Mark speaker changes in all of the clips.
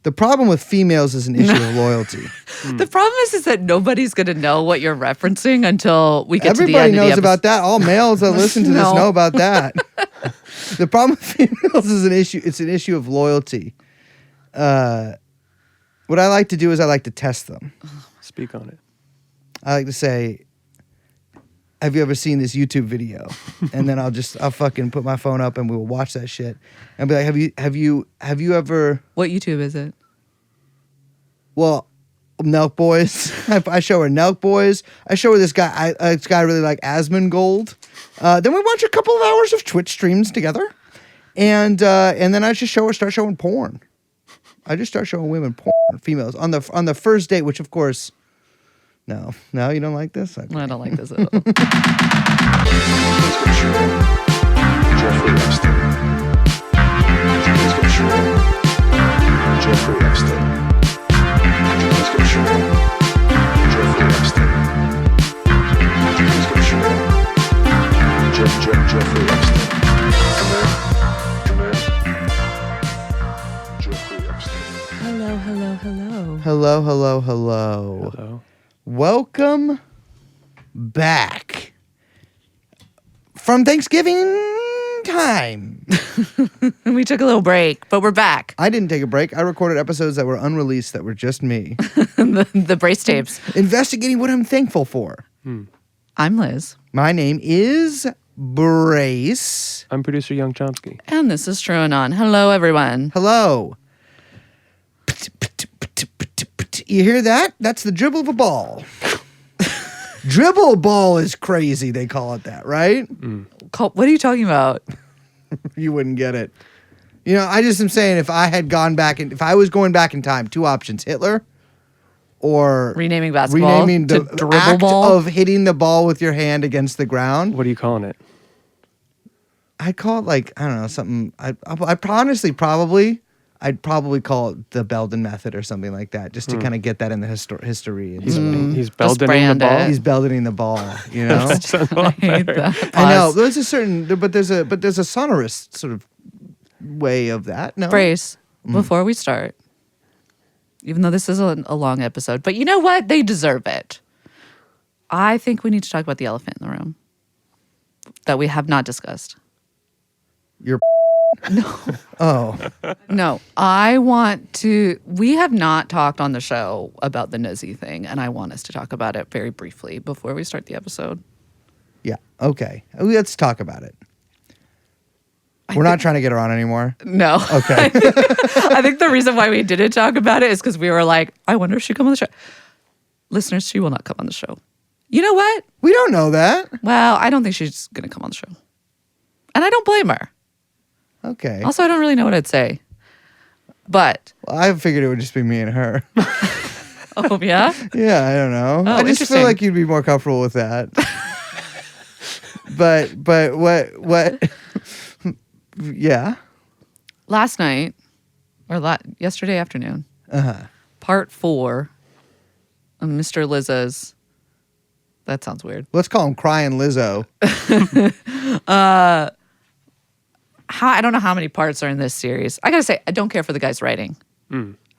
Speaker 1: The problem with females is an issue of loyalty.
Speaker 2: The problem is that nobody's going to know what you're referencing until we get to the end
Speaker 1: Everybody
Speaker 2: of the
Speaker 1: knows
Speaker 2: episode.
Speaker 1: about that. All males that listen to this
Speaker 2: No.
Speaker 1: know about that. The problem with females is an issue. It's an issue of loyalty. What I like to do is I like to test them.
Speaker 3: Speak on it.
Speaker 1: I like to say, have you ever seen this YouTube video? And then I'll fucking put my phone up and we'll watch that shit and be like, have you ever?
Speaker 2: What YouTube is it?
Speaker 1: Well, Nelk Boys. I show her Nelk Boys. I show her this guy. This guy I really like, Asmongold. Then we watch a couple of hours of Twitch streams together, and then I just start showing porn. I just start showing women porn, females on the first date, which of course. No, you don't like this? Okay.
Speaker 2: I don't like this at all.
Speaker 4: Jeffrey Epstein. Jeffrey Epstein. Jeffrey Epstein. Jeffrey Epstein. Come here. Jeffrey Epstein.
Speaker 2: Hello.
Speaker 3: Hello.
Speaker 1: Welcome back from Thanksgiving time.
Speaker 2: We took a little break, but we're back.
Speaker 1: I didn't take a break. I recorded episodes that were unreleased that were just me.
Speaker 2: the brace tapes.
Speaker 1: Investigating what I'm thankful for.
Speaker 2: I'm Liz.
Speaker 1: My name is Brace.
Speaker 3: I'm producer Young Chomsky.
Speaker 2: And this is TrueAnon. Hello, everyone.
Speaker 1: Hello. You hear that? That's the dribble of a ball. Dribble ball is crazy, they call it that, right?
Speaker 2: What are you talking about?
Speaker 1: You wouldn't get it. You know, I just am saying if I was going back in time, two options, Hitler or
Speaker 2: Renaming basketball
Speaker 1: renaming
Speaker 2: to
Speaker 1: the
Speaker 2: dribble
Speaker 1: act
Speaker 2: ball?
Speaker 1: of hitting the ball with your hand against the ground.
Speaker 3: What are you calling it?
Speaker 1: I'd call it like, I don't know, something. I'd probably call it the Belden method or something like that, just to kind of get that in the history. And
Speaker 3: He's
Speaker 2: Just
Speaker 3: Beldening the
Speaker 2: brand
Speaker 3: ball.
Speaker 2: it.
Speaker 1: he's Beldening the ball, you know.
Speaker 3: That sounds a lot
Speaker 2: I hate
Speaker 3: better.
Speaker 2: that.
Speaker 1: I know
Speaker 2: Pause.
Speaker 1: there's a sonorous sort of way of that. No,
Speaker 2: Brace, before we start, even though this is a long episode, but you know what? They deserve it. I think we need to talk about the elephant in the room that we have not discussed.
Speaker 1: You're
Speaker 2: No.
Speaker 1: oh,
Speaker 2: No, we have not talked on the show about the nosy thing, and I want us to talk about it very briefly before we start the episode.
Speaker 1: yeah, okay. Let's talk about it. We're not trying to get her on anymore.
Speaker 2: No.
Speaker 1: Okay.
Speaker 2: I think the reason why we didn't talk about it is because we were like, I wonder if she'll come on the show. Listeners, she will not come on the show. You know what?
Speaker 1: We don't know that.
Speaker 2: Well, I don't think she's going to come on the show. And I don't blame her.
Speaker 1: Okay.
Speaker 2: Also, I don't really know what I'd say. But,
Speaker 1: Well, I figured it would just be me and her.
Speaker 2: oh, yeah?
Speaker 1: Yeah, I don't know.
Speaker 2: Oh,
Speaker 1: I just feel
Speaker 2: interesting.
Speaker 1: like you'd be more comfortable with that. but what? Yeah.
Speaker 2: Last night, or yesterday afternoon,
Speaker 1: Uh-huh.
Speaker 2: part 4 of Mr. Lizzo's. That sounds weird.
Speaker 1: Let's call him Crying Lizzo.
Speaker 2: I don't know how many parts are in this series. I gotta say, I don't care for the guy's writing.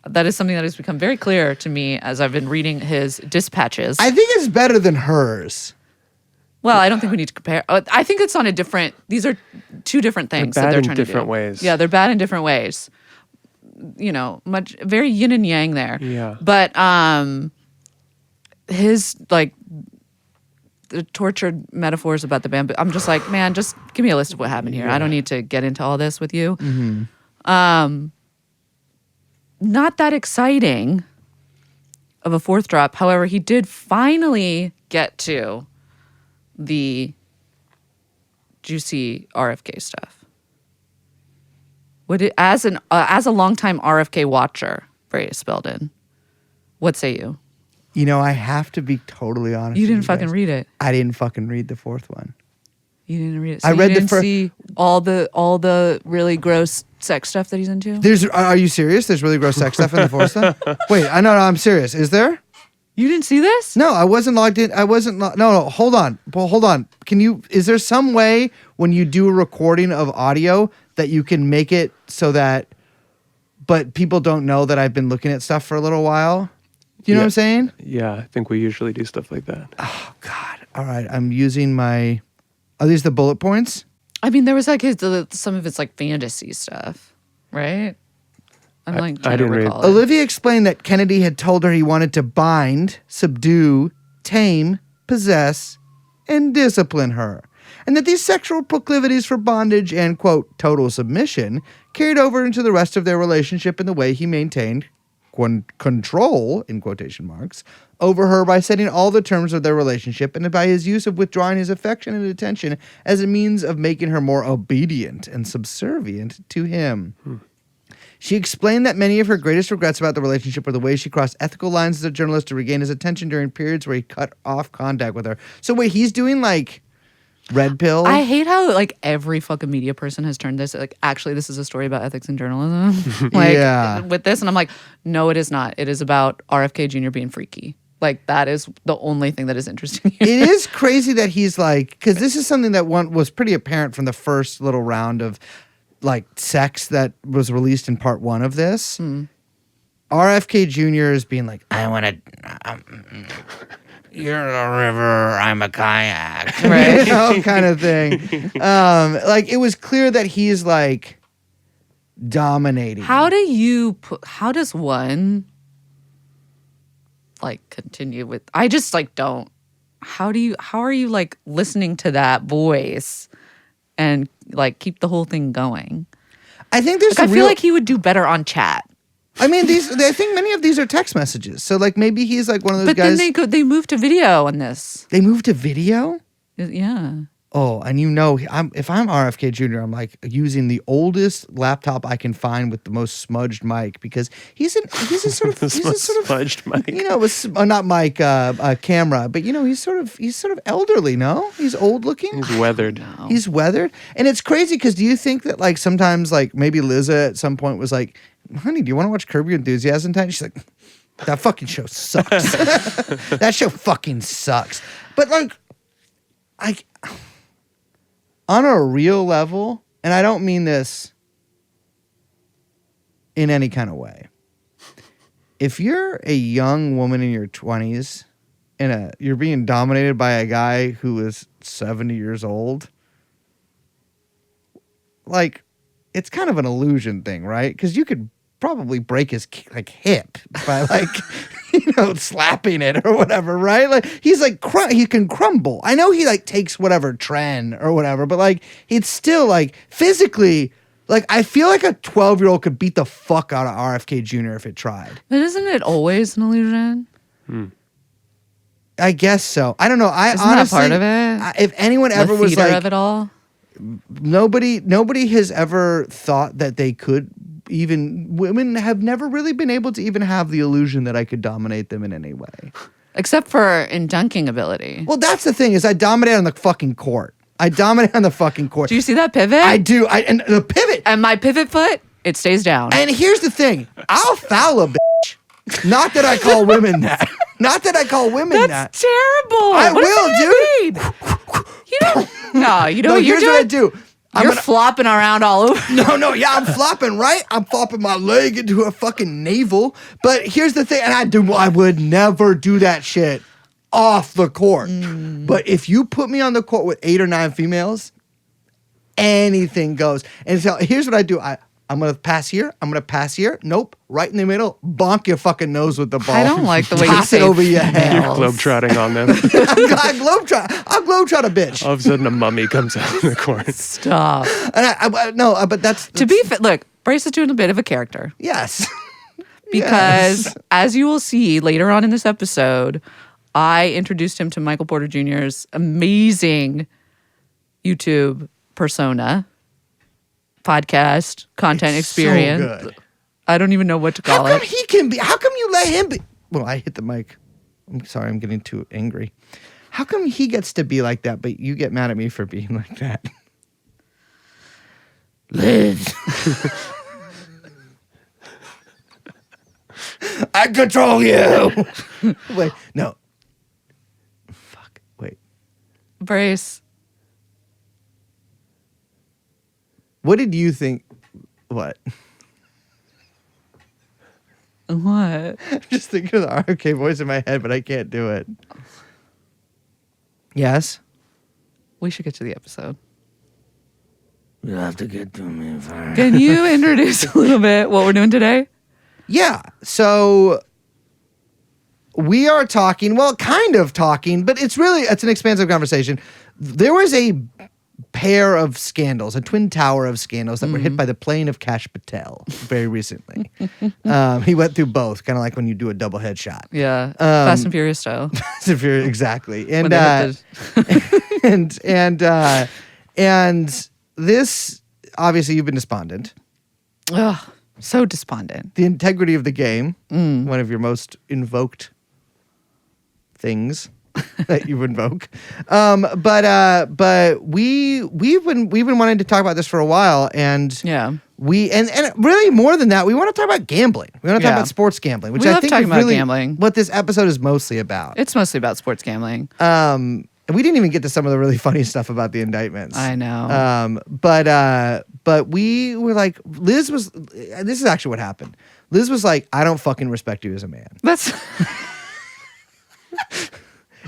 Speaker 2: That is something that has become very clear to me as I've been reading his dispatches.
Speaker 1: I think it's better than hers.
Speaker 2: Well, I don't think we need to compare. I think it's on a different. These are two different things
Speaker 3: They're
Speaker 2: that
Speaker 3: bad
Speaker 2: they're
Speaker 3: in
Speaker 2: trying to do.
Speaker 3: different ways.
Speaker 2: Yeah, they're bad in different ways. You know, very yin and yang there.
Speaker 3: Yeah.
Speaker 2: But his like the tortured metaphors about the bamboo. I'm just like, man, just give me a list of what happened here. I don't need to get into all this with you. Not that exciting of a fourth drop. However, he did finally get to the juicy RFK stuff. As a longtime RFK watcher, Brace Belden, what say you?
Speaker 1: You know, I have to be totally honest.
Speaker 2: You
Speaker 1: with
Speaker 2: didn't fucking
Speaker 1: guys.
Speaker 2: read it.
Speaker 1: I didn't fucking read the fourth one.
Speaker 2: You didn't read it. So
Speaker 1: I read
Speaker 2: you
Speaker 1: the
Speaker 2: didn't see all the really gross sex stuff that he's into.
Speaker 1: Are you serious? There's really gross sex stuff in the fourth one? Wait, no, I'm serious. Is there?
Speaker 2: You didn't see this?
Speaker 1: No, I wasn't logged in. No, hold on. Well, hold on. Is there some way when you do a recording of audio that you can make it so that but people don't know that I've been looking at stuff for a little while. Do you know what I'm saying?
Speaker 3: Yeah, I think we usually do stuff like that.
Speaker 1: Oh God! All right, I'm using my. Are these the bullet points?
Speaker 2: I mean, there was like some of it's like fantasy stuff, right? I'm like,
Speaker 3: I
Speaker 2: trying to
Speaker 3: didn't read-
Speaker 2: recall it.
Speaker 1: Olivia explained that Kennedy had told her he wanted to bind, subdue, tame, possess, and discipline her, and that these sexual proclivities for bondage and, quote, total submission carried over into the rest of their relationship in the way he maintained control, in quotation marks, over her by setting all the terms of their relationship and by his use of withdrawing his affection and attention as a means of making her more obedient and subservient to him. She explained that many of her greatest regrets about the relationship were the way she crossed ethical lines as a journalist to regain his attention during periods where he cut off contact with her. So wait, he's doing like red pill?
Speaker 2: I hate how like every fucking media person has turned this like actually this is a story about ethics in journalism. Like
Speaker 1: Yeah.
Speaker 2: with this, and I'm like, no, it is not. It is about RFK Jr. being freaky. Like that is the only thing that is interesting here.
Speaker 1: It is crazy that he's like, because this is something that was pretty apparent from the first little round of like sex that was released in part 1 of this. RFK Jr. is being like, I want to, you're a river, I'm a kayak,
Speaker 2: Right.
Speaker 1: you know, kind of thing. Like it was clear that he's like dominating.
Speaker 2: How does one like continue with I just like don't how are you like listening to that voice and like keep the whole thing going?
Speaker 1: I think there's
Speaker 2: Like, I
Speaker 1: some
Speaker 2: feel
Speaker 1: real,
Speaker 2: like he would do better on chat.
Speaker 1: I mean, I think many of these are text messages. So like maybe he's like one of those
Speaker 2: But
Speaker 1: guys.
Speaker 2: then they moved to video on this.
Speaker 1: They moved to video?
Speaker 2: Yeah.
Speaker 1: Oh, and you know, if I'm RFK Jr., I'm like using the oldest laptop I can find with the most smudged mic because he's a sort of
Speaker 3: Smudged mic.
Speaker 1: you know, not mic, camera, but you know, he's sort of elderly. No, he's old looking.
Speaker 3: He's weathered.
Speaker 2: No.
Speaker 1: He's weathered, and it's crazy because do you think that like sometimes like maybe Liza at some point was like, "Honey, do you want to watch Curb Your Enthusiasm tonight?" She's like, "That fucking show sucks. That show fucking sucks." But like, on a real level, and I don't mean this in any kind of way. If you're a young woman in your 20s and you're being dominated by a guy who is 70 years old, like it's kind of an illusion thing, right? Because you could probably break his like hip by like you know slapping it or whatever, right? Like he's like he can crumble. I know he like takes whatever trend or whatever, but like it's still like physically like I feel like a 12-year-old could beat the fuck out of RFK Jr. if it tried.
Speaker 2: But isn't it always an illusion?
Speaker 1: I guess so. I don't know. I
Speaker 2: Isn't
Speaker 1: honestly,
Speaker 2: that part of it?
Speaker 1: If anyone ever
Speaker 2: The
Speaker 1: was
Speaker 2: theater
Speaker 1: like
Speaker 2: of it all?
Speaker 1: nobody has ever thought that they could even women have never really been able to even have the illusion that I could dominate them in any way.
Speaker 2: Except for in dunking ability.
Speaker 1: Well, that's the thing is I dominate on the fucking court. I dominate on the fucking court.
Speaker 2: Do you see that pivot?
Speaker 1: I do. And the pivot.
Speaker 2: And my pivot foot, it stays down.
Speaker 1: And here's the thing. I'll foul a bitch. Not that I call women that. Not that I call women
Speaker 2: That's
Speaker 1: that.
Speaker 2: terrible.
Speaker 1: I
Speaker 2: What does
Speaker 1: will,
Speaker 2: that mean? You don't. No, you know
Speaker 1: No,
Speaker 2: what you're
Speaker 1: here's
Speaker 2: doing?
Speaker 1: what I do.
Speaker 2: You're flopping around all over.
Speaker 1: No, yeah, I'm flopping, right? I'm flopping my leg into a fucking navel. But here's the thing, and I would never do that shit off the court. But if you put me on the court with 8 or 9 females, anything goes. And so here's what I do. I'm going to pass here. I'm going to pass here. Nope. Right in the middle. Bonk your fucking nose with the ball.
Speaker 2: I don't like the way you
Speaker 1: Toss
Speaker 2: say
Speaker 1: it over your head.
Speaker 3: You're globetrotting on them.
Speaker 1: I'll globetrot a bitch.
Speaker 3: All of a sudden, a mummy comes out in the court.
Speaker 2: Stop.
Speaker 1: And but that's
Speaker 2: To be fair, look, Brace is doing a bit of a character.
Speaker 1: yes.
Speaker 2: Because
Speaker 1: Yes.
Speaker 2: as you will see later on in this episode, I introduced him to Michael Porter Jr.'s amazing YouTube persona, podcast, content
Speaker 1: It's so
Speaker 2: experience.
Speaker 1: good.
Speaker 2: I don't even know what to
Speaker 1: How
Speaker 2: call
Speaker 1: come
Speaker 2: it.
Speaker 1: he can be? How come you let him be? Well, I hit the mic. I'm sorry, I'm getting too angry. How come he gets to be like that, but you get mad at me for being like that? Liz. I control you. Wait, no. Fuck. Wait.
Speaker 2: Brace.
Speaker 1: What did you think? What?
Speaker 2: What?
Speaker 1: I'm just thinking of the RFK voice in my head, but I can't do it. Yes?
Speaker 2: We should get to the episode.
Speaker 1: You'll have to get to me first.
Speaker 2: Can you introduce a little bit what we're doing today?
Speaker 1: Yeah. So we are talking, well, kind of talking, but it's an expansive conversation. There was a pair of scandals, a twin tower of scandals that were hit by the plane of Kash Patel very recently. He went through both, kind of like when you do a double headshot.
Speaker 2: Yeah. Fast and Furious style.
Speaker 1: Exactly.
Speaker 2: When
Speaker 1: And
Speaker 2: they hit
Speaker 1: and this, obviously you've been despondent.
Speaker 2: Ugh, so despondent.
Speaker 1: The integrity of the game, one of your most invoked things that you invoke. But we've been wanting to talk about this for a while, and
Speaker 2: Yeah.
Speaker 1: and really more than that, we want to talk about gambling. We want to talk
Speaker 2: Yeah.
Speaker 1: about sports gambling, which
Speaker 2: We
Speaker 1: I
Speaker 2: love
Speaker 1: think
Speaker 2: talking
Speaker 1: is
Speaker 2: about
Speaker 1: really
Speaker 2: gambling.
Speaker 1: what this episode is mostly about.
Speaker 2: It's mostly about sports gambling.
Speaker 1: And we didn't even get to some of the really funny stuff about the indictments.
Speaker 2: I know.
Speaker 1: But we were like, Liz was. This is actually what happened. Liz was like, I don't fucking respect you as a man.
Speaker 2: That's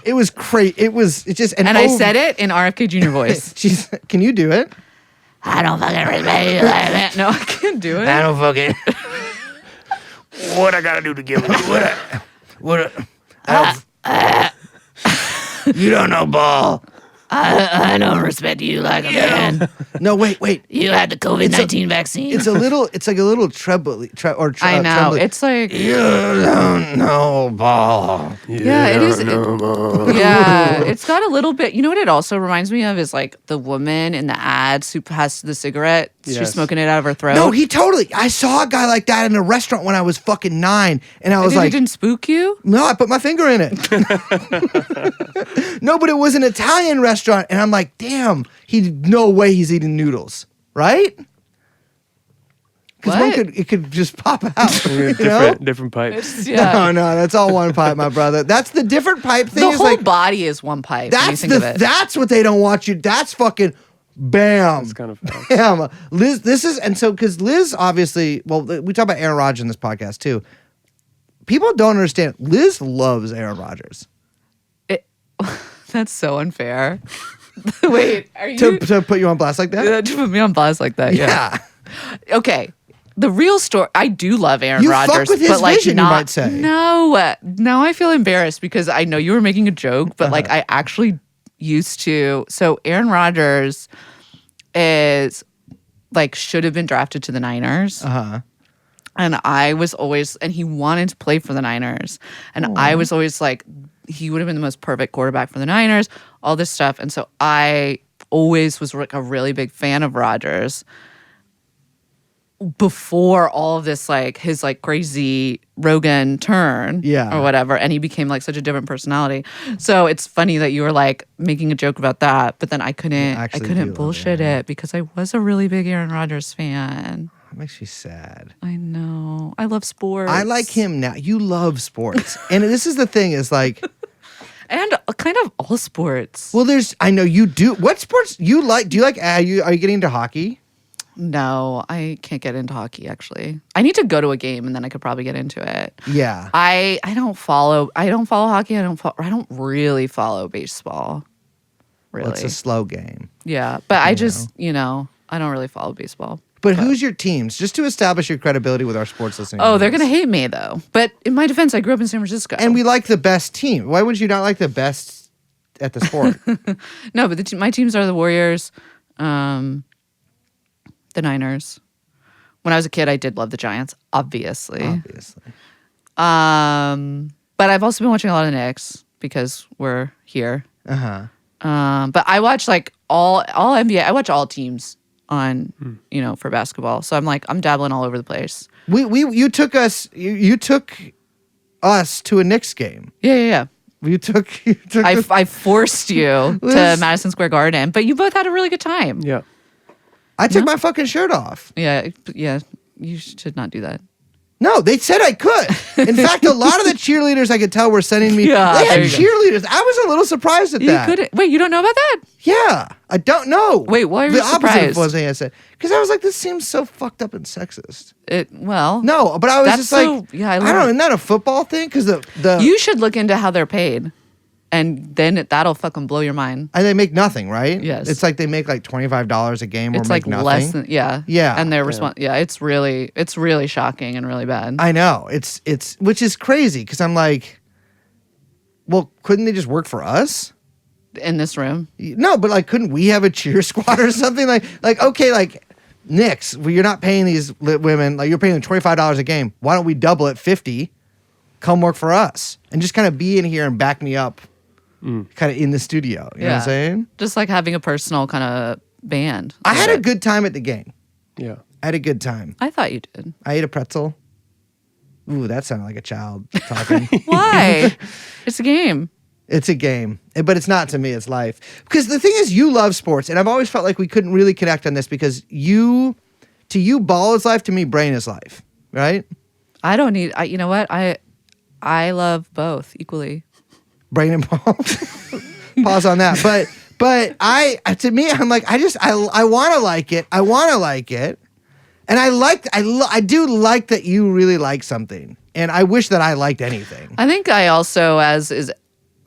Speaker 1: It was crazy. It just
Speaker 2: and I said it in RFK Jr. voice.
Speaker 1: She's. Can you do it?
Speaker 2: I don't fucking respect you like that. No, I can't do it.
Speaker 1: don't fucking.
Speaker 3: What I gotta do to give it?
Speaker 1: You don't know ball.
Speaker 2: I don't respect you like a man.
Speaker 1: No, wait.
Speaker 2: You had the COVID-19 vaccine.
Speaker 1: It's like a little treble.
Speaker 2: I know.
Speaker 1: trembly.
Speaker 2: It's like
Speaker 1: You don't know ball.
Speaker 2: yeah, it is. Yeah, it's got a little bit. You know what it also reminds me of is like the woman in the ads who passed the cigarette. She's
Speaker 3: Yes.
Speaker 2: smoking it out of her throat.
Speaker 1: No, I saw a guy like that in a restaurant when I was fucking 9, and I was
Speaker 2: It
Speaker 1: like,
Speaker 2: didn't spook you?
Speaker 1: no, I put my finger in it. No, but it was an Italian restaurant, and I'm like, damn, no way he's eating noodles, right? Because
Speaker 2: What?
Speaker 1: it could just pop out. You know?
Speaker 3: Different pipes.
Speaker 2: Yeah.
Speaker 1: No, that's all one pipe, my brother. That's the different pipe thing.
Speaker 2: The
Speaker 1: is
Speaker 2: whole
Speaker 1: like
Speaker 2: body is one pipe. When you
Speaker 1: that's
Speaker 2: think of it.
Speaker 1: that's what they don't want you. That's fucking bam.
Speaker 3: It's kind of fast.
Speaker 1: Bam. Liz, because Liz obviously, well, we talk about Aaron Rodgers in this podcast too. People don't understand. Liz loves Aaron Rodgers.
Speaker 2: That's so unfair. Wait, are you
Speaker 1: To put you on blast like that?
Speaker 2: to put me on blast like that? Yeah. Okay. The real story. I do love Aaron
Speaker 1: You fuck
Speaker 2: Rodgers,
Speaker 1: with his
Speaker 2: but like
Speaker 1: vision, you
Speaker 2: not.
Speaker 1: might say.
Speaker 2: No, now I feel embarrassed because I know you were making a joke, but like I actually used to. So Aaron Rodgers is like should have been drafted to the Niners.
Speaker 1: Uh-huh.
Speaker 2: And I was always, and he wanted to play for the Niners. And I was always like, he would have been the most perfect quarterback for the Niners, all this stuff. And so I always was like a really big fan of Rodgers before all of this, like his like crazy Rogan turn
Speaker 1: Yeah.
Speaker 2: or whatever. And he became like such a different personality. So it's funny that you were like making a joke about that, but then I couldn't
Speaker 1: actually do love
Speaker 2: bullshit it because I was a really big Aaron Rodgers fan.
Speaker 1: That makes me sad.
Speaker 2: I know. I love sports.
Speaker 1: I like him now. You love sports. And this is the thing is like,
Speaker 2: And kind of all sports.
Speaker 1: well, I know you do. What sports you like? Do you like, are you getting into hockey?
Speaker 2: No, I can't get into hockey actually. I need to go to a game and then I could probably get into it.
Speaker 1: Yeah.
Speaker 2: I don't follow hockey. I don't really follow baseball. Really.
Speaker 1: Well, it's a slow game.
Speaker 2: Yeah, but I just, I don't really follow baseball.
Speaker 1: But who's your teams? Just to establish your credibility with our sports listeners.
Speaker 2: Oh, they're going to hate me though. But in my defense, I grew up in San Francisco.
Speaker 1: And we like the best team. Why would you not like the best at the sport?
Speaker 2: No, but my teams are the Warriors, the Niners. When I was a kid, I did love the Giants, obviously.
Speaker 1: Obviously.
Speaker 2: But I've also been watching a lot of the Knicks because we're here.
Speaker 1: Uh-huh.
Speaker 2: But I watch like all NBA. I watch all teams on, for basketball. So I'm dabbling all over the place.
Speaker 1: You took us to a Knicks game.
Speaker 2: Yeah.
Speaker 1: You took
Speaker 2: I forced you to
Speaker 1: Liz-
Speaker 2: Madison Square Garden, but you both had a really good time.
Speaker 3: Yeah.
Speaker 1: I took my fucking shirt off.
Speaker 2: Yeah. You should not do that.
Speaker 1: No, they said I could. In fact, a lot of the cheerleaders I could tell were sending me.
Speaker 2: Yeah,
Speaker 1: they had
Speaker 2: there you go.
Speaker 1: cheerleaders. I was a little surprised at
Speaker 2: You
Speaker 1: that.
Speaker 2: couldn't. Wait, you don't know about that?
Speaker 1: Yeah, I don't know.
Speaker 2: Wait, why are you
Speaker 1: the opposite
Speaker 2: surprised?
Speaker 1: of what I said? Because I was like, this seems so fucked up and sexist.
Speaker 2: Well,
Speaker 1: No, but I was
Speaker 2: That's
Speaker 1: just
Speaker 2: so-
Speaker 1: like,
Speaker 2: yeah, I
Speaker 1: I don't
Speaker 2: love
Speaker 1: know.
Speaker 2: it.
Speaker 1: Isn't that a football thing? Because the
Speaker 2: you should look into how they're paid, and then that'll fucking blow your mind.
Speaker 1: and they make nothing, right?
Speaker 2: Yes.
Speaker 1: It's like they make like $25 a game or
Speaker 2: It's
Speaker 1: make
Speaker 2: like
Speaker 1: nothing.
Speaker 2: less than
Speaker 1: Yeah.
Speaker 2: and their response. Yeah, it's really shocking and really bad.
Speaker 1: I know. It's which is crazy because I'm like, well, couldn't they just work for us?
Speaker 2: In this room,
Speaker 1: No, but like, couldn't we have a cheer squad or something? Like okay, like Knicks, well, you're not paying these women, like you're paying them $25 a game. Why don't we double it, 50? Come work for us and just kind of be in here and back me up, kind of in the studio. You know what I'm saying?
Speaker 2: Just like having a personal kind of band.
Speaker 1: I had a good time at the game.
Speaker 5: Yeah.
Speaker 1: I had a good time.
Speaker 2: I thought you did.
Speaker 1: I ate a pretzel. Ooh, that sounded like a child talking.
Speaker 2: Why? It's a game.
Speaker 1: It's a game, but it's not to me. It's life. Because the thing is, you love sports, and I've always felt like we couldn't really connect on this because to you, ball is life. To me, brain is life. Right?
Speaker 2: I don't need. You know what? I love both equally.
Speaker 1: Brain and ball. Pause on that. But to me, I'm like, I want to like it. I want to like it, and I do like that you really like something, and I wish that I liked anything.
Speaker 2: I think I also, as is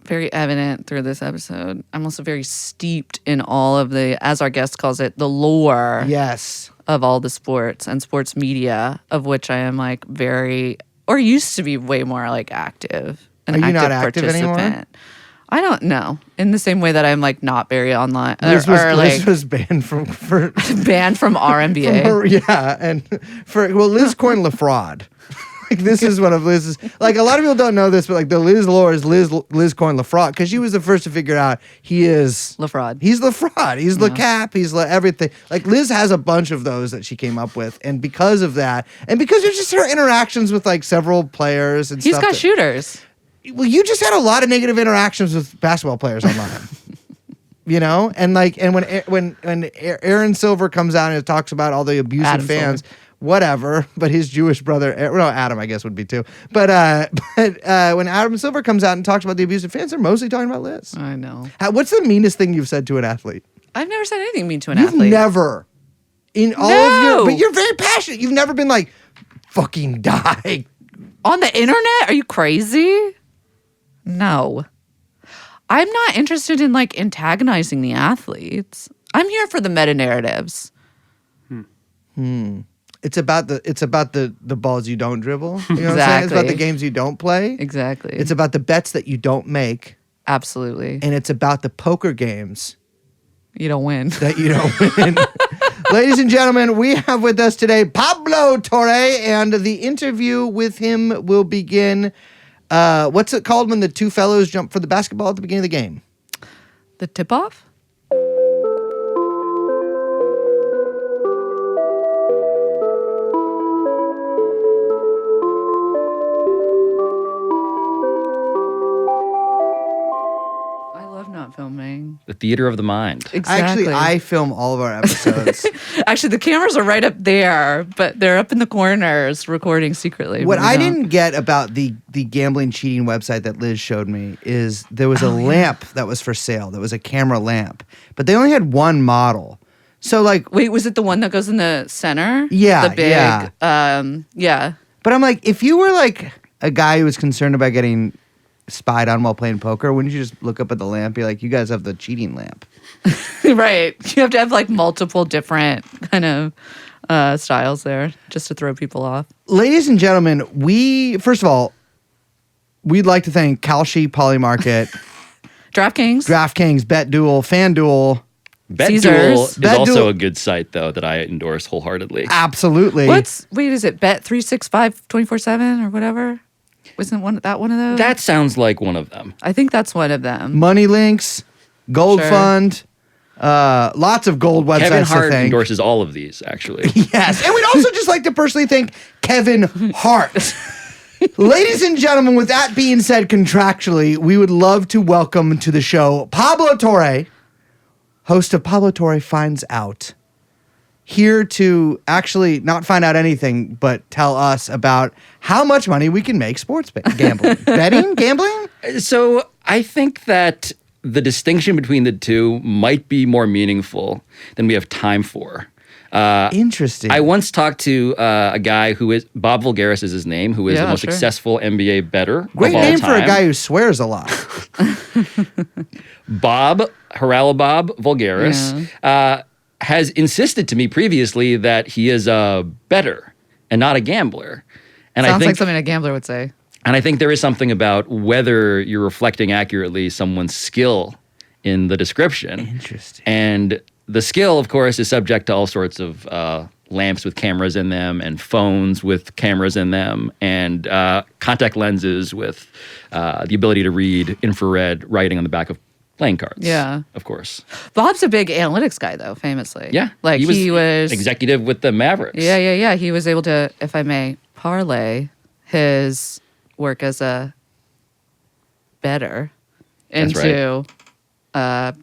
Speaker 2: very evident through this episode, I'm also very steeped in all of the, as our guest calls it, the lore
Speaker 1: Yes.
Speaker 2: of all the sports and sports media, of which I am like very, or used to be way more like active. An
Speaker 1: Are you
Speaker 2: active
Speaker 1: not active anymore?
Speaker 2: participant. I don't know. In the same way that I'm like not very online
Speaker 1: Liz
Speaker 2: like
Speaker 1: was banned from
Speaker 2: banned from RMBA.
Speaker 1: yeah, and Liz coined La Fraud. Like this is one of Liz's. Like a lot of people don't know this, but like the Liz lore is Liz coined La Fraud because she was the first to figure out he is
Speaker 2: La Fraud.
Speaker 1: He's La Fraud. He's La Cap. He's everything. Like Liz has a bunch of those that she came up with, and because of that, and because of just her interactions with like several players and
Speaker 2: He's
Speaker 1: stuff.
Speaker 2: got shooters.
Speaker 1: Well, you just had a lot of negative interactions with basketball players online. You know, and when Aaron Silver comes out and talks about all the abusive
Speaker 2: Adam
Speaker 1: fans,
Speaker 2: Silver.
Speaker 1: whatever. But his Jewish brother, Adam, I guess would be too. But when Adam Silver comes out and talks about the abusive fans, they're mostly talking about Liz.
Speaker 2: I know.
Speaker 1: What's the meanest thing you've said to an athlete?
Speaker 2: I've never said anything mean to an
Speaker 1: You've
Speaker 2: athlete.
Speaker 1: never, in all of
Speaker 2: No.
Speaker 1: your, but you're very passionate. You've never been like, fucking die.
Speaker 2: On the internet? Are you crazy? No. I'm not interested in like antagonizing the athletes. I'm here for the meta narratives.
Speaker 1: It's about the balls you don't dribble. You know what I'm saying? It's about
Speaker 2: Exactly.
Speaker 1: the games you don't play.
Speaker 2: Exactly.
Speaker 1: It's about the bets that you don't make.
Speaker 2: Absolutely.
Speaker 1: And it's about the poker games
Speaker 2: You don't win.
Speaker 1: that you don't win. Ladies and gentlemen, we have with us today Pablo Torre, and the interview with him will begin. What's it called when the two fellows jump for the basketball at the beginning of the game?
Speaker 2: The tip off? I love not filming.
Speaker 6: The theater of the mind.
Speaker 2: Exactly.
Speaker 1: Actually, I film all of our episodes.
Speaker 2: Actually, the cameras are right up there, but they're up in the corners recording secretly.
Speaker 1: What
Speaker 2: but we
Speaker 1: I
Speaker 2: don't.
Speaker 1: didn't get about the gambling cheating website that Liz showed me is there was a lamp that was for sale. That was a camera lamp, but they only had one model. So like,
Speaker 2: Wait, was it the one that goes in the center?
Speaker 1: Yeah,
Speaker 2: The big, yeah.
Speaker 1: but I'm like, if you were like a guy who was concerned about getting spied on while playing poker, wouldn't you just look up at the lamp and be like, you guys have the cheating lamp?
Speaker 2: Right. You have to have like multiple different kind of styles there just to throw people off.
Speaker 1: Ladies and gentlemen, first of all, we'd like to thank Kalshi, Polymarket,
Speaker 2: DraftKings.
Speaker 1: DraftKings, BetDuel, FanDuel.
Speaker 2: Caesars.
Speaker 6: BetDuel is also
Speaker 1: BetDuel-
Speaker 6: a good site, though, that I endorse wholeheartedly.
Speaker 1: Absolutely.
Speaker 2: Is it Bet 365 24/7 or whatever? Wasn't that one of those?
Speaker 6: That sounds like one of them.
Speaker 2: I think that's one of them.
Speaker 1: Money Links, Gold
Speaker 2: Sure.
Speaker 1: Fund, lots of gold websites
Speaker 6: Kevin
Speaker 1: to
Speaker 6: Hart
Speaker 1: thank.
Speaker 6: endorses all of these, actually.
Speaker 1: Yes, and we'd also just like to personally thank Kevin Hart. Ladies and gentlemen, with that being said contractually, we would love to welcome to the show Pablo Torre, host of Pablo Torre Finds Out. here to actually not find out anything, but tell us about how much money we can make sports gambling. Betting? Gambling?
Speaker 6: So I think that the distinction between the two might be more meaningful than we have time for.
Speaker 1: Interesting.
Speaker 6: I once talked to a guy who is Bob Vulgaris is his name, who is
Speaker 2: Yeah,
Speaker 6: the most
Speaker 2: sure.
Speaker 6: successful NBA bettor
Speaker 1: Great
Speaker 6: of all
Speaker 1: name
Speaker 6: time.
Speaker 1: for a guy who swears a lot.
Speaker 6: Bob Haralabob Vulgaris has insisted to me previously that he is a bettor and not a gambler. And
Speaker 2: Sounds
Speaker 6: I think
Speaker 2: like something a gambler would say.
Speaker 6: And I think there is something about whether you're reflecting accurately someone's skill in the description.
Speaker 1: Interesting.
Speaker 6: And the skill, of course, is subject to all sorts of lamps with cameras in them and phones with cameras in them and contact lenses with the ability to read infrared writing on the back of playing cards.
Speaker 2: Yeah.
Speaker 6: Of course.
Speaker 2: Bob's a big analytics guy, though, famously.
Speaker 6: Yeah.
Speaker 2: Like he was
Speaker 6: executive with the Mavericks.
Speaker 2: Yeah. He was able to, if I may, parlay his work as a bettor
Speaker 6: That's
Speaker 2: into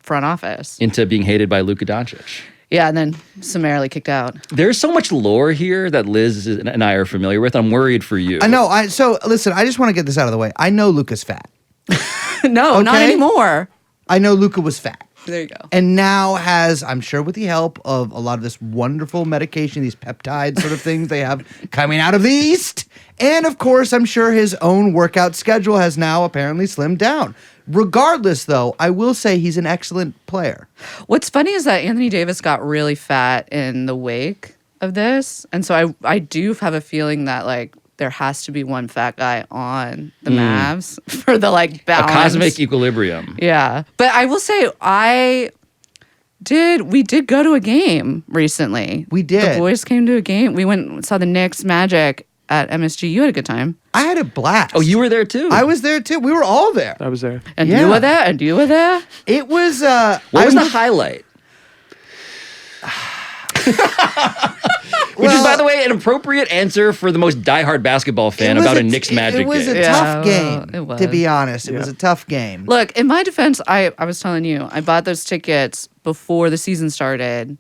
Speaker 2: front office.
Speaker 6: Into being hated by Luka Doncic.
Speaker 2: Yeah, and then summarily kicked out.
Speaker 6: There's so much lore here that Liz and I are familiar with. I'm worried for you.
Speaker 1: I know. So listen, I just want to get this out of the way. I know Luca's fat.
Speaker 2: No, not
Speaker 1: Okay.
Speaker 2: anymore.
Speaker 1: I know Luca was fat.
Speaker 2: There you go.
Speaker 1: And now has, I'm sure with the help of a lot of this wonderful medication, these peptide sort of things they have coming out of the East. And of course, I'm sure his own workout schedule has now apparently slimmed down. Regardless, though, I will say he's an excellent player.
Speaker 2: What's funny is that Anthony Davis got really fat in the wake of this. And so I do have a feeling that like there has to be one fat guy on the Mavs for the like
Speaker 6: A
Speaker 2: balance.
Speaker 6: cosmic equilibrium.
Speaker 2: Yeah. But I will say we did go to a game recently.
Speaker 1: We did.
Speaker 2: The boys came to a game. We went and saw the Knicks Magic at MSG. You had a good time.
Speaker 1: I had a blast.
Speaker 6: Oh, you were there too?
Speaker 1: I was there too. We were all there.
Speaker 5: I was there.
Speaker 2: And
Speaker 1: Yeah.
Speaker 2: you were there, and you were there.
Speaker 1: It was.
Speaker 6: What was the highlight? Which is, by the way, an appropriate answer for the most diehard basketball fan about a Knicks Magic
Speaker 1: It was
Speaker 6: game.
Speaker 1: a
Speaker 2: Yeah,
Speaker 1: tough game,
Speaker 2: it was.
Speaker 1: to be honest. It was a tough game.
Speaker 2: Look, in my defense, I was telling you, I bought those tickets before the season started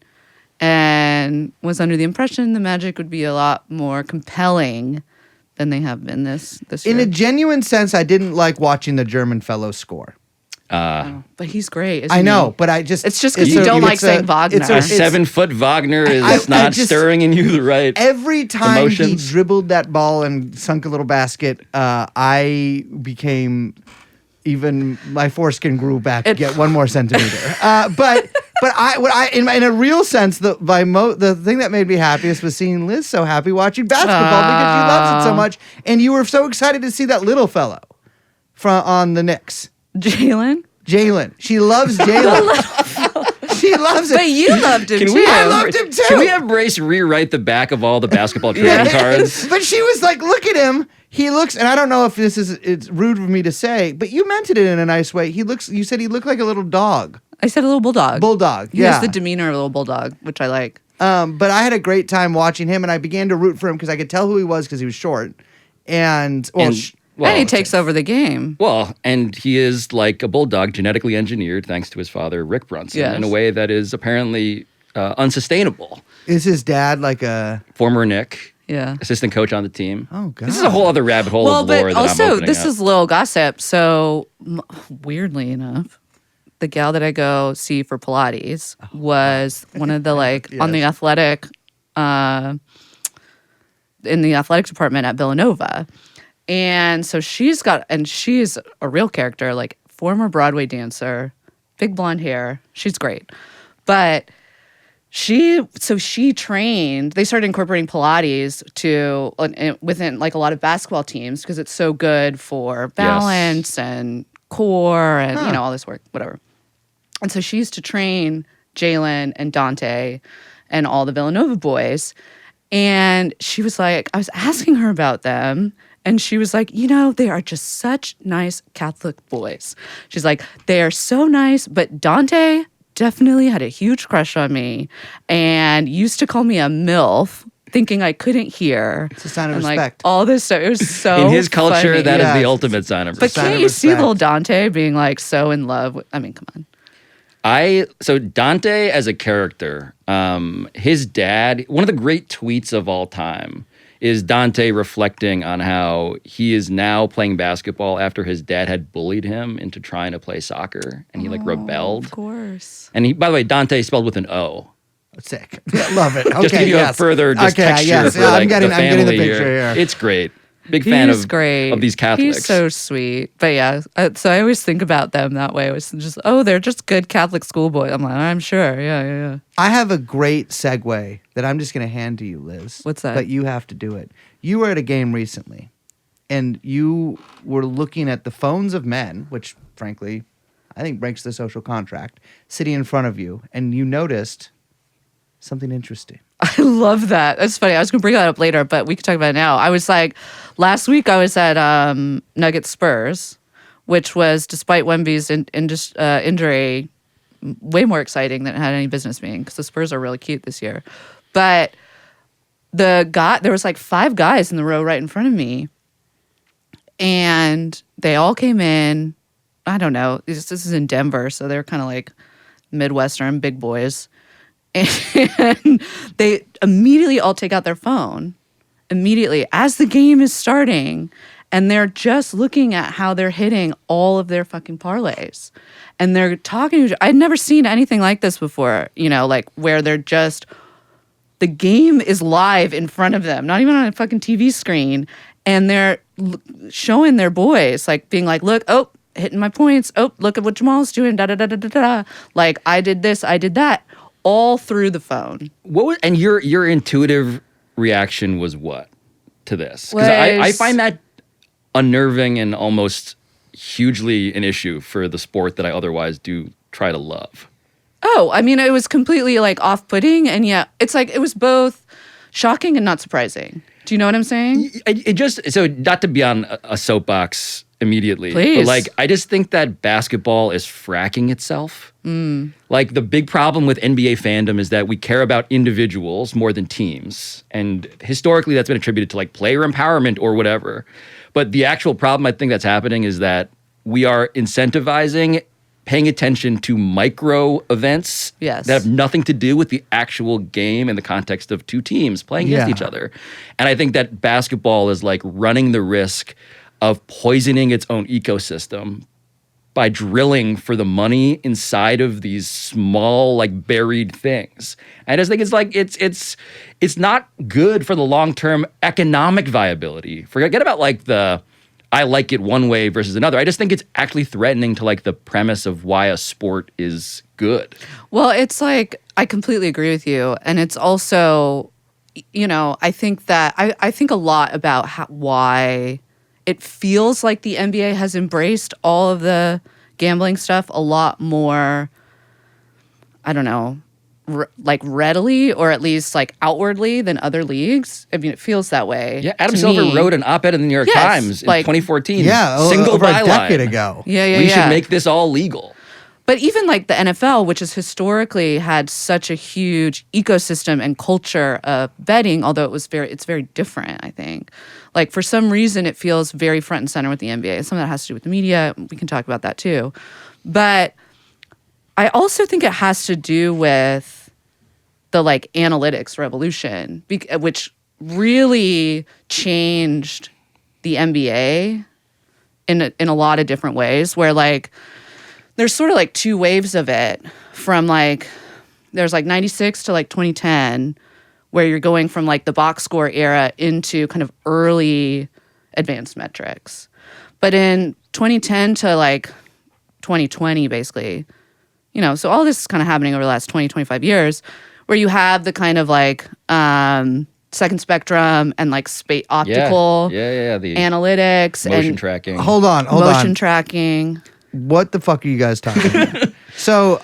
Speaker 2: and was under the impression the Magic would be a lot more compelling than they have been this year.
Speaker 1: In a genuine sense, I didn't like watching the German fellow score.
Speaker 2: But he's great. Isn't
Speaker 1: I know,
Speaker 2: he?
Speaker 1: but I just.
Speaker 2: It's just 'cause you don't like saying Wagner.
Speaker 6: A 7-foot Wagner is
Speaker 1: I
Speaker 6: not
Speaker 1: just-
Speaker 6: stirring in you the right.
Speaker 1: Every time
Speaker 6: emotions.
Speaker 1: he dribbled that ball and sunk a little basket, I became even my foreskin grew back yet one more centimeter. But in a real sense, the thing that made me happiest was seeing Liz so happy watching basketball because she loves it so much, and you were so excited to see that little fellow on the Knicks.
Speaker 2: Jalen.
Speaker 1: She loves Jalen. She loves it.
Speaker 2: But you loved him
Speaker 6: Can
Speaker 2: too.
Speaker 6: we
Speaker 1: I loved him too.
Speaker 6: Can we have Brace rewrite the back of all the basketball trading cards?
Speaker 1: But she was like, look at him. He looks, and I don't know if it's rude of me to say, but you meant it in a nice way. You said he looked like a little dog.
Speaker 2: I said a little bulldog.
Speaker 1: Bulldog,
Speaker 2: He
Speaker 1: yeah.
Speaker 2: has the demeanor of a little bulldog, which I like.
Speaker 1: But I had a great time watching him, and I began to root for him because I could tell who he was because he was short. And
Speaker 2: And he takes over the game.
Speaker 6: Well, and he is like a bulldog, genetically engineered thanks to his father, Rick Brunson,
Speaker 2: Yes.
Speaker 6: in a way that is apparently unsustainable.
Speaker 1: is his dad like a?
Speaker 6: Former Nick,
Speaker 2: Yeah.
Speaker 6: assistant coach on the team.
Speaker 1: Oh God!
Speaker 6: This is a whole other rabbit hole
Speaker 2: Well,
Speaker 6: of lore
Speaker 2: but
Speaker 6: that I'm
Speaker 2: also
Speaker 6: opening
Speaker 2: this
Speaker 6: up.
Speaker 2: is little gossip. So weirdly enough, the gal that I go see for Pilates was one of the on the athletic, in the athletic department at Villanova, and so she's a real character, like former Broadway dancer, big blonde hair. She's great, but. She trained. They started incorporating Pilates within like a lot of basketball teams because it's so good for balance and core and all this work, whatever. And so she used to train Jalen and Dante and all the Villanova boys. And she was like, I was asking her about them. And she was like, they are just such nice Catholic boys. She's like, they are so nice, but Dante definitely had a huge crush on me and used to call me a MILF, thinking I couldn't hear.
Speaker 1: It's a sign of
Speaker 2: and
Speaker 1: respect.
Speaker 2: all this stuff. It was so
Speaker 6: in his culture,
Speaker 2: funny.
Speaker 6: that is
Speaker 1: Yeah.
Speaker 6: the ultimate sign of
Speaker 2: But
Speaker 6: respect.
Speaker 1: sign
Speaker 2: can't
Speaker 1: of
Speaker 2: you see
Speaker 1: respect.
Speaker 2: little Dante being like so in love with, I mean, come on.
Speaker 6: So Dante as a character, his dad, one of the great tweets of all time is Dante reflecting on how he is now playing basketball after his dad had bullied him into trying to play soccer, and he like rebelled.
Speaker 2: Of course.
Speaker 6: And he, by the way, Dante spelled with an O.
Speaker 1: Sick. Yeah, love it. Okay,
Speaker 6: Just to give you a further texture for like
Speaker 1: I'm getting
Speaker 6: the family
Speaker 1: the picture here.
Speaker 6: It's great. Big fan
Speaker 2: He's
Speaker 6: of
Speaker 2: great.
Speaker 6: of these Catholics.
Speaker 2: He's so sweet. But yeah, so I always think about them that way. It's just, they're just good Catholic schoolboy. I'm like, I'm sure. Yeah.
Speaker 1: I have a great segue that I'm just going to hand to you, Liz.
Speaker 2: What's that?
Speaker 1: But you have to do it. You were at a game recently, and you were looking at the phones of men, which, frankly, I think breaks the social contract, sitting in front of you, and you noticed something interesting.
Speaker 2: I love that. That's funny. I was going to bring that up later, but we can talk about it now. I was like, last week I was at Nuggets Spurs, which was, despite Wemby's injury, way more exciting than it had any business being, because the Spurs are really cute this year. But there was like 5 guys in the row right in front of me, and they all came in. I don't know. This is in Denver, so they're kind of like Midwestern big boys. And they immediately all take out their phone immediately as the game is starting, and they're just looking at how they're hitting all of their fucking parlays, and they're talking. I'd never seen anything like this before, like where they're just, the game is live in front of them, not even on a fucking TV screen, and they're showing their boys, like being like, look, hitting my points, look at what Jamal's doing, da da da da da da, like I did this, I did that, all through the phone.
Speaker 6: And your intuitive reaction was what to this? Because I find that unnerving and almost hugely an issue for the sport that I otherwise do try to love.
Speaker 2: Oh, I mean, it was completely like off-putting, and yeah, it's like it was both shocking and not surprising. Do you know what I'm saying?
Speaker 6: So not to be on a soapbox immediately,
Speaker 2: Please.
Speaker 6: but like I just think that basketball is fracking itself. Like the big problem with NBA fandom is that we care about individuals more than teams, and historically that's been attributed to like player empowerment or whatever. But the actual problem I think that's happening is that we are incentivizing paying attention to micro events
Speaker 2: Yes.
Speaker 6: that have nothing to do with the actual game in the context of 2 teams playing against each other. And I think that basketball is like running the risk of poisoning its own ecosystem by drilling for the money inside of these small, like buried things. I just think it's like it's not good for the long-term economic viability. Forget about like the I like it one way versus another. I just think it's actually threatening to like the premise of why a sport is good.
Speaker 2: Well, it's like, I completely agree with you. And it's also, I think that, I think a lot about why it feels like the NBA has embraced all of the gambling stuff a lot more, I don't know, like readily, or at least like outwardly, than other leagues. I mean, it feels that way.
Speaker 6: Yeah, Adam
Speaker 2: to
Speaker 6: Silver
Speaker 2: me.
Speaker 6: wrote an op-ed in the New York
Speaker 2: Yes,
Speaker 6: Times in
Speaker 2: like-
Speaker 6: 2014.
Speaker 1: Yeah,
Speaker 6: single
Speaker 1: over a
Speaker 6: byline.
Speaker 1: decade ago.
Speaker 2: Yeah.
Speaker 6: We should make this all legal.
Speaker 2: But even like the NFL, which has historically had such a huge ecosystem and culture of betting, although it's very different, I think. Like for some reason, it feels very front and center with the NBA. Some of that has to do with the media. We can talk about that too. But I also think it has to do with the like analytics revolution, which really changed the NBA in a lot of different ways, where like there's sort of like 2 waves of it, from like there's like 96 to like 2010, where you're going from like the box score era into kind of early advanced metrics. But in 2010 to like 2020, basically, so all this is kind of happening over the last 20, 25 years, where you have the kind of like second spectrum and like optical
Speaker 6: The
Speaker 2: analytics
Speaker 6: motion
Speaker 2: and
Speaker 6: tracking.
Speaker 1: Hold on.
Speaker 2: motion tracking.
Speaker 1: What the fuck are you guys talking about? So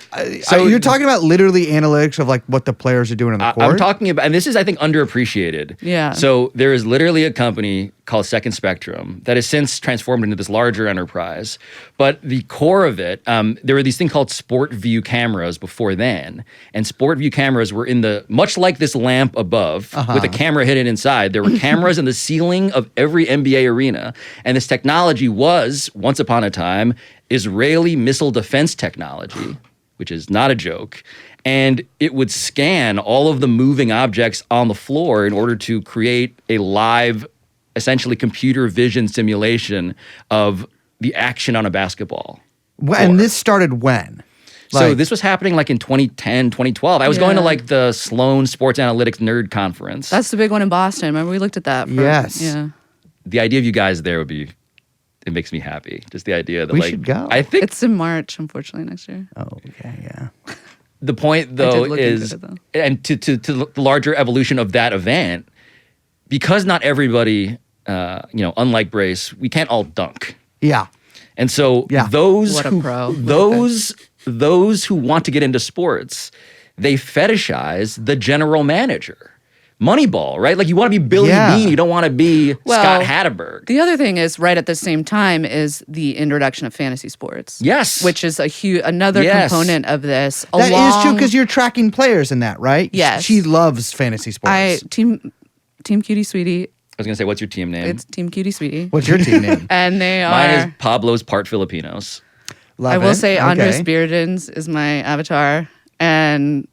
Speaker 1: you're talking about literally analytics of like what the players are doing on the court?
Speaker 6: I'm talking about, and this is, I think, underappreciated.
Speaker 2: Yeah.
Speaker 6: So there is literally a company called Second Spectrum that has since transformed into this larger enterprise. But the core of it, there were these things called Sport View cameras before then. And Sport View cameras were much like this lamp above with a camera hidden inside. There were cameras in the ceiling of every NBA arena. And this technology was, once upon a time, Israeli missile defense technology. which is not a joke, and it would scan all of the moving objects on the floor in order to create a live, essentially computer vision simulation of the action on a basketball.
Speaker 1: And this started when?
Speaker 6: So
Speaker 1: Like-
Speaker 6: this was happening like in 2010, 2012. I was going to
Speaker 2: Yeah.
Speaker 6: like the Sloan Sports Analytics Nerd Conference.
Speaker 2: That's the big one in Boston. Remember we looked at that?
Speaker 1: Yes.
Speaker 2: Yeah.
Speaker 6: The idea of you guys there would be, it makes me happy. Just the idea that
Speaker 1: We
Speaker 6: like,
Speaker 1: should go.
Speaker 6: I think
Speaker 2: It's in March, unfortunately, next year.
Speaker 1: Oh, okay, yeah.
Speaker 6: the point though
Speaker 2: look into
Speaker 6: is,
Speaker 2: it, though.
Speaker 6: and to the larger evolution of that event, because not everybody, unlike Brace, we can't all dunk.
Speaker 1: Yeah.
Speaker 6: And so
Speaker 1: Yeah.
Speaker 6: those
Speaker 2: What a
Speaker 6: who
Speaker 2: pro.
Speaker 6: those who want to get into sports, they fetishize the general manager. Moneyball, right? Like you want to be Billy
Speaker 1: Yeah.
Speaker 6: Bean, you don't want to be
Speaker 2: Well,
Speaker 6: Scott Hatterberg.
Speaker 2: The other thing is, right at the same time, is the introduction of fantasy sports.
Speaker 6: Yes.
Speaker 2: Which is another
Speaker 6: Yes.
Speaker 2: component of this.
Speaker 1: That is true because you're tracking players in that, right?
Speaker 2: Yes.
Speaker 1: She loves fantasy sports.
Speaker 2: Team Cutie Sweetie.
Speaker 6: I was gonna say, what's your team name?
Speaker 2: It's Team Cutie Sweetie.
Speaker 1: What's your team name?
Speaker 2: And they
Speaker 6: Mine
Speaker 2: are.
Speaker 6: is Pablo's part Filipinos.
Speaker 1: Love
Speaker 2: I will
Speaker 1: it.
Speaker 2: say
Speaker 1: Okay.
Speaker 2: Andres Beardens is my avatar, and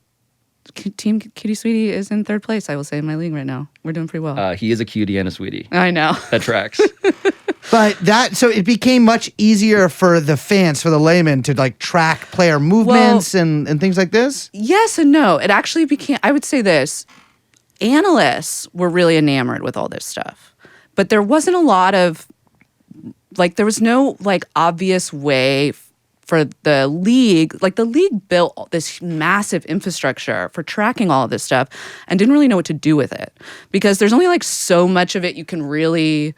Speaker 2: Team Cutie Sweetie is in third place. I will say in my league right now. We're doing pretty well.
Speaker 6: He is a cutie and a sweetie.
Speaker 2: I know.
Speaker 6: That tracks.
Speaker 1: But so it became much easier for the fans, for the layman, to like track player movements and things like this.
Speaker 2: Yes and no. It actually became, I would say this, analysts were really enamored with all this stuff. But there wasn't a lot of, there was no obvious way for the league. Like the league built this massive infrastructure for tracking all of this stuff and didn't really know what to do with it. Because there's only so much of it you can really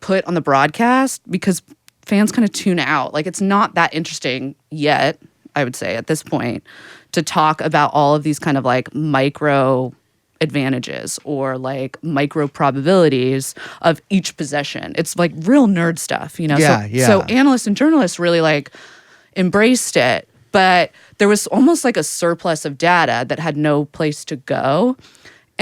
Speaker 2: put on the broadcast because fans kind of tune out. It's not that interesting yet, I would say, at this point, to talk about all of these kind of micro advantages or micro probabilities of each possession. It's real nerd stuff,
Speaker 1: Yeah,
Speaker 2: So
Speaker 1: yeah.
Speaker 2: analysts and journalists really embraced it, but there was almost a surplus of data that had no place to go.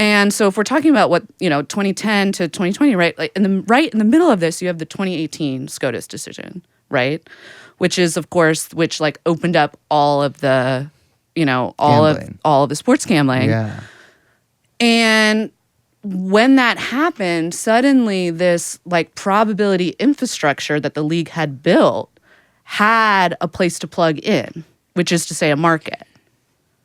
Speaker 2: And so if we're talking about what, 2010 to 2020, right? Right in the middle of this, you have the 2018 SCOTUS decision, right? Which is, of course, which opened up all of the, all
Speaker 1: Gambling.
Speaker 2: of the sports gambling.
Speaker 1: Yeah.
Speaker 2: And when that happened, suddenly this probability infrastructure that the league had built had a place to plug in, which is to say a market.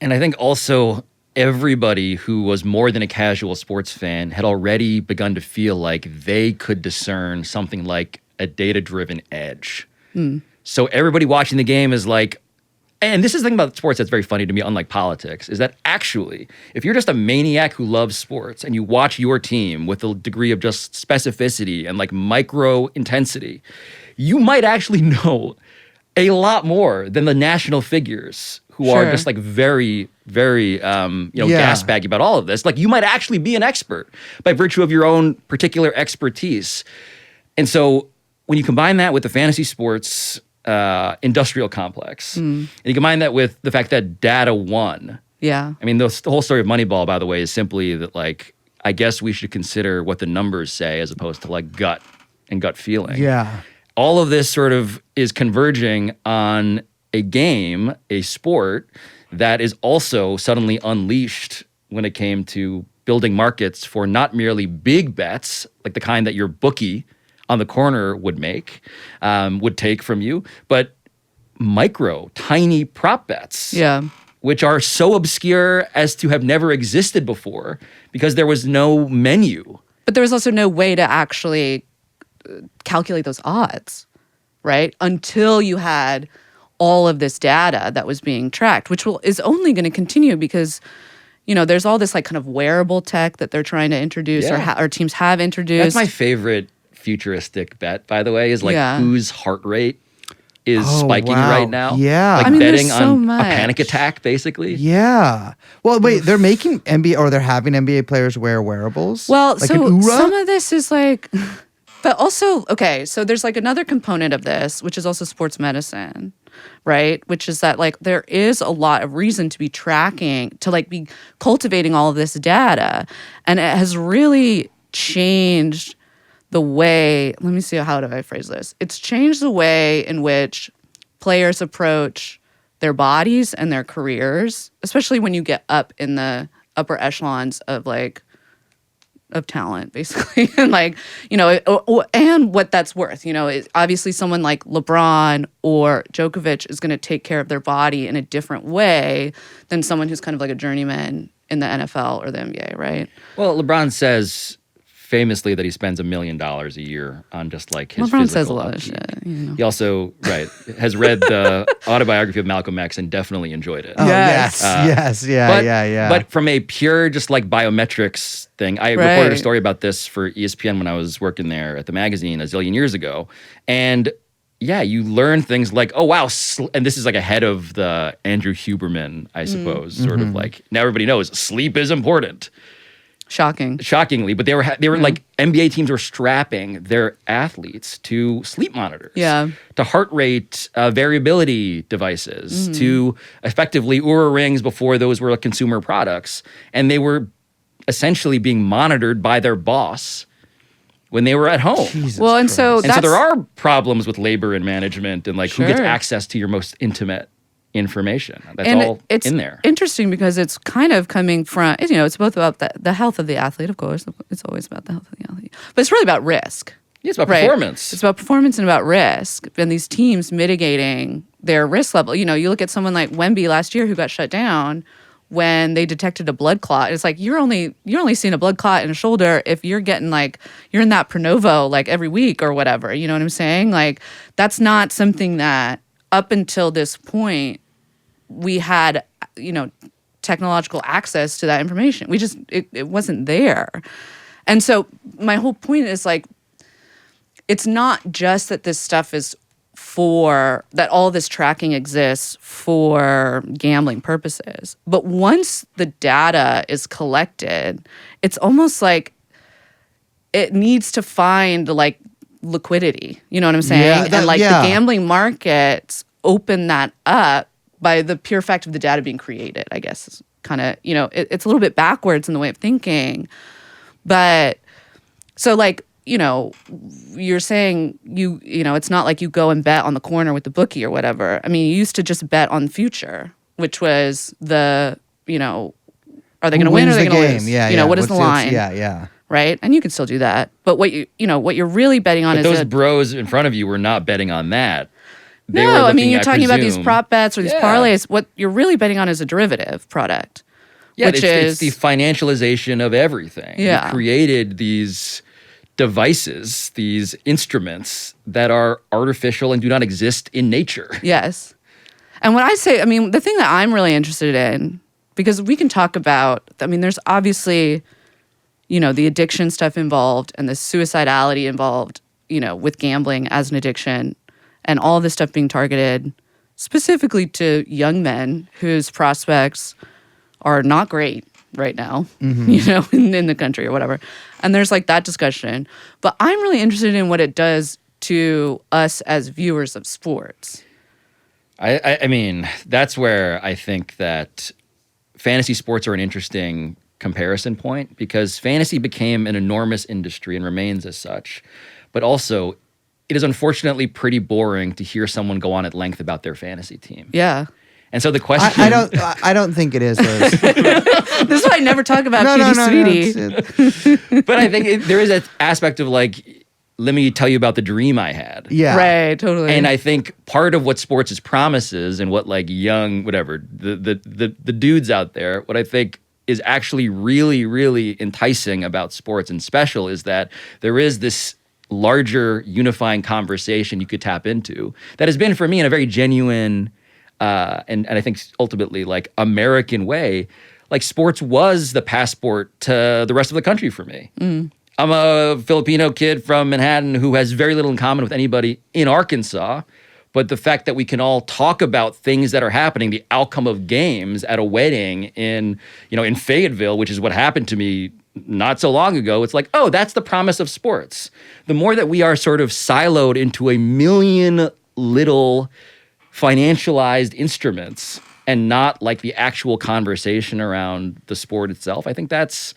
Speaker 6: And I think also everybody who was more than a casual sports fan had already begun to feel like they could discern something like a data-driven edge. So everybody watching the game is and this is the thing about sports that's very funny to me, unlike politics, is that actually, if you're just a maniac who loves sports and you watch your team with a degree of just specificity and micro intensity, you might actually know a lot more than the national figures who are
Speaker 2: Sure.
Speaker 6: just very, very, gas baggy about all of this. You might actually be an expert by virtue of your own particular expertise. And so when you combine that with the fantasy sports industrial complex, and you combine that with the fact that data won.
Speaker 2: Yeah.
Speaker 6: I mean, the whole story of Moneyball, by the way, is simply that I guess we should consider what the numbers say as opposed to gut and gut feeling.
Speaker 1: Yeah.
Speaker 6: All of this sort of is converging on a game, a sport that is also suddenly unleashed when it came to building markets for not merely big bets, like the kind that your bookie on the corner would take from you, but micro, tiny prop bets.
Speaker 2: Yeah.
Speaker 6: Which are so obscure as to have never existed before because there was no menu.
Speaker 2: But there was also no way to actually calculate those odds, right? Until you had all of this data that was being tracked, which is only going to continue because, there's all this kind of wearable tech that they're trying to introduce or teams have introduced.
Speaker 6: That's my favorite futuristic bet, by the way, is
Speaker 2: Yeah.
Speaker 6: whose heart rate is
Speaker 1: Oh,
Speaker 6: spiking
Speaker 1: wow.
Speaker 6: right now.
Speaker 1: Yeah.
Speaker 6: Like
Speaker 1: I
Speaker 2: mean,
Speaker 6: betting
Speaker 2: there's so
Speaker 6: on
Speaker 2: much.
Speaker 6: a panic attack, basically.
Speaker 1: Yeah. Well, wait, they're making NBA or they're having NBA players wear wearables?
Speaker 2: Well,
Speaker 1: like
Speaker 2: so
Speaker 1: an Oura?
Speaker 2: some of this is but also, okay, so there's another component of this, which is also sports medicine, right? Which is that there is a lot of reason to be tracking, to be cultivating all of this data. And it has really changed the way, let me see, how do I phrase this? It's changed the way in which players approach their bodies and their careers, especially when you get up in the upper echelons of of talent, basically, and and what that's worth. Obviously someone like LeBron or Djokovic is going to take care of their body in a different way than someone who's kind of like a journeyman in the NFL or the NBA, right?
Speaker 6: Well, LeBron says famously that he spends $1 million a year on just like his
Speaker 2: LeBron
Speaker 6: physical
Speaker 2: says a lot of
Speaker 6: upkeep.
Speaker 2: shit.
Speaker 6: He also has read the autobiography of Malcolm X and definitely enjoyed it.
Speaker 1: Oh,
Speaker 2: Yes.
Speaker 1: yes. Yeah.
Speaker 6: But from a pure just like biometrics thing, I reported a story about this for ESPN when I was working there at the magazine a zillion years ago. And yeah, you learn things like, oh, wow. And this is like ahead of the Andrew Huberman, I suppose, sort of like, now everybody knows sleep is important. Shockingly, but they were like NBA teams were strapping their athletes to sleep monitors, to heart rate variability devices, to effectively Oura rings before those were consumer products, and they were essentially being monitored by their boss when they were at home.
Speaker 1: Jesus
Speaker 2: Well, and
Speaker 1: Christ.
Speaker 2: so
Speaker 6: And so there are problems with labor and management and like who gets
Speaker 2: Sure.
Speaker 6: access to your most intimate information. That's
Speaker 2: and
Speaker 6: all
Speaker 2: it's
Speaker 6: in there.
Speaker 2: interesting because it's kind of coming from, it's both about the health of the athlete, of course. It's always about the health of the athlete. But it's really about risk.
Speaker 6: Yeah, it's about
Speaker 2: Right.
Speaker 6: performance.
Speaker 2: It's about performance and about risk. And these teams mitigating their risk level. You look at someone like Wemby last year who got shut down when they detected a blood clot. It's like you're only seeing a blood clot in a shoulder if you're getting you're in that Pronovo every week or whatever. You know what I'm saying? That's not something that up until this point we had, technological access to that information. We just, it wasn't there. And so my whole point is it's not just that this stuff is that all this tracking exists for gambling purposes. But once the data is collected, it's almost like it needs to find liquidity. You know what I'm saying?
Speaker 1: Yeah,
Speaker 2: The gambling markets open that up by the pure fact of the data being created, I guess, is kind of, it's a little bit backwards in the way of thinking. But so you're saying it's not like you go and bet on the corner with the bookie or whatever. I mean, you used to just bet on the future, which was are they going to win or are they going to lose?
Speaker 1: Yeah,
Speaker 2: what is the line?
Speaker 1: Yeah.
Speaker 2: Right? And you can still do that. But what you're really betting on
Speaker 6: But
Speaker 2: is
Speaker 6: those bros in front of you were not betting on that. They were
Speaker 2: No, I mean,
Speaker 6: looking
Speaker 2: you're
Speaker 6: at,
Speaker 2: talking about these
Speaker 6: presume-
Speaker 2: prop bets or these parlays. What you're really betting on is a derivative product.
Speaker 6: Yeah,
Speaker 2: which
Speaker 6: it's the financialization of everything.
Speaker 2: Yeah.
Speaker 6: You created these devices, these instruments that are artificial and do not exist in nature.
Speaker 2: Yes. And when I say, the thing that I'm really interested in, because we can talk about, there's obviously, the addiction stuff involved and the suicidality involved, with gambling as an addiction and all this stuff being targeted specifically to young men whose prospects are not great right now, in the country or whatever. And there's that discussion. But I'm really interested in what it does to us as viewers of sports.
Speaker 6: I mean, that's where I think that fantasy sports are an interesting comparison point because fantasy became an enormous industry and remains as such. But also, it is unfortunately pretty boring to hear someone go on at length about their fantasy team.
Speaker 2: Yeah.
Speaker 6: And so the question...
Speaker 1: I don't think it is, Liz.
Speaker 2: This is why I never talk about Sweetie.
Speaker 6: But I think there is an aspect of let me tell you about the dream I had.
Speaker 1: Yeah.
Speaker 2: Right, totally.
Speaker 6: And I think part of what sports' promises and what young, whatever, the dudes out there, what I think is actually really, really enticing about sports and special is that there is this larger unifying conversation you could tap into that has been for me in a very genuine and I think ultimately American way. Sports was the passport to the rest of the country for me. I'm a Filipino kid from Manhattan who has very little in common with anybody in Arkansas, but the fact that we can all talk about things that are happening, the outcome of games at a wedding in Fayetteville, which is what happened to me not so long ago, it's oh, that's the promise of sports. The more that we are sort of siloed into a million little financialized instruments and not the actual conversation around the sport itself, I think that's,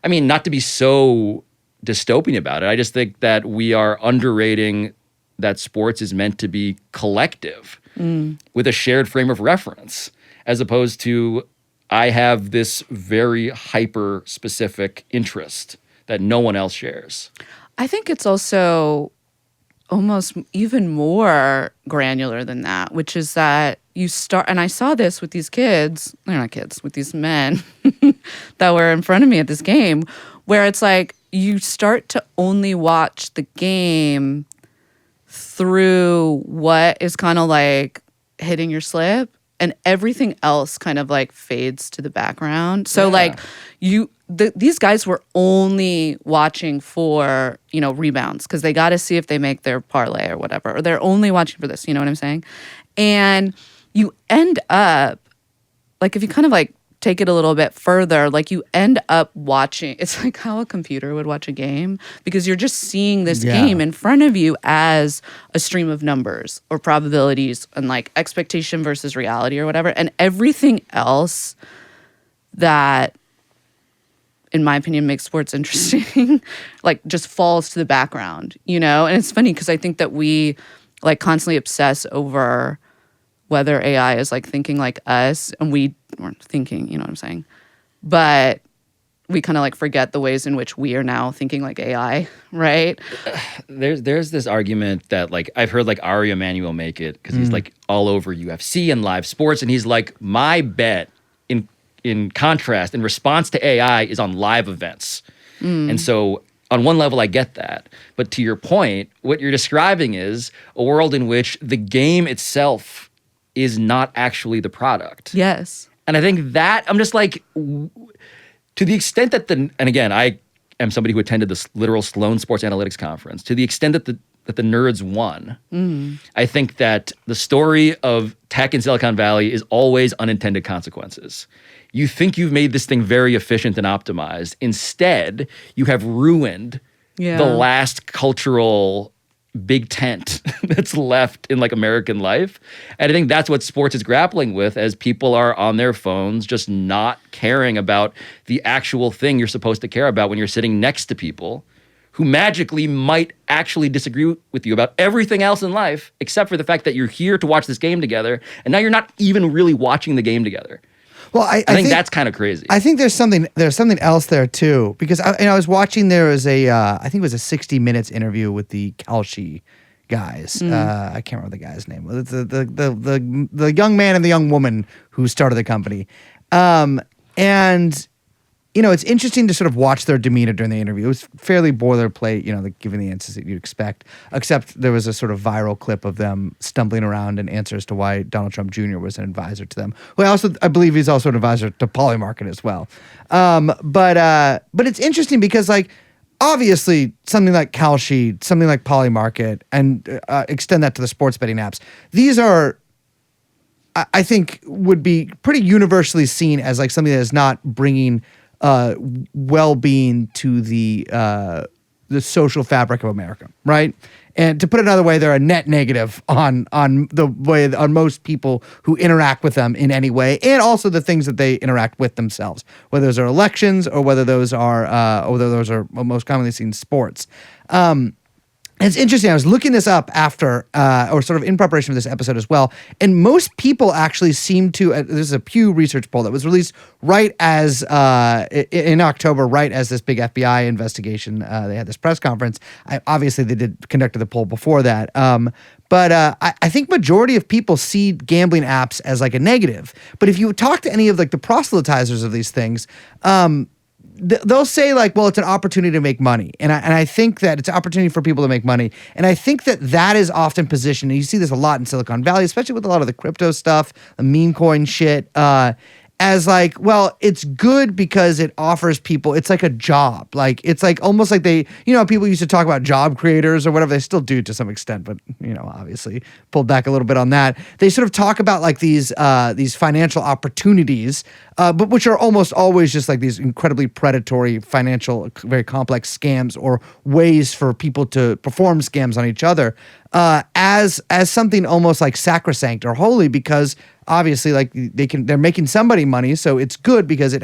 Speaker 6: not to be so dystopian about it, I just think that we are underrating that sports is meant to be collective. with a shared frame of reference, as opposed to I have this very hyper specific interest that no one else shares.
Speaker 2: I think it's also almost even more granular than that, which is that you start, and I saw this with these kids, they're not kids, with these men that were in front of me at this game, where it's like you start to only watch the game through what is kind of like hitting your slip, and everything else kind of like fades to the background. So like these guys were only watching for, rebounds because they got to see if they make their parlay or whatever, or they're only watching for this, you know what I'm saying? And you end up, like if you kind of like take it a little bit further, like you end up watching, it's like how a computer would watch a game, because you're just seeing this game in front of you as a stream of numbers or probabilities and like expectation versus reality or whatever. And everything else that, in my opinion, makes sports interesting, like just falls to the background, And it's funny because I think that we like constantly obsess over whether AI is like thinking like us, and we weren't thinking, you know what I'm saying? But we kind of like forget the ways in which we are now thinking like AI, right?
Speaker 6: There's this argument that like I've heard like Ari Emanuel make it because he's like all over UFC and live sports, and he's like, my bet in contrast, in response to AI, is on live events. And so on one level, I get that. But to your point, what you're describing is a world in which the game itself is not actually the product.
Speaker 2: Yes.
Speaker 6: And I think that, I'm just like, to the extent that and again, I am somebody who attended this literal Sloan Sports Analytics Conference, to the extent that the nerds won, I think that the story of tech in Silicon Valley is always unintended consequences. You think you've made this thing very efficient and optimized. Instead, you have ruined the last cultural big tent that's left in like American life. And I think that's what sports is grappling with, as people are on their phones just not caring about the actual thing you're supposed to care about when you're sitting next to people who magically might actually disagree with you about everything else in life, except for the fact that you're here to watch this game together, and now you're not even really watching the game together.
Speaker 1: Well, I think
Speaker 6: that's kind of crazy.
Speaker 1: I think there's something else there too, because I was watching. There was I think it was a 60 Minutes interview with the Kalshi guys. I can't remember the guy's name. It's the young man and the young woman who started the company, and it's interesting to sort of watch their demeanor during the interview. It was fairly boilerplate, given the answers that you'd expect, except there was a sort of viral clip of them stumbling around in answers to why Donald Trump Jr. was an advisor to them. Well, I believe he's also an advisor to Polymarket as well. But it's interesting because, like, obviously something like Kalshi, something like Polymarket, and extend that to the sports betting apps, these are, I think, would be pretty universally seen as like something that is not bringing well-being to the social fabric of America, right? And to put it another way, they're a net negative on the way on most people who interact with them in any way, and also the things that they interact with themselves, whether those are elections or whether those are most commonly seen sports. It's interesting. I was looking this up after, or sort of in preparation for this episode as well, and most people actually seem to. This is a Pew Research poll that was released right as in October, right as this big FBI investigation. They had this press conference. Obviously, they conducted the poll before that. But I think majority of people see gambling apps as like a negative. But if you talk to any of like the proselytizers of these things, they'll say like, well, it's an opportunity to make money. And I think that it's an opportunity for people to make money. And I think that is often positioned, and you see this a lot in Silicon Valley, especially with a lot of the crypto stuff, the meme coin shit, as like, well, it's good because it offers people, it's like a job. Like, it's like almost like they, people used to talk about job creators or whatever. They still do to some extent, but, obviously pulled back a little bit on that. They sort of talk about like these financial opportunities, but which are almost always just like these incredibly predatory financial, very complex scams or ways for people to perform scams on each other, as something almost like sacrosanct or holy, because obviously, like they're making somebody money, so it's good because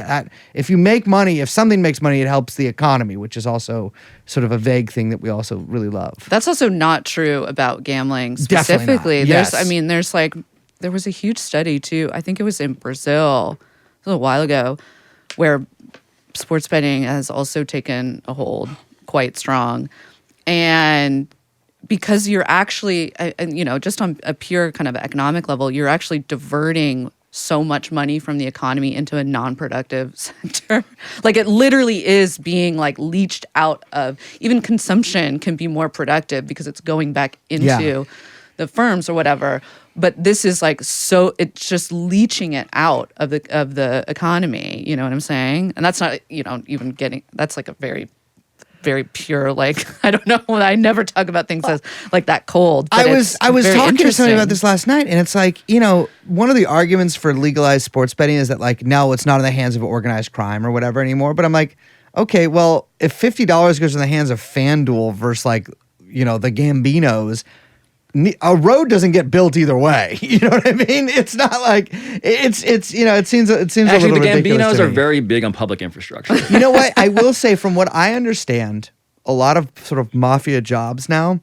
Speaker 1: if you make money, if something makes money, it helps the economy, which is also sort of a vague thing that we also really love.
Speaker 2: That's also not true about gambling
Speaker 1: Definitely not.
Speaker 2: specifically.
Speaker 1: Yes.
Speaker 2: There was a huge study too. I think it was in Brazil a little while ago, where sports betting has also taken a hold quite strong, and because you're actually, just on a pure kind of economic level, you're actually diverting so much money from the economy into a non-productive sector. Like it literally is being like leached out of, even consumption can be more productive because it's going back into the firms or whatever. But this is like, so it's just leaching it out of the economy. You know what I'm saying? And that's not, even getting, that's like a very, very pure, like, I don't know. I never talk about things as like that cold. But
Speaker 1: I was
Speaker 2: very
Speaker 1: talking to somebody about
Speaker 2: interesting.
Speaker 1: this last night, and it's like, one of the arguments for legalized sports betting is that like, no, it's not in the hands of organized crime or whatever anymore. But I'm like, okay, well, if $50 goes in the hands of FanDuel versus like, the Gambinos, a road doesn't get built either way. You know what I mean? It's not like it seems
Speaker 6: Actually,
Speaker 1: a little
Speaker 6: the
Speaker 1: ridiculous
Speaker 6: Gambinos
Speaker 1: to
Speaker 6: are
Speaker 1: me.
Speaker 6: very big on public infrastructure.
Speaker 1: You know what? I will say, from what I understand, a lot of sort of mafia jobs now,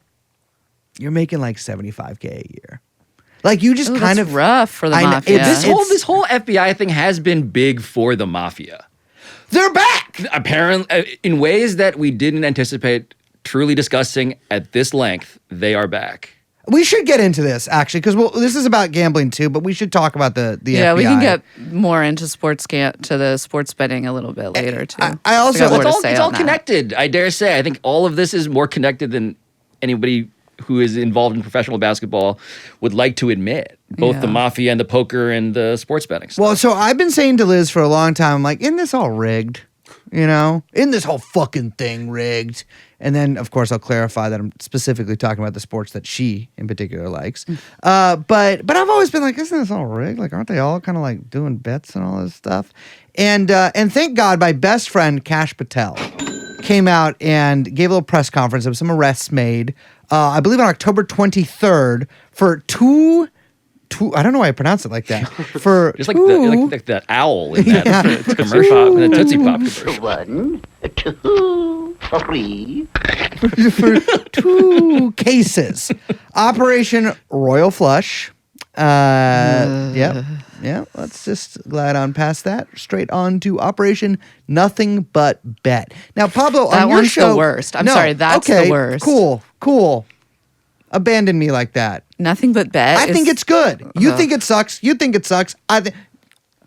Speaker 1: you're making like $75K a year. Like you just
Speaker 2: Ooh,
Speaker 1: kind
Speaker 2: that's
Speaker 1: of
Speaker 2: rough for the
Speaker 1: I know,
Speaker 2: mafia.
Speaker 6: This whole FBI thing has been big for the mafia.
Speaker 1: They're back.
Speaker 6: Apparently, in ways that we didn't anticipate truly discussing at this length, they are back.
Speaker 1: We should get into this actually, because this is about gambling too. But we should talk about the
Speaker 2: Yeah,
Speaker 1: FBI.
Speaker 2: we can get more into to the sports betting a little bit later too.
Speaker 1: I also-
Speaker 2: got more to
Speaker 6: It's
Speaker 2: say
Speaker 6: all
Speaker 2: on that.
Speaker 6: connected. I dare say. I think all of this is more connected than anybody who is involved in professional basketball would like to admit. Both the
Speaker 2: Yeah.
Speaker 6: mafia and the poker and the sports betting stuff.
Speaker 1: Well, so I've been saying to Liz for a long time, I'm like, isn't this all rigged? Isn't this whole fucking thing rigged? And then, of course, I'll clarify that I'm specifically talking about the sports that she, in particular, likes. But I've always been like, isn't this all rigged? Like, aren't they all kind of like doing bets and all this stuff? And thank God, my best friend Kash Patel came out and gave a little press conference of some arrests made. I believe on October 23rd for two. I don't know why I pronounce it like that. For
Speaker 6: Just like the owl in that commercial, in the Tootsie Pop commercial.
Speaker 5: 1, 2, 3.
Speaker 1: for 2 cases. Operation Royal Flush. Yep. Let's just glide on past that. Straight on to Operation Nothing But Bet. Now, Pablo,
Speaker 2: That
Speaker 1: on your
Speaker 2: one's
Speaker 1: show,
Speaker 2: the worst. I'm sorry, that's the
Speaker 1: okay,
Speaker 2: worst.
Speaker 1: Cool. Abandon me like that.
Speaker 2: Nothing but bet.
Speaker 1: I think it's good. You think it sucks. You think it sucks.
Speaker 7: I think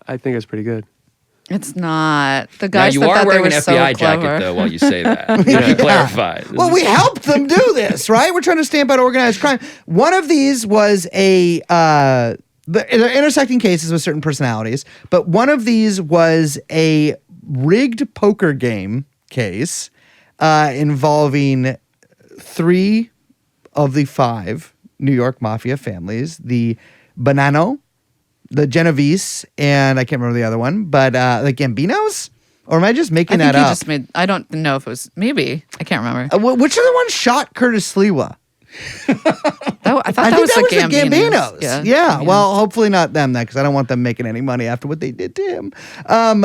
Speaker 7: it's pretty good.
Speaker 2: It's not. The
Speaker 6: Now,
Speaker 2: guys
Speaker 6: you
Speaker 2: that
Speaker 6: are
Speaker 2: thought they
Speaker 6: wearing
Speaker 2: were
Speaker 6: an
Speaker 2: so
Speaker 6: FBI
Speaker 2: clever.
Speaker 6: jacket, though, while you say that. Yeah. Clarify.
Speaker 1: Well, we helped them do this, right? We're trying to stamp out organized crime. One of these was they're intersecting cases with certain personalities, but one of these was a rigged poker game case involving 3 of the 5 New York mafia families: the Bonanno, the Genovese, and I can't remember the other one, but the Gambinos? Or am I just making that up?
Speaker 2: I don't know if it was, maybe. I can't remember.
Speaker 1: Which of the ones shot Curtis Sliwa?
Speaker 2: I thought
Speaker 1: I
Speaker 2: that
Speaker 1: think
Speaker 2: was
Speaker 1: that was
Speaker 2: the Gambinos.
Speaker 1: Yeah.
Speaker 2: Yeah.
Speaker 1: Well, hopefully not them then, because I don't want them making any money after what they did to him. And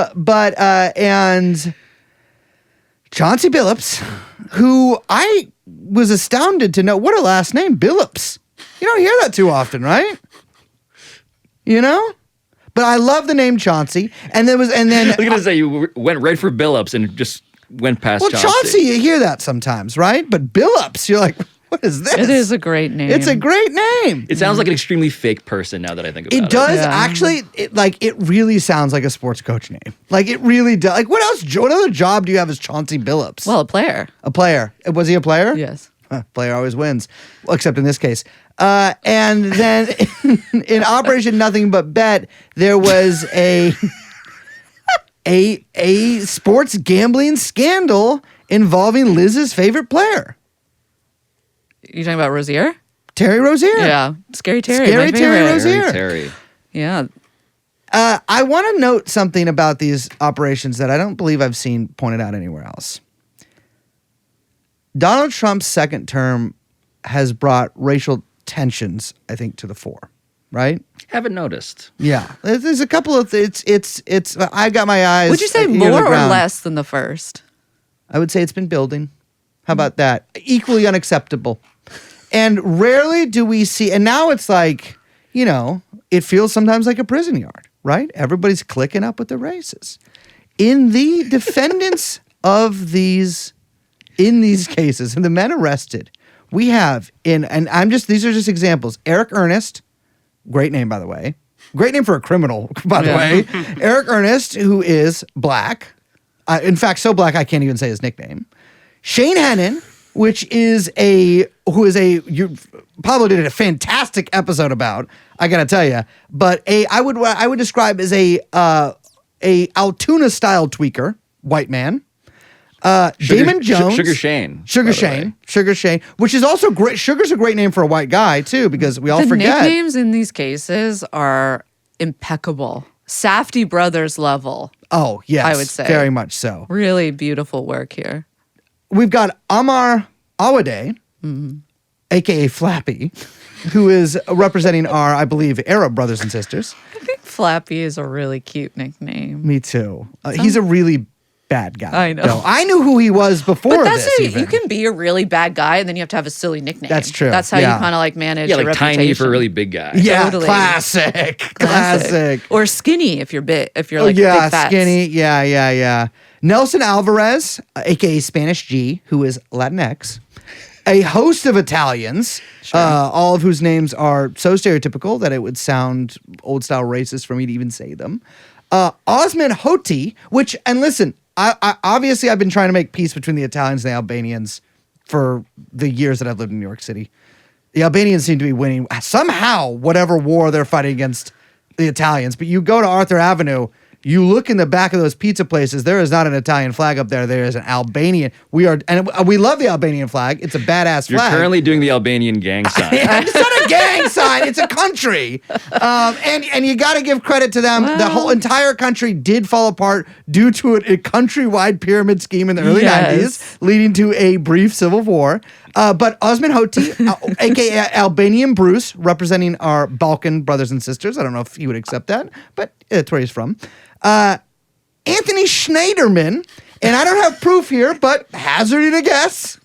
Speaker 1: Chauncey Billups, who I was astounded to know, what a last name, Billups. You don't hear that too often, right? But I love the name Chauncey. And then
Speaker 6: I was going to say, you went right for Billups and just went past
Speaker 1: well, Chauncey, you hear that sometimes, right? But Billups, you're like, what is this?
Speaker 2: It is a great name.
Speaker 1: It's a great name.
Speaker 6: It sounds like an extremely fake person now that I think about it.
Speaker 1: It does
Speaker 2: Yeah.
Speaker 1: actually. It really sounds like a sports coach name. Like it really does. Like what else? What other job do you have as Chauncey Billups?
Speaker 2: Well, a player.
Speaker 1: a player. Was he a player?
Speaker 2: Yes.
Speaker 1: Player always wins. Well, except in this case. And then in Operation Nothing But Bet, there was a sports gambling scandal involving Liz's favorite player,
Speaker 2: You talking about Rozier?
Speaker 1: Terry Rozier.
Speaker 2: Yeah. Scary Terry.
Speaker 1: Scary
Speaker 2: my
Speaker 1: Terry
Speaker 2: favorite.
Speaker 1: Rozier.
Speaker 6: Terry.
Speaker 2: Yeah.
Speaker 1: I want to note something about these operations that I don't believe I've seen pointed out anywhere else. Donald Trump's second term has brought racial tensions, I think, to the fore. right?
Speaker 6: Haven't noticed.
Speaker 1: Yeah, there's a couple of it's. I got my eyes.
Speaker 2: Would you say
Speaker 1: ear to the
Speaker 2: more or
Speaker 1: ground.
Speaker 2: less than the first?
Speaker 1: I would say it's been building. How about that? Equally unacceptable. And rarely do we see, and now it's like, it feels sometimes like a prison yard, right? Everybody's clicking up with the races. In the defendants of these cases, and the men arrested, we have these are just examples. Eric Ernest, great name, by the way. Great name for a criminal, by the way. Eric Ernest, who is black. In fact, so black I can't even say his nickname. Shane Hennon, Pablo did a fantastic episode about, I gotta tell you, but I would describe as a Altoona style tweaker, white man. Damon Jones,
Speaker 6: Sugar Shane,
Speaker 1: Sugar Shane, which is also great. Sugar's a great name for a white guy too, because we all
Speaker 2: The
Speaker 1: forget.
Speaker 2: nicknames in these cases are impeccable. Safdie Brothers level.
Speaker 1: Oh yes,
Speaker 2: I would say.
Speaker 1: very much so.
Speaker 2: Really beautiful work here.
Speaker 1: We've got Amar Awade, aka Flappy, who is representing our, I believe, Arab brothers and sisters.
Speaker 2: I think Flappy is a really cute nickname.
Speaker 1: Me too. He's a really bad guy.
Speaker 2: I know.
Speaker 1: though. I knew who he was before
Speaker 2: But that's
Speaker 1: this.
Speaker 2: it.
Speaker 1: Even.
Speaker 2: You can be a really bad guy and then you have to have a silly nickname.
Speaker 1: That's true.
Speaker 2: That's how
Speaker 1: Yeah.
Speaker 2: you kind of like manage
Speaker 6: Yeah,
Speaker 2: your
Speaker 6: like
Speaker 2: reputation.
Speaker 6: tiny for a really big guy.
Speaker 1: Yeah,
Speaker 2: Totally.
Speaker 1: classic.
Speaker 2: Or skinny if you're big, if you're
Speaker 1: Oh
Speaker 2: like
Speaker 1: yeah,
Speaker 2: big fats.
Speaker 1: skinny. Yeah. Nelson Alvarez, aka Spanish G, who is Latinx. A host of Italians, all of whose names are so stereotypical that it would sound old style racist for me to even say them. Osman Hoti, and listen, I obviously I've been trying to make peace between the Italians and the Albanians for the years that I've lived in New York City. The Albanians seem to be winning somehow whatever war they're fighting against the Italians. But you go to Arthur Avenue, you look in the back of those pizza places, there is not an Italian flag up there. There is an Albanian. We love the Albanian flag. It's a badass
Speaker 6: You're
Speaker 1: flag.
Speaker 6: currently doing the Albanian gang sign.
Speaker 1: It's not a gang sign. It's a country. And you got to give credit to them.
Speaker 2: Wow.
Speaker 1: The whole entire country did fall apart due to a countrywide pyramid scheme in the early
Speaker 2: Yes.
Speaker 1: 90s, leading to a brief civil war. But Osman Hoti, a.k.a. Albanian Bruce, representing our Balkan brothers and sisters. I don't know if he would accept that, but it's where he's from. Anthony Schneiderman, and I don't have proof here, but hazarding a guess.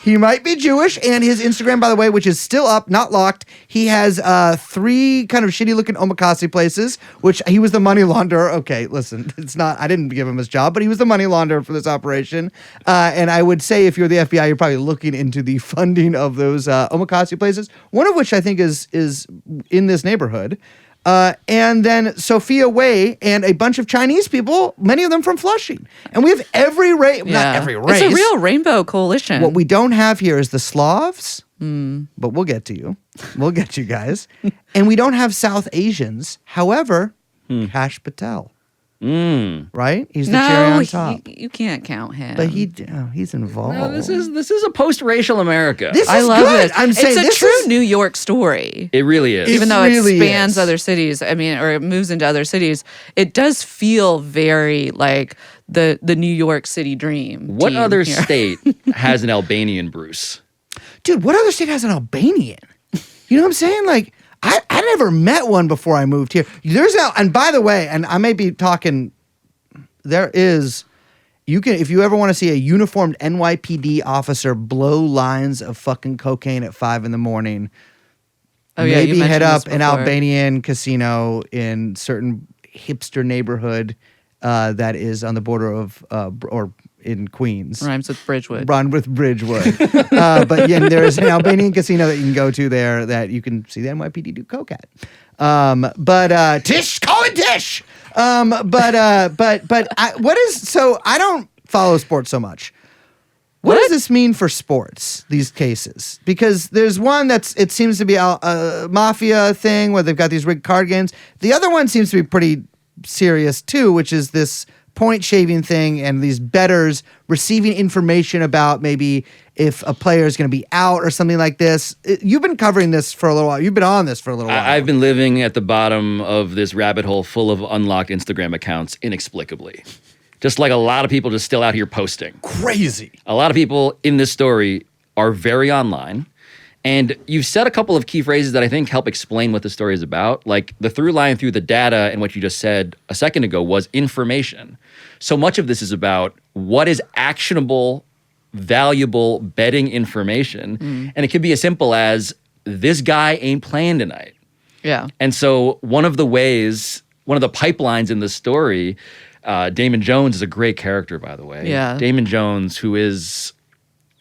Speaker 1: He might be Jewish, and his Instagram, by the way, which is still up, not locked, he has 3 kind of shitty-looking omakase places, which he was the money launderer. Okay, listen, it's not, I didn't give him his job, but he was the money launderer for this operation. And I would say if you're the FBI, you're probably looking into the funding of those omakase places, one of which I think is in this neighborhood. And then Sophia Wei and a bunch of Chinese people, many of them from Flushing. And we have every race, not every race.
Speaker 2: It's a real rainbow coalition.
Speaker 1: What we don't have here is the Slavs, but we'll get to you. We'll get you guys. And we don't have South Asians. However, Kash Patel, right? He's the cherry on top.
Speaker 2: you can't count him.
Speaker 1: But he's involved.
Speaker 6: No, this is a post-racial America.
Speaker 1: This
Speaker 2: I
Speaker 1: is
Speaker 2: love
Speaker 1: good.
Speaker 2: it.
Speaker 1: I'm saying
Speaker 2: it's a
Speaker 1: this
Speaker 2: true
Speaker 1: is-
Speaker 2: New York story.
Speaker 6: It really is.
Speaker 2: Even though
Speaker 1: really
Speaker 2: it spans
Speaker 1: is.
Speaker 2: other cities, or it moves into other cities, it does feel very like the New York City dream.
Speaker 6: What
Speaker 2: team
Speaker 6: other
Speaker 2: here.
Speaker 6: state has an Albanian Bruce?
Speaker 1: Dude, what other state has an Albanian? You know what I'm saying? Like, I never met one before I moved here. And by the way, and I may be talking, if you ever want to see a uniformed NYPD officer blow lines of fucking cocaine at 5 a.m,
Speaker 2: Oh, yeah, you
Speaker 1: maybe head
Speaker 2: mentioned
Speaker 1: up
Speaker 2: this
Speaker 1: an
Speaker 2: before.
Speaker 1: Albanian casino in certain hipster neighborhood that is on the border of, or in Queens.
Speaker 2: Rhymes with Bridgewood.
Speaker 1: Run with Bridgewood. But yeah, there is an Albanian casino that you can go to there that you can see the NYPD do coke at. But Tish, call it Tish. I don't follow sports so much. What does this mean for sports, these cases? Because there's one it seems to be a mafia thing where they've got these rigged card games. The other one seems to be pretty serious too, which is this point shaving thing and these bettors receiving information about maybe if a player is going to be out or something like this. You've been covering this for a little while. You've been on this for a little while.
Speaker 6: I've been living at the bottom of this rabbit hole full of unlocked Instagram accounts inexplicably. Just like a lot of people just still out here posting.
Speaker 1: Crazy.
Speaker 6: A lot of people in this story are very online, And you've said a couple of key phrases that I think help explain what the story is about. Like the through line through the data and what you just said a second ago was information. So much of this is about what is actionable, valuable betting information. And it could be as simple as this guy ain't playing tonight.
Speaker 2: Yeah.
Speaker 6: And so one of the pipelines in the story, Damon Jones is a great character, by the way.
Speaker 2: Yeah.
Speaker 6: Damon Jones, who is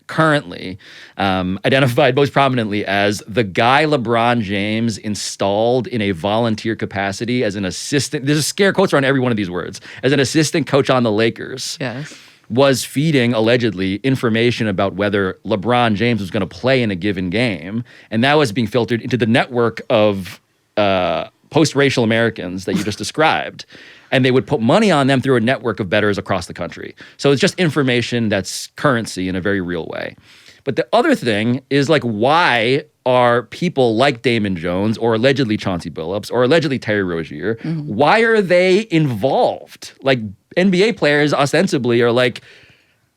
Speaker 6: currently identified most prominently as the guy LeBron James installed in a volunteer capacity as an assistant. There's a scare quotes around every one of these words. As an assistant coach on the Lakers.
Speaker 2: Yes.
Speaker 6: Was feeding, allegedly, information about whether LeBron James was going to play in a given game. And that was being filtered into the network of post-racial Americans that you just described. And they would put money on them through a network of bettors across the country. So it's just information that's currency in a very real way. But the other thing is, like, why are people like Damon Jones or allegedly Chauncey Billups or allegedly Terry Rozier, why are they involved? Like, NBA players ostensibly are like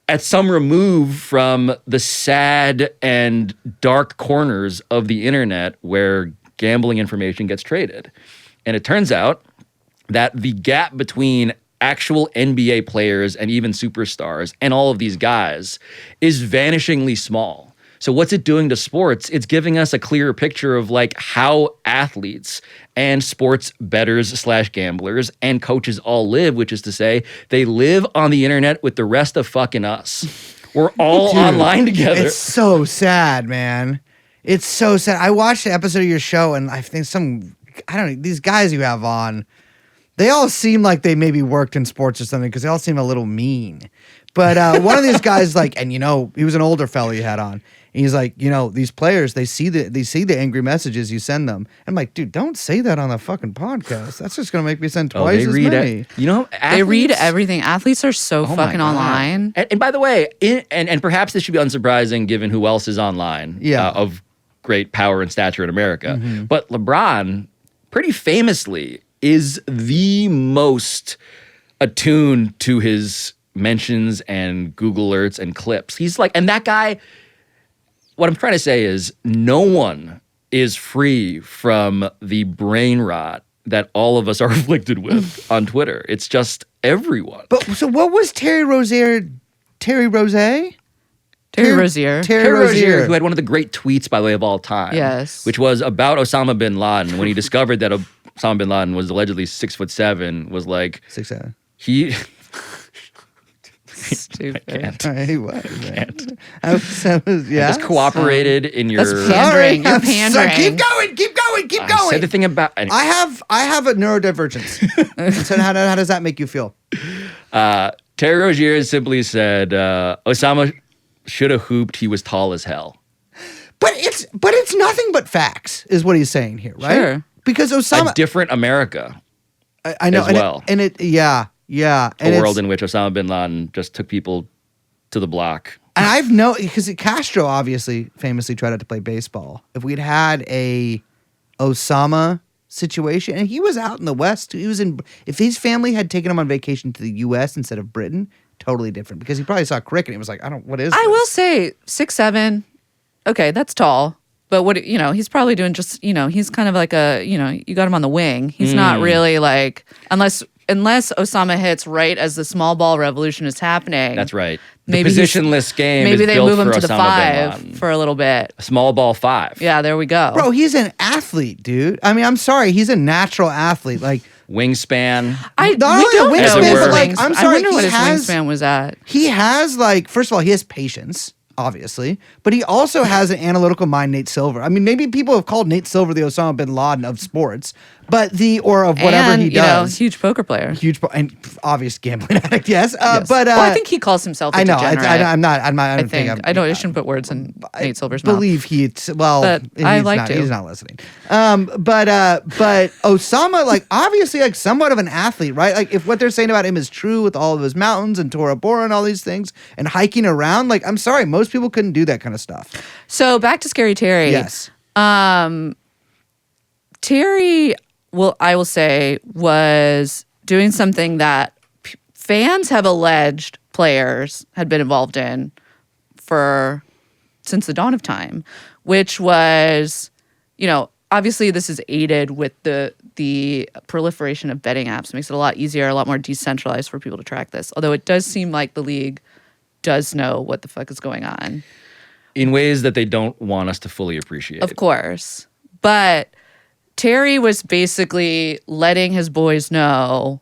Speaker 6: at some remove from the sad and dark corners of the internet where gambling information gets traded. And it turns out that the gap between actual NBA players and even superstars and all of these guys is vanishingly small. So what's it doing to sports? It's giving us a clearer picture of like how athletes and sports bettors / gamblers and coaches all live, which is to say they live on the internet with the rest of fucking us. We're all online together.
Speaker 1: It's so sad, man. It's so sad. I watched the episode of your show and I think these guys you have on, they all seem like they maybe worked in sports or something because they all seem a little mean. But one of these guys, like, and he was an older fellow you had on. And he's like, these players, they see the angry messages you send them. I'm like, dude, don't say that on the fucking podcast. That's just gonna make me send twice as many.
Speaker 2: They read everything. Athletes are so fucking online.
Speaker 6: And by the way, and perhaps this should be unsurprising given who else is online of great power and stature in America. But LeBron, pretty famously, is the most attuned to his mentions and Google alerts and clips. He's like, and that guy, what I'm trying to say is no one is free from the brain rot that all of us are afflicted with on Twitter. It's just everyone.
Speaker 1: But so what was Terry Rozier?
Speaker 2: Terry Rozier.
Speaker 6: Terry Rozier, who had one of the great tweets, by the way, of all time.
Speaker 2: Yes.
Speaker 6: Which was about Osama bin Laden when he discovered that Osama bin Laden was allegedly 6'7", was like
Speaker 1: 6'7".
Speaker 6: He
Speaker 2: Stupid.
Speaker 6: I can't.
Speaker 1: He was.
Speaker 6: I just cooperated in your.
Speaker 2: That's pandering. You're pandering.
Speaker 1: Keep going.
Speaker 6: I said the thing about.
Speaker 1: I have a neurodivergence. So how does that make you feel?
Speaker 6: Terry Rozier simply said Osama should have hooped. He was tall as hell.
Speaker 1: But it's nothing but facts, is what he's saying here, right?
Speaker 2: Sure.
Speaker 1: Because Osama,
Speaker 6: a different America.
Speaker 1: I know,
Speaker 6: as well.
Speaker 1: Yeah.
Speaker 6: A world in which Osama bin Laden just took people to the block.
Speaker 1: And because Castro obviously famously tried out to play baseball. If we'd had a Osama situation, and he was out in the West, if his family had taken him on vacation to the U.S. instead of Britain, totally different. Because he probably saw cricket and he was like, what is this?
Speaker 2: I will say 6'7", okay, that's tall. But he's probably doing just, he's kind of like you got him on the wing. He's not really like, unless Osama hits right as the small ball revolution is happening.
Speaker 6: That's right.
Speaker 2: Maybe
Speaker 6: the positionless game
Speaker 2: maybe
Speaker 6: is
Speaker 2: they
Speaker 6: built
Speaker 2: move him
Speaker 6: for
Speaker 2: to the
Speaker 6: Osama
Speaker 2: 5 for a little bit.
Speaker 6: A small ball 5.
Speaker 2: Yeah, there we go.
Speaker 1: Bro, he's an athlete, dude. I mean, I'm sorry. He's a natural athlete. Like,
Speaker 6: wingspan.
Speaker 2: We
Speaker 1: not only
Speaker 2: don't
Speaker 1: a
Speaker 2: know
Speaker 1: wingspan,
Speaker 2: his
Speaker 1: but like,
Speaker 2: wings-
Speaker 1: I'm
Speaker 2: I
Speaker 1: sorry,
Speaker 2: wonder what
Speaker 1: he
Speaker 2: his
Speaker 1: has,
Speaker 2: wingspan was at.
Speaker 1: He has like, first of all, he has patience, obviously, but he also has an analytical mind, Nate Silver. I mean, maybe people have called Nate Silver the Osama bin Laden of sports, or of whatever he does.
Speaker 2: Huge poker player.
Speaker 1: And obvious gambling addict, yes.
Speaker 2: Yes.
Speaker 1: But
Speaker 2: well, I think he calls himself a
Speaker 1: I know.
Speaker 2: degenerate.
Speaker 1: I'm not. I
Speaker 2: shouldn't put words in Nate Silver's
Speaker 1: I
Speaker 2: mouth.
Speaker 1: believe
Speaker 2: But I like to.
Speaker 1: He's not listening. But Osama, like, obviously, like, somewhat of an athlete, right? Like, if what they're saying about him is true with all of his mountains and Tora Bora and all these things and hiking around, like, I'm sorry, most people couldn't do that kind of stuff.
Speaker 2: So back to Scary Terry.
Speaker 1: Yes.
Speaker 2: Terry, I will say, was doing something that fans have alleged players had been involved in since the dawn of time, which was, obviously this is aided with the proliferation of betting apps. It makes it a lot easier, a lot more decentralized for people to track this. Although it does seem like the league does know what the fuck is going on.
Speaker 6: In ways that they don't want us to fully appreciate.
Speaker 2: Of course. But Terry was basically letting his boys know,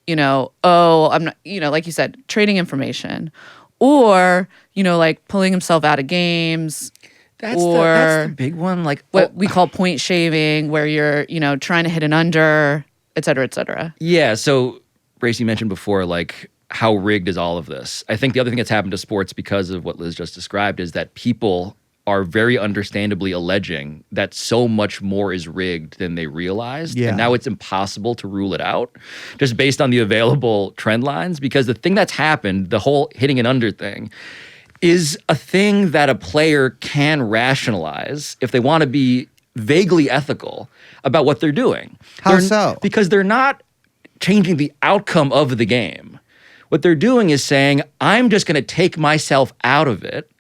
Speaker 2: I'm not, like you said, trading information or, like pulling himself out of games.
Speaker 6: That's the big one. Like
Speaker 2: what we call point shaving, where you're, trying to hit an under, et cetera, et cetera.
Speaker 6: Yeah. So, Race, you mentioned before, like, how rigged is all of this? I think the other thing that's happened to sports because of what Liz just described is that people are very understandably alleging that so much more is rigged than they realized.
Speaker 1: Yeah.
Speaker 6: And now it's impossible to rule it out just based on the available trend lines. Because the thing that's happened, the whole hitting an under thing, is a thing that a player can rationalize if they want to be vaguely ethical about what they're doing.
Speaker 1: How so?
Speaker 6: Because they're not changing the outcome of the game. What they're doing is saying, I'm just going to take myself out of it.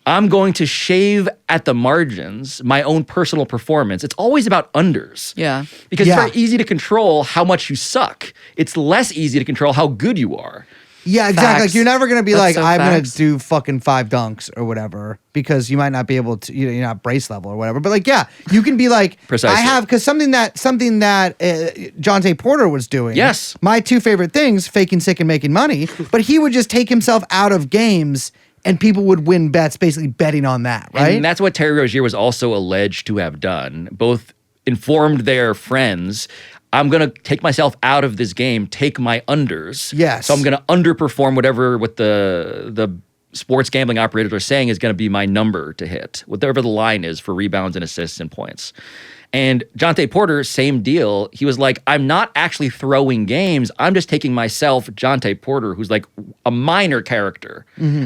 Speaker 6: I'm going to shave at the margins my own personal performance. It's always about unders.
Speaker 2: Yeah.
Speaker 6: Because it's very easy to control how much you suck. It's less easy to control how good you are.
Speaker 1: Yeah, exactly.
Speaker 2: Facts.
Speaker 1: Like you're never gonna be
Speaker 2: That's
Speaker 1: like,
Speaker 2: so
Speaker 1: I'm
Speaker 2: facts.
Speaker 1: gonna do fucking 5 dunks or whatever because you might not be able to, you're not brace level or whatever. But like, yeah, you can be like,
Speaker 6: Precisely.
Speaker 1: I have because something that Jonte Porter was doing.
Speaker 6: Yes.
Speaker 1: My 2 favorite things: faking sick and making money. But he would just take himself out of games, and people would win bets, basically betting on that, right?
Speaker 6: And that's what Terry Rozier was also alleged to have done. Both informed their friends, I'm going to take myself out of this game, take my unders.
Speaker 1: Yes.
Speaker 6: So I'm going to underperform what the sports gambling operators are saying is going to be my number to hit, whatever the line is for rebounds and assists and points. And Jonte Porter, same deal. He was like, I'm not actually throwing games. I'm just taking myself, Jonte Porter, who's like a minor character,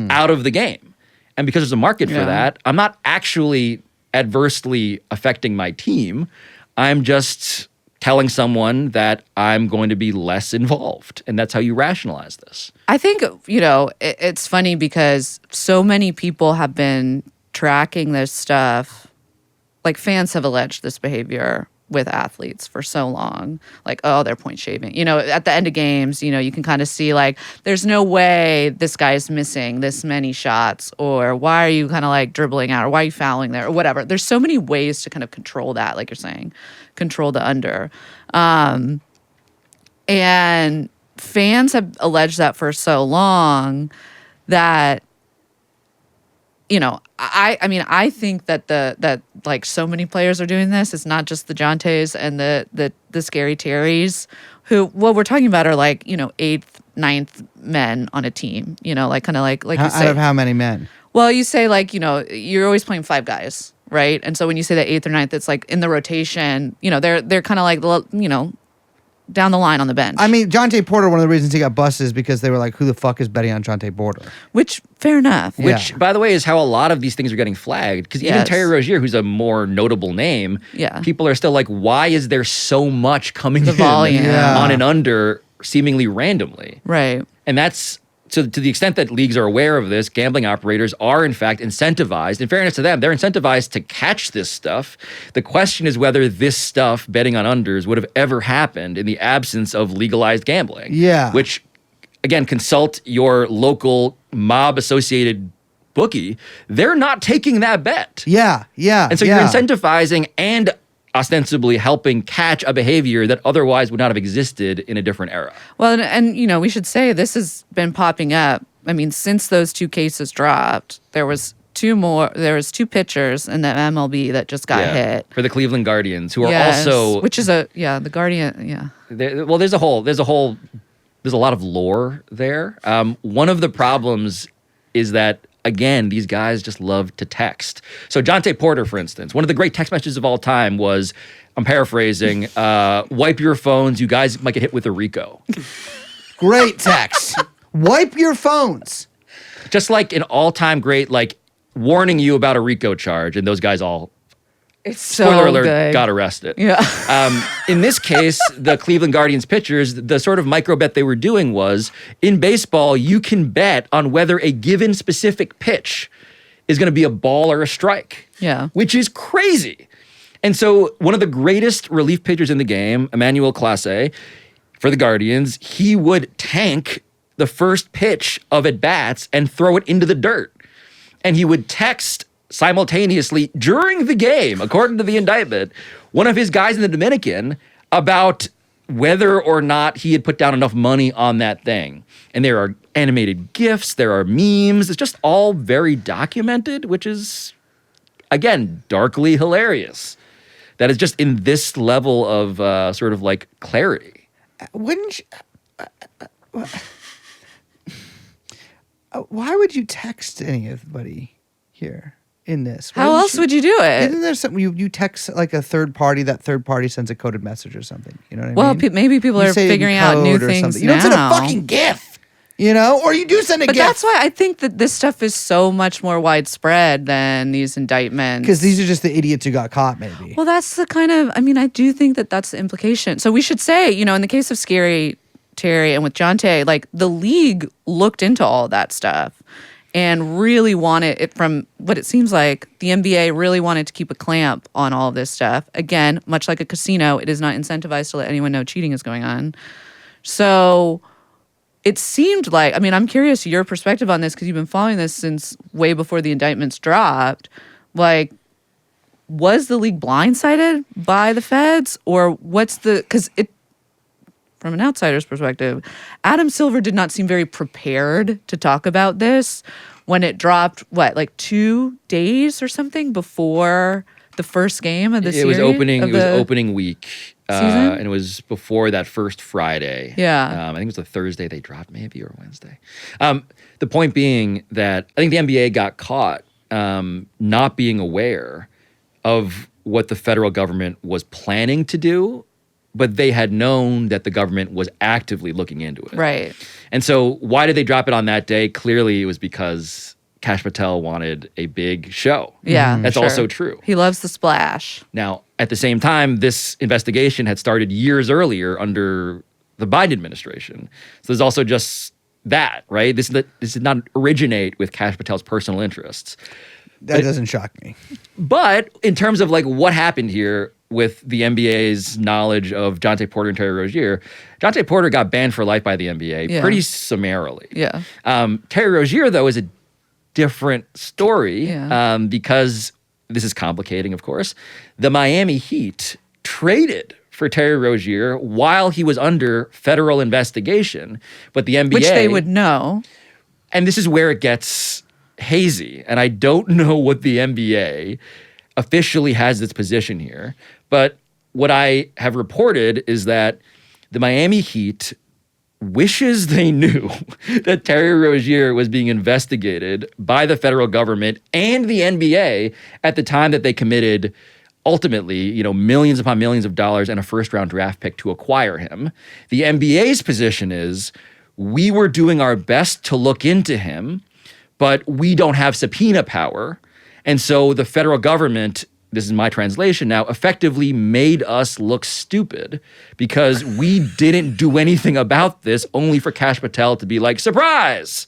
Speaker 6: out of the game. And because there's a market for that, I'm not actually adversely affecting my team. I'm just telling someone that I'm going to be less involved. And that's how you rationalize this.
Speaker 2: I think, it's funny because so many people have been tracking this stuff. Like fans have alleged this behavior with athletes for so long. Like, oh, they're point shaving. At the end of games, you can kind of see like, there's no way this guy's missing this many shots, or why are you kind of like dribbling out, or why are you fouling there, or whatever. There's so many ways to kind of control that, like you're saying, control the under. And fans have alleged that for so long that, I think that that like so many players are doing this. It's not just the Jontes and the Scary Terrys, who what we're talking about are like 8th, 9th men on a team. Like kind of like you say.
Speaker 1: Out of how many men?
Speaker 2: Well, you say like you're always playing 5 guys, right? And so when you say that 8th or 9th, it's like in the rotation. They're kind of like down the line on the bench.
Speaker 1: I mean, Jonte Porter, one of the reasons he got busted is because they were like, who the fuck is betting on Jonte Porter?
Speaker 2: Which, fair enough.
Speaker 1: Yeah.
Speaker 6: Which, by the way, is how a lot of these things are getting flagged. Because even
Speaker 2: Yes.
Speaker 6: Terry Rozier, who's a more notable name,
Speaker 2: Yeah.
Speaker 6: people are still like, why is there so much coming
Speaker 2: The
Speaker 6: in
Speaker 2: volume.
Speaker 1: Yeah.
Speaker 6: on and under seemingly randomly?
Speaker 2: Right.
Speaker 6: And that's, so to the extent that leagues are aware of this, gambling operators are in fact incentivized. In fairness to them, they're incentivized to catch this stuff. The question is whether this stuff, betting on unders, would have ever happened in the absence of legalized gambling.
Speaker 1: Yeah.
Speaker 6: Which, again, consult your local mob-associated bookie. They're not taking that bet.
Speaker 1: Yeah, yeah.
Speaker 6: And so
Speaker 1: yeah.
Speaker 6: you're incentivizing and ostensibly helping catch a behavior that otherwise would not have existed in a different era.
Speaker 2: Well, and we should say this has been popping up. I mean, since those 2 cases dropped, there was 2 more. There was 2 pitchers in the MLB that just got hit.
Speaker 6: For the Cleveland Guardians, who are
Speaker 2: Yes,
Speaker 6: also,
Speaker 2: which is the Guardian. Yeah.
Speaker 6: there's a lot of lore there. One of the problems is that, again, these guys just love to text. So Jonte Porter, for instance, one of the great text messages of all time was, I'm paraphrasing, wipe your phones, you guys might get hit with a RICO.
Speaker 1: Great text. Wipe your phones.
Speaker 6: Just like an all-time great, like, warning you about a RICO charge, and those guys all,
Speaker 2: It's so
Speaker 6: spoiler alert,
Speaker 2: good.
Speaker 6: got arrested.
Speaker 2: Yeah.
Speaker 6: In this case, the Cleveland Guardians pitchers, the sort of micro bet they were doing was, in baseball, you can bet on whether a given specific pitch is going to be a ball or a strike.
Speaker 2: Yeah.
Speaker 6: Which is crazy. And so one of the greatest relief pitchers in the game, Emmanuel Clase, for the Guardians, he would tank the first pitch of at-bats and throw it into the dirt. And he would text simultaneously during the game, according to the indictment, one of his guys in the Dominican about whether or not he had put down enough money on that thing. And there are animated GIFs, there are memes. It's just all very documented, which is, again, darkly hilarious. That is just in this level of sort of like clarity.
Speaker 1: Wouldn't you, why would you text anybody here in this?
Speaker 2: How else would you do it?
Speaker 1: Isn't there something you text like a third party? That third party sends a coded message or something. You know what I
Speaker 2: Well,
Speaker 1: mean?
Speaker 2: maybe people
Speaker 1: You
Speaker 2: are
Speaker 1: say it in
Speaker 2: figuring out new
Speaker 1: code or
Speaker 2: things
Speaker 1: something. You don't send a fucking GIF. You know, or you do send a
Speaker 2: But
Speaker 1: GIF.
Speaker 2: that's why I think that this stuff is so much more widespread than these indictments.
Speaker 1: Because these are just the idiots who got caught, maybe.
Speaker 2: Well, that's the kind of, I mean, I do think that that's the implication. So we should say, you know, in the case of Scary Terry and with Jonte, like the league looked into all that stuff and really wanted it, from what it seems like, the NBA really wanted to keep a clamp on all of this stuff. Again, much like a casino, it is not incentivized to let anyone know cheating is going on. So it seemed like, I mean, I'm curious your perspective on this because you've been following this since way before the indictments dropped. Like, was the league blindsided by the feds, or what's the, because it, from an outsider's perspective, Adam Silver did not seem very prepared to talk about this when it dropped, what, like 2 days or something before the first game of the series?
Speaker 6: It was opening week.
Speaker 2: Season?
Speaker 6: And it was before that first Friday.
Speaker 2: Yeah.
Speaker 6: I think it was the Thursday they dropped, maybe, or Wednesday. The point being that I think the NBA got caught not being aware of what the federal government was planning to do, but they had known that the government was actively looking into it.
Speaker 2: Right.
Speaker 6: And so why did they drop it on that day? Clearly it was because Kash Patel wanted a big show.
Speaker 2: Yeah.
Speaker 6: That's
Speaker 2: sure.
Speaker 6: also true.
Speaker 2: He loves the splash.
Speaker 6: Now, at the same time, this investigation had started years earlier under the Biden administration. So there's also just that, right? This did not originate with Kash Patel's personal interests.
Speaker 1: That doesn't shock me.
Speaker 6: But in terms of like what happened here with the NBA's knowledge of Jonte Porter and Terry Rozier, Jonte Porter got banned for life by the NBA pretty summarily.
Speaker 2: Yeah.
Speaker 6: Terry Rozier, though, is a different story
Speaker 2: Yeah.
Speaker 6: because this is complicating, of course. The Miami Heat traded for Terry Rozier while he was under federal investigation, but the NBA...
Speaker 2: Which they would know.
Speaker 6: And this is where it gets hazy, and I don't know what the NBA officially has its position here, but what I have reported is that the Miami Heat wishes they knew that Terry Rozier was being investigated by the federal government and the NBA at the time that they committed ultimately, millions upon millions of dollars and a first-round draft pick to acquire him. The NBA's position is, we were doing our best to look into him, but we don't have subpoena power. And so the federal government, this is my translation now, effectively made us look stupid because we didn't do anything about this, only for Kash Patel to be like, surprise!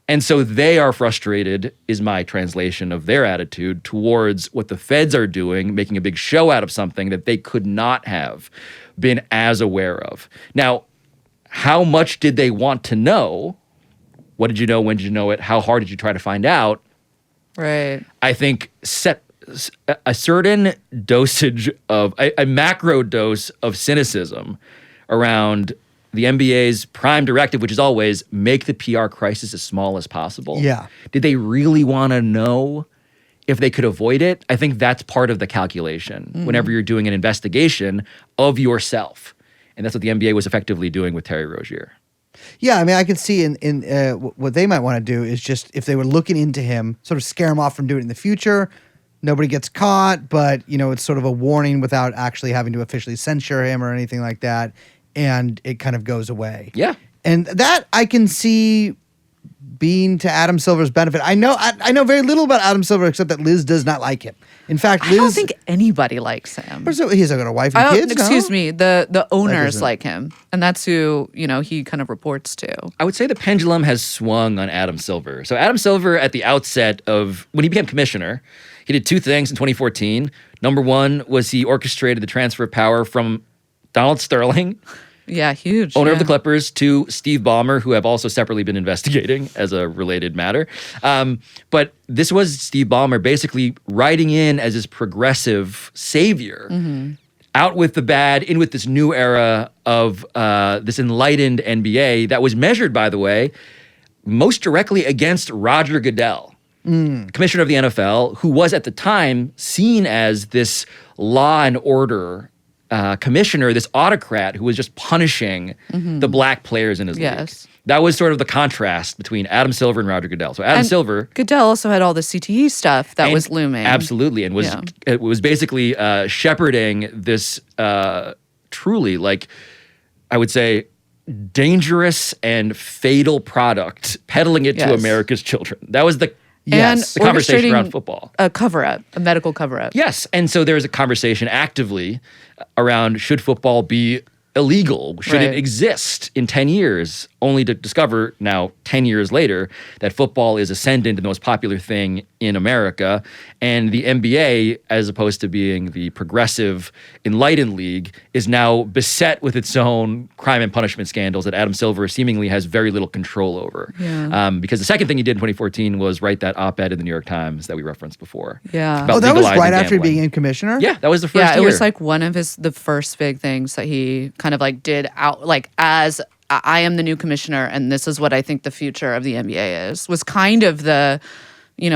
Speaker 6: And so they are frustrated, is my translation of their attitude towards what the feds are doing, making a big show out of something that they could not have been as aware of. Now, how much did they want to know? What did you know? When did you know it? How hard did you try to find out?
Speaker 2: Right.
Speaker 6: I think set a certain dosage of, a macro dose of cynicism around the NBA's prime directive, which is always make the PR crisis as small as possible.
Speaker 1: Yeah.
Speaker 6: Did they really want to know if they could avoid it? I think that's part of the calculation whenever you're doing an investigation of yourself. And that's what the NBA was effectively doing with Terry Rozier.
Speaker 1: Yeah, I mean, I could see in what they might want to do is just, if they were looking into him, sort of scare him off from doing it in the future. Nobody gets caught, but, it's sort of a warning without actually having to officially censure him or anything like that. And it kind of goes away.
Speaker 6: Yeah.
Speaker 1: And that I can see being to Adam Silver's benefit. I know very little about Adam Silver except that Liz does not like him. In fact, Liz.
Speaker 2: I don't think anybody likes him.
Speaker 1: He's got a wife
Speaker 2: I
Speaker 1: and
Speaker 2: don't,
Speaker 1: kids.
Speaker 2: excuse
Speaker 1: no?
Speaker 2: me. The owners
Speaker 1: doesn't-
Speaker 2: like him, and that's who he kind of reports to.
Speaker 6: I would say the pendulum has swung on Adam Silver. So Adam Silver, at the outset of when he became commissioner, he did two things in 2014. Number one was he orchestrated the transfer of power from Donald Sterling,
Speaker 2: Yeah, huge.
Speaker 6: owner of
Speaker 2: yeah.
Speaker 6: the Clippers, to Steve Ballmer, who have also separately been investigating as a related matter. But this was Steve Ballmer basically riding in as his progressive savior. Out with the bad, in with this new era of this enlightened NBA that was measured, by the way, most directly against Roger Goodell, commissioner of the NFL, who was at the time seen as this law and order commissioner, this autocrat who was just punishing the black players in his league.
Speaker 2: Yes.
Speaker 6: That was sort of the contrast between Adam Silver and Roger Goodell. So Adam
Speaker 2: And
Speaker 6: Silver...
Speaker 2: Goodell also had all the CTE stuff that
Speaker 6: and
Speaker 2: was looming.
Speaker 6: Absolutely. And
Speaker 2: Yeah.
Speaker 6: it was basically shepherding this truly, like, I would say, dangerous and fatal product, peddling it to
Speaker 2: Yes.
Speaker 6: America's children. That was the
Speaker 1: Yes.
Speaker 6: the conversation
Speaker 2: orchestrating
Speaker 6: around football.
Speaker 2: A cover-up, a medical cover-up.
Speaker 6: Yes. And so there's a conversation actively around should football be illegal? Should it
Speaker 2: Right.
Speaker 6: exist in 10 years? Only to discover now, 10 years later, that football is ascendant and the most popular thing in America. And the NBA, as opposed to being the progressive, enlightened league, is now beset with its own crime and punishment scandals that Adam Silver seemingly has very little control over.
Speaker 2: Yeah.
Speaker 6: Because the second thing he did in 2014 was write that op-ed in the New York Times that we referenced before.
Speaker 2: Yeah.
Speaker 6: about
Speaker 1: Oh, that was
Speaker 6: legalizing
Speaker 1: right after
Speaker 6: gambling.
Speaker 1: being commissioner?
Speaker 6: Yeah, that was the first
Speaker 2: Yeah,
Speaker 6: year.
Speaker 2: it was like one of the first big things that he kind of like did out, like, as I am the new commissioner and this is what I think the future of the NBA is, was kind of the,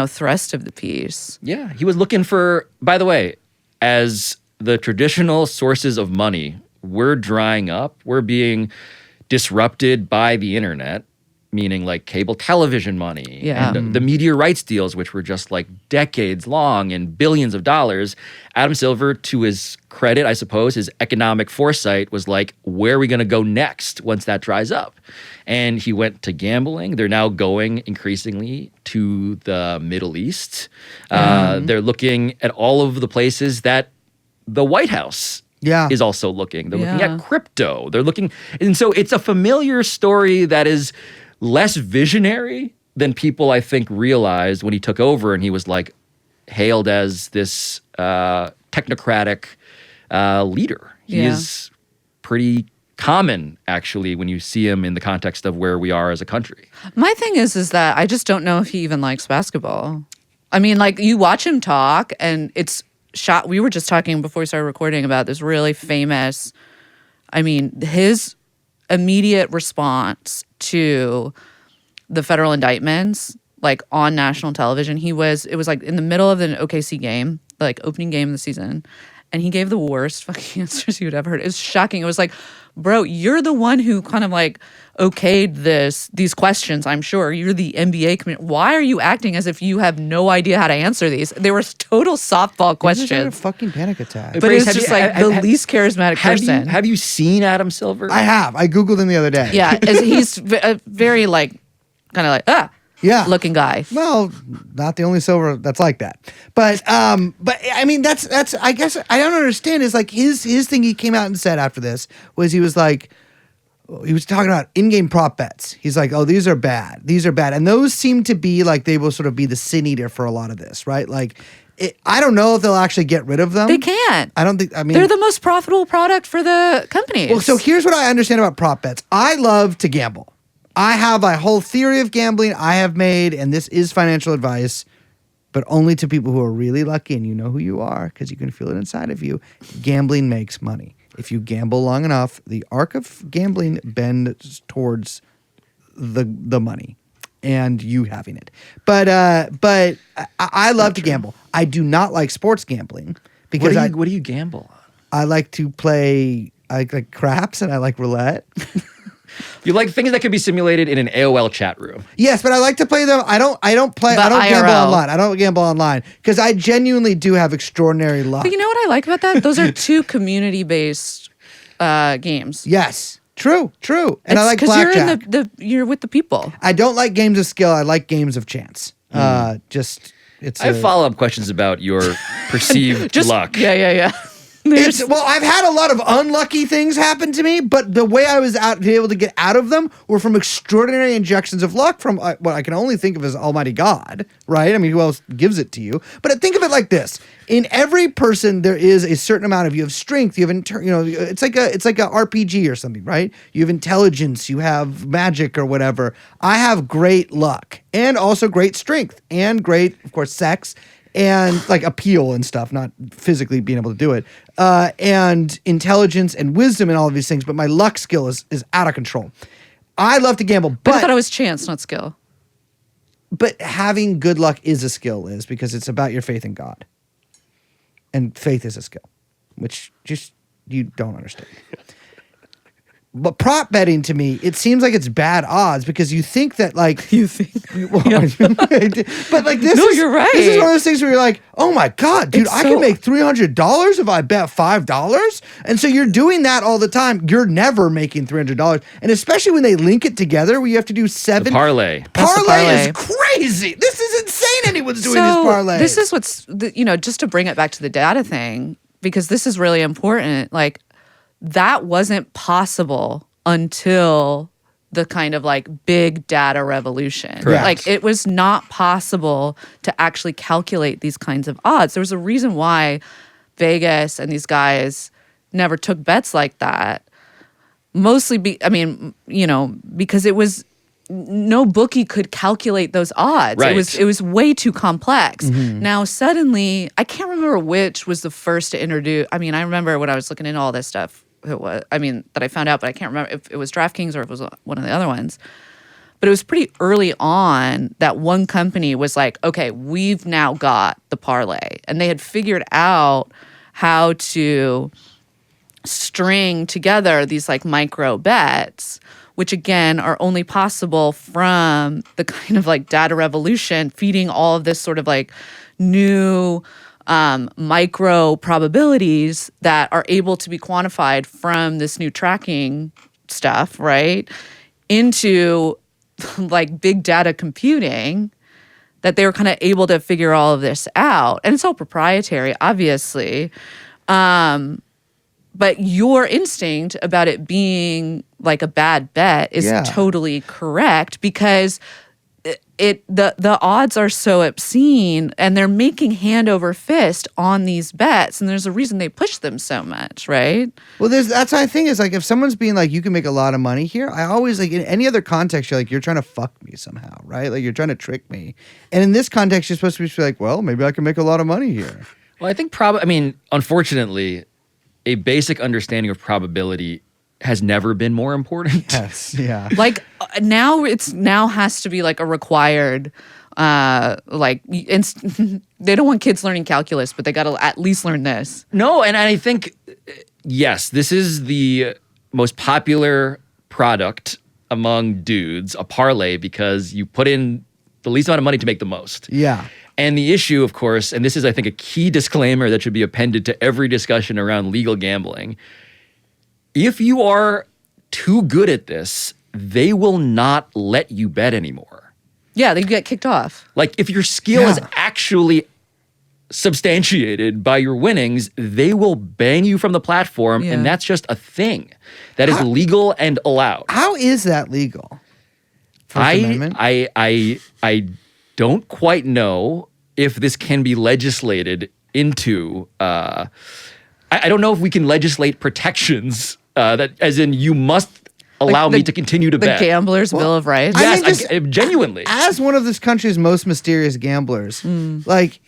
Speaker 2: thrust of the piece.
Speaker 6: Yeah, he was looking for, by the way, as the traditional sources of money were drying up, we're being disrupted by the internet, meaning like cable television money
Speaker 2: Yeah.
Speaker 6: and the media rights deals, which were just like decades long and billions of dollars. Adam Silver, to his credit, I suppose, his economic foresight was like, where are we going to go next once that dries up? And he went to gambling. They're now going increasingly to the Middle East. They're looking at all of the places that the White House is also looking. They're looking
Speaker 2: Yeah.
Speaker 6: at crypto. They're looking, and so it's a familiar story that is less visionary than people, I think, realized when he took over and he was like hailed as this technocratic leader. He
Speaker 2: Yeah.
Speaker 6: is pretty common, actually, when you see him in the context of where we are as a country.
Speaker 2: My thing is that I just don't know if he even likes basketball. I mean, like, you watch him talk and it's shot. We were just talking before we started recording about this really famous, his immediate response to the federal indictments, like on national television, it was like in the middle of an OKC game, like opening game of the season, and he gave the worst fucking answers you would ever heard. It was shocking. It was like, bro, you're the one who kind of like okayed these questions, I'm sure. You're the NBA committee. Why are you acting as if you have no idea how to answer these? They were total softball
Speaker 1: He just had a
Speaker 2: questions.
Speaker 1: fucking panic attack.
Speaker 2: But
Speaker 6: Brace,
Speaker 2: it's
Speaker 6: have
Speaker 2: just
Speaker 6: you-
Speaker 2: like
Speaker 6: have-
Speaker 2: the least charismatic person.
Speaker 6: Have you seen Adam Silver?
Speaker 1: I have. I Googled him the other day.
Speaker 2: Yeah, he's a very like kind of like
Speaker 1: Yeah.
Speaker 2: looking guy.
Speaker 1: Well, not the only Silver that's like that. But I mean that's I guess I don't understand is like his thing he came out and said after this was he was talking about in-game prop bets. He's like, "Oh, these are bad. These are bad." And those seem to be like they will sort of be the sin eater for a lot of this, right? Like I don't know if they'll actually get rid of them.
Speaker 2: They can't.
Speaker 1: I don't think
Speaker 2: They're the most profitable product for the companies.
Speaker 1: Well, so here's what I understand about prop bets. I love to gamble. I have a whole theory of gambling I have made, and this is financial advice, but only to people who are really lucky, and you know who you are because you can feel it inside of you. Gambling makes money. If you gamble long enough, the arc of gambling bends towards the money and you having it. But I love to gamble. I do not like sports gambling because
Speaker 6: What do you gamble on?
Speaker 1: I like to play like craps and I like roulette.
Speaker 6: You like things that can be simulated in an AOL chat room.
Speaker 1: Yes, but I like to play them. I don't gamble
Speaker 2: IRL.
Speaker 1: online. I don't gamble online because I genuinely do have extraordinary luck.
Speaker 2: But you know what I like about that? Those are two community-based games.
Speaker 1: Yes. True. And I like
Speaker 2: because you're
Speaker 1: blackjack.
Speaker 2: in you're with the people.
Speaker 1: I don't like games of skill. I like games of chance.
Speaker 6: Hmm.
Speaker 1: It's
Speaker 6: I have follow-up questions about your perceived luck.
Speaker 2: Yeah.
Speaker 1: I've had a lot of unlucky things happen to me, but the way I was able to get out of them were from extraordinary injections of luck from what I can only think of as Almighty God, right? I mean, who else gives it to you? But think of it like this: in every person, there is a certain amount of you have strength, you have it's like a RPG or something, right? You have intelligence, you have magic or whatever. I have great luck and also great strength and great, of course, sex. And like appeal and stuff, not physically being able to do it, and intelligence and wisdom and all of these things. But my luck skill is out of control. I love to gamble,
Speaker 2: But I thought it was chance, not skill.
Speaker 1: but having good luck is a skill, because it's about your faith in God, and faith is a skill, which just you don't understand. But prop betting to me, it seems like it's bad odds because you think that like
Speaker 2: You think?
Speaker 1: but like this
Speaker 2: No,
Speaker 1: is
Speaker 2: you're right.
Speaker 1: This is one of those things where you're like, oh my God, dude,
Speaker 2: It's
Speaker 1: I
Speaker 2: so-
Speaker 1: can make $300 if I bet $5. And so you're doing that all the time. You're never making $300. And especially when they link it together where you have to do seven.
Speaker 6: Parlay.
Speaker 2: That's the
Speaker 1: Parlay is
Speaker 2: parlay.
Speaker 1: crazy. This is insane anyone's doing these parlays.
Speaker 2: This is just to bring it back to the data thing, because this is really important. Like, that wasn't possible until the kind of like big data revolution.
Speaker 6: Correct.
Speaker 2: Like, it was not possible to actually calculate these kinds of odds. There was a reason why Vegas and these guys never took bets like that. Mostly, because it was no bookie could calculate those odds.
Speaker 6: Right.
Speaker 2: It was way too complex. Now suddenly, I can't remember which was the first to introduce. I mean, I remember when I was looking into all this stuff, that I found out, but I can't remember if it was DraftKings or if it was one of the other ones. But it was pretty early on that one company was like, okay, we've now got the parlay. And they had figured out how to string together these like micro bets, which again are only possible from the kind of like data revolution, feeding all of this sort of like new micro probabilities that are able to be quantified from this new tracking stuff, right? Into like big data computing, that they were kind of able to figure all of this out. And it's all proprietary, obviously. But your instinct about it being like a bad bet is totally correct, because the odds are so obscene and they're making hand over fist on these bets, and there's a reason they push them so much, right?
Speaker 1: Well, that's my thing is like, if someone's being like, you can make a lot of money here, I always like, in any other context, you're like, you're trying to fuck me somehow, right? Like, you're trying to trick me. And in this context, you're supposed to be like, well, maybe I can make a lot of money here.
Speaker 6: Well, I think unfortunately, a basic understanding of probability has never been more important.
Speaker 1: Yes, yeah.
Speaker 2: Like now has to be like a required they don't want kids learning calculus, but they got to at least learn this.
Speaker 6: No, and I think, yes, this is the most popular product among dudes, a parlay, because you put in the least amount of money to make the most.
Speaker 1: Yeah.
Speaker 6: And the issue, of course, and this is, I think, a key disclaimer that should be appended to every discussion around legal gambling. If you are too good at this, they will not let you bet anymore.
Speaker 2: Yeah, they get kicked off.
Speaker 6: Like, if your skill is actually substantiated by your winnings, they will ban you from the platform, and that's just a thing that is legal and allowed.
Speaker 1: How is that legal? First Amendment?
Speaker 6: I don't quite know if this can be legislated into. I don't know if we can legislate protections that, as in, you must allow me to continue to bet.
Speaker 2: The Gambler's Bill of Rights.
Speaker 6: Yes, genuinely.
Speaker 1: As one of this country's most mysterious gamblers, like,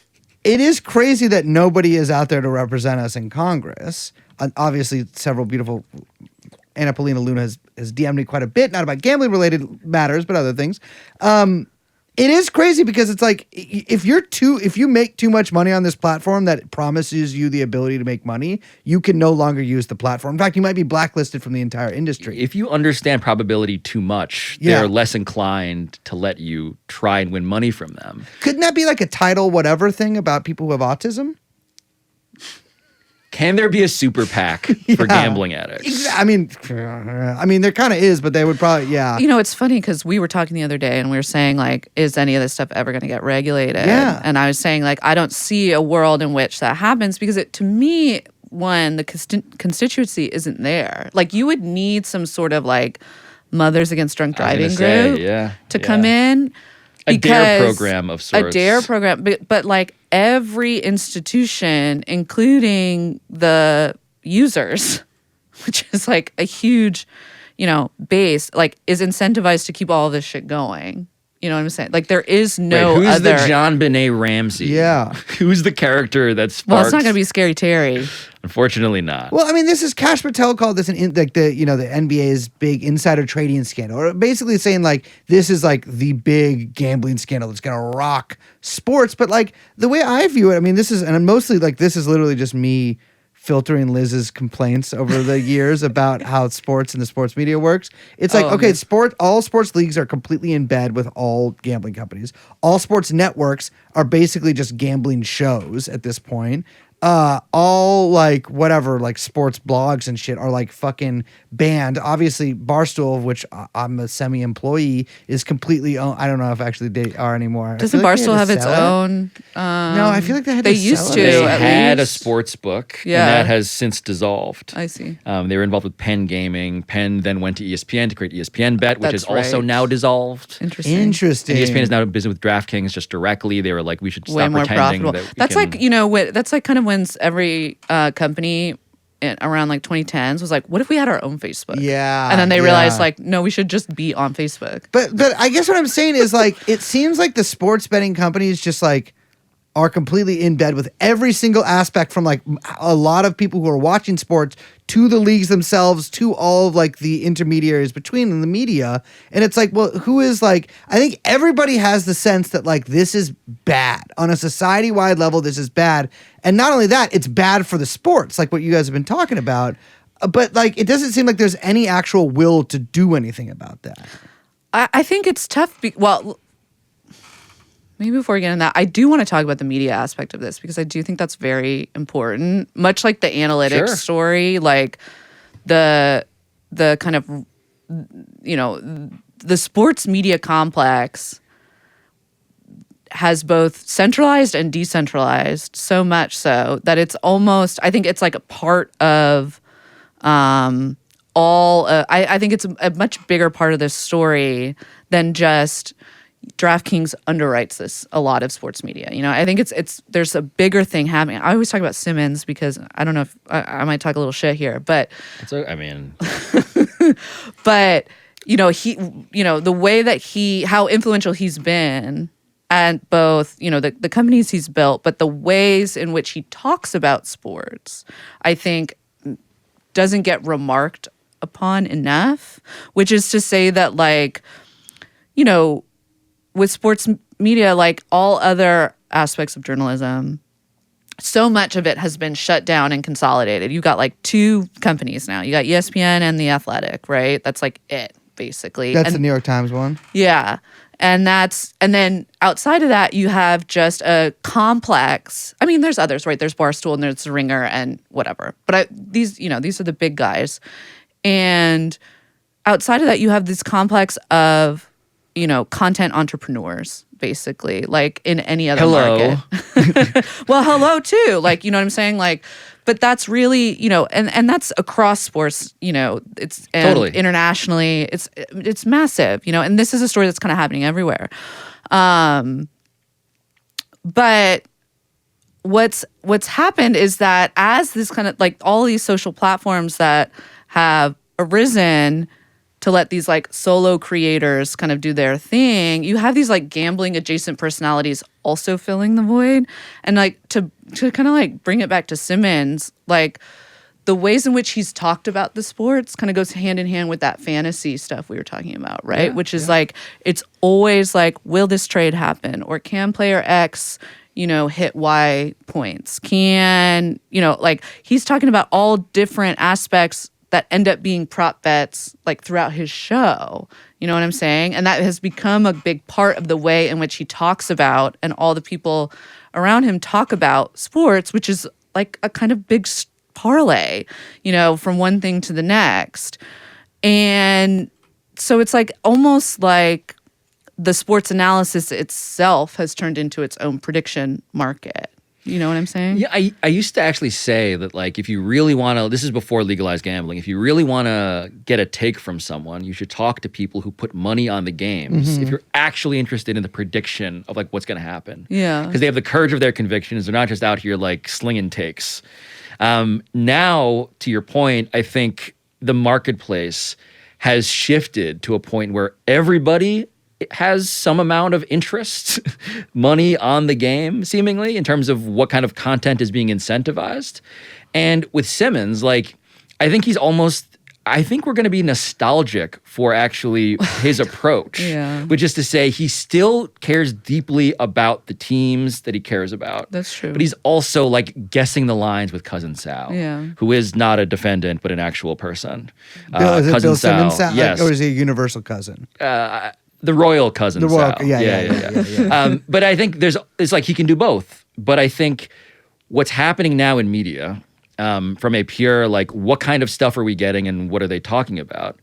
Speaker 1: it is crazy that nobody is out there to represent us in Congress. Obviously, several beautiful. Anna Paulina Luna has DM'd me quite a bit, not about gambling related matters, but other things. It is crazy because it's like, if you make too much money on this platform that promises you the ability to make money, you can no longer use the platform. In fact, you might be blacklisted from the entire industry.
Speaker 6: If you understand probability too much, they're less inclined to let you try and win money from them.
Speaker 1: Couldn't that be like a title whatever thing about people who have autism?
Speaker 6: Can there be a super PAC for gambling addicts?
Speaker 1: I mean, there kind of is, but they would probably, yeah.
Speaker 2: You know, it's funny because we were talking the other day and we were saying, like, is any of this stuff ever going to get regulated?
Speaker 1: Yeah.
Speaker 2: And I was saying, like, I don't see a world in which that happens because to me, one, the constituency isn't there. Like, you would need some sort of, like, Mothers Against Drunk Driving group to come in.
Speaker 6: A DARE program of sorts.
Speaker 2: A DARE program. But like, every institution, including the users, which is like a huge, base, like, is incentivized to keep all this shit going. You know what I'm saying? Like, there is no
Speaker 6: who's
Speaker 2: other.
Speaker 6: the John Benet Ramsey?
Speaker 1: Yeah.
Speaker 6: Who's the character that sparks?
Speaker 2: Well, it's not going to be Scary Terry.
Speaker 6: Unfortunately not.
Speaker 1: Well, I mean, this is Kash Patel called this the NBA's big insider trading scandal, or basically saying like this is like the big gambling scandal that's gonna rock sports. But like the way I view it, I mean, this is literally just me filtering Liz's complaints over the years about how sports and the sports media works. It's like, all sports leagues are completely in bed with all gambling companies. All sports networks are basically just gambling shows at this point. All like whatever, like sports blogs and shit are like fucking banned. Obviously, Barstool, of which I'm a semi-employee, is completely owned. I don't know if actually they are anymore.
Speaker 2: Doesn't Barstool have its own?
Speaker 1: No, I feel like they had
Speaker 2: They
Speaker 1: to
Speaker 2: used
Speaker 1: sell
Speaker 2: to.
Speaker 1: it.
Speaker 6: They
Speaker 2: at
Speaker 6: had a
Speaker 2: least.
Speaker 6: sports book,
Speaker 2: Yeah.
Speaker 6: and that has since dissolved.
Speaker 2: I see.
Speaker 6: They were involved with Penn Gaming. Penn then went to ESPN to create ESPN Bet, which
Speaker 2: That's
Speaker 6: is also
Speaker 2: right.
Speaker 6: now dissolved.
Speaker 2: Interesting.
Speaker 1: Interesting.
Speaker 6: And ESPN is now in business with DraftKings just directly. They were like, we should
Speaker 2: Way
Speaker 6: stop
Speaker 2: more
Speaker 6: pretending
Speaker 2: profitable.
Speaker 6: that we
Speaker 2: That's
Speaker 6: can-
Speaker 2: like, that's like kind of when every company around like 2010s was like, what if we had our own Facebook?
Speaker 1: Yeah,
Speaker 2: And then they
Speaker 1: yeah.
Speaker 2: realized like, no, we should just be on Facebook.
Speaker 1: But I guess what I'm saying is like it seems like the sports betting companies just like are completely in bed with every single aspect, from like a lot of people who are watching sports to the leagues themselves to all of like the intermediaries between and the media. And it's like, well, who is like, I think everybody has the sense that like this is bad on a society-wide level. This is bad. And not only that, it's bad for the sports, like what you guys have been talking about. But like, it doesn't seem like there's any actual will to do anything about that.
Speaker 2: I think it's tough. Maybe before we get into that, I do want to talk about the media aspect of this because I do think that's very important. Much like the analytics
Speaker 6: Sure.
Speaker 2: story, like the kind of, the sports media complex has both centralized and decentralized, so much so that it's almost, I think it's like a part of I think it's a much bigger part of this story than just DraftKings underwrites a lot of sports media. I think it's there's a bigger thing happening. I always talk about Simmons because I don't know if I might talk a little shit here, but but he the way that how influential he's been and both the companies he's built, but the ways in which he talks about sports, I think doesn't get remarked upon enough, which is to say that like with sports media, like all other aspects of journalism, so much of it has been shut down and consolidated. You've got like two companies now. You got ESPN and The Athletic, right? That's like it, basically.
Speaker 1: That's the New York Times one.
Speaker 2: Yeah. And then outside of that, you have just a complex. I mean, there's others, right? There's Barstool and there's Ringer and whatever. But these are the big guys. And outside of that, you have this complex of content entrepreneurs, basically, like in any other market. Well, hello too. Like, you know what I'm saying? Like, but that's really, and that's across sports, it's
Speaker 6: Totally
Speaker 2: internationally, it's massive, and this is a story that's kind of happening everywhere. But what's happened is that as this kind of like all these social platforms that have arisen to let these like solo creators kind of do their thing, you have these like gambling adjacent personalities also filling the void. And like to kind of like bring it back to Simmons, like the ways in which he's talked about the sports kind of goes hand in hand with that fantasy stuff we were talking about, right? Which is like, it's always like, will this trade happen? Or can player X, hit Y points? Can, like he's talking about all different aspects that end up being prop bets like throughout his show. You know what I'm saying? And that has become a big part of the way in which he talks about and all the people around him talk about sports, which is like a kind of big parlay, from one thing to the next. And so it's like almost like the sports analysis itself has turned into its own prediction market. You know what I'm saying?
Speaker 6: Yeah, I used to actually say that, like, if you really want to, this is before legalized gambling, if you really want to get a take from someone, you should talk to people who put money on the games if you're actually interested in the prediction of, like, what's going to happen.
Speaker 2: Yeah.
Speaker 6: Because they have the courage of their convictions. They're not just out here, like, slinging takes. Now, to your point, I think the marketplace has shifted to a point where everybody has some amount of interest, money on the game, seemingly, in terms of what kind of content is being incentivized. And with Simmons, like, I think we're going to be nostalgic for actually his approach, which is to say he still cares deeply about the teams that he cares about.
Speaker 2: That's true.
Speaker 6: But he's also, like, guessing the lines with Cousin Sal, who is not a defendant, but an actual person.
Speaker 1: Is it
Speaker 6: Cousin
Speaker 1: Bill Simmons?
Speaker 6: yes.
Speaker 1: Or is he a universal cousin?
Speaker 6: The royal cousin.
Speaker 1: The royal,
Speaker 6: Sal.
Speaker 1: yeah.
Speaker 6: But I think it's like he can do both. But I think what's happening now in media, from a pure, like, what kind of stuff are we getting and what are they talking about?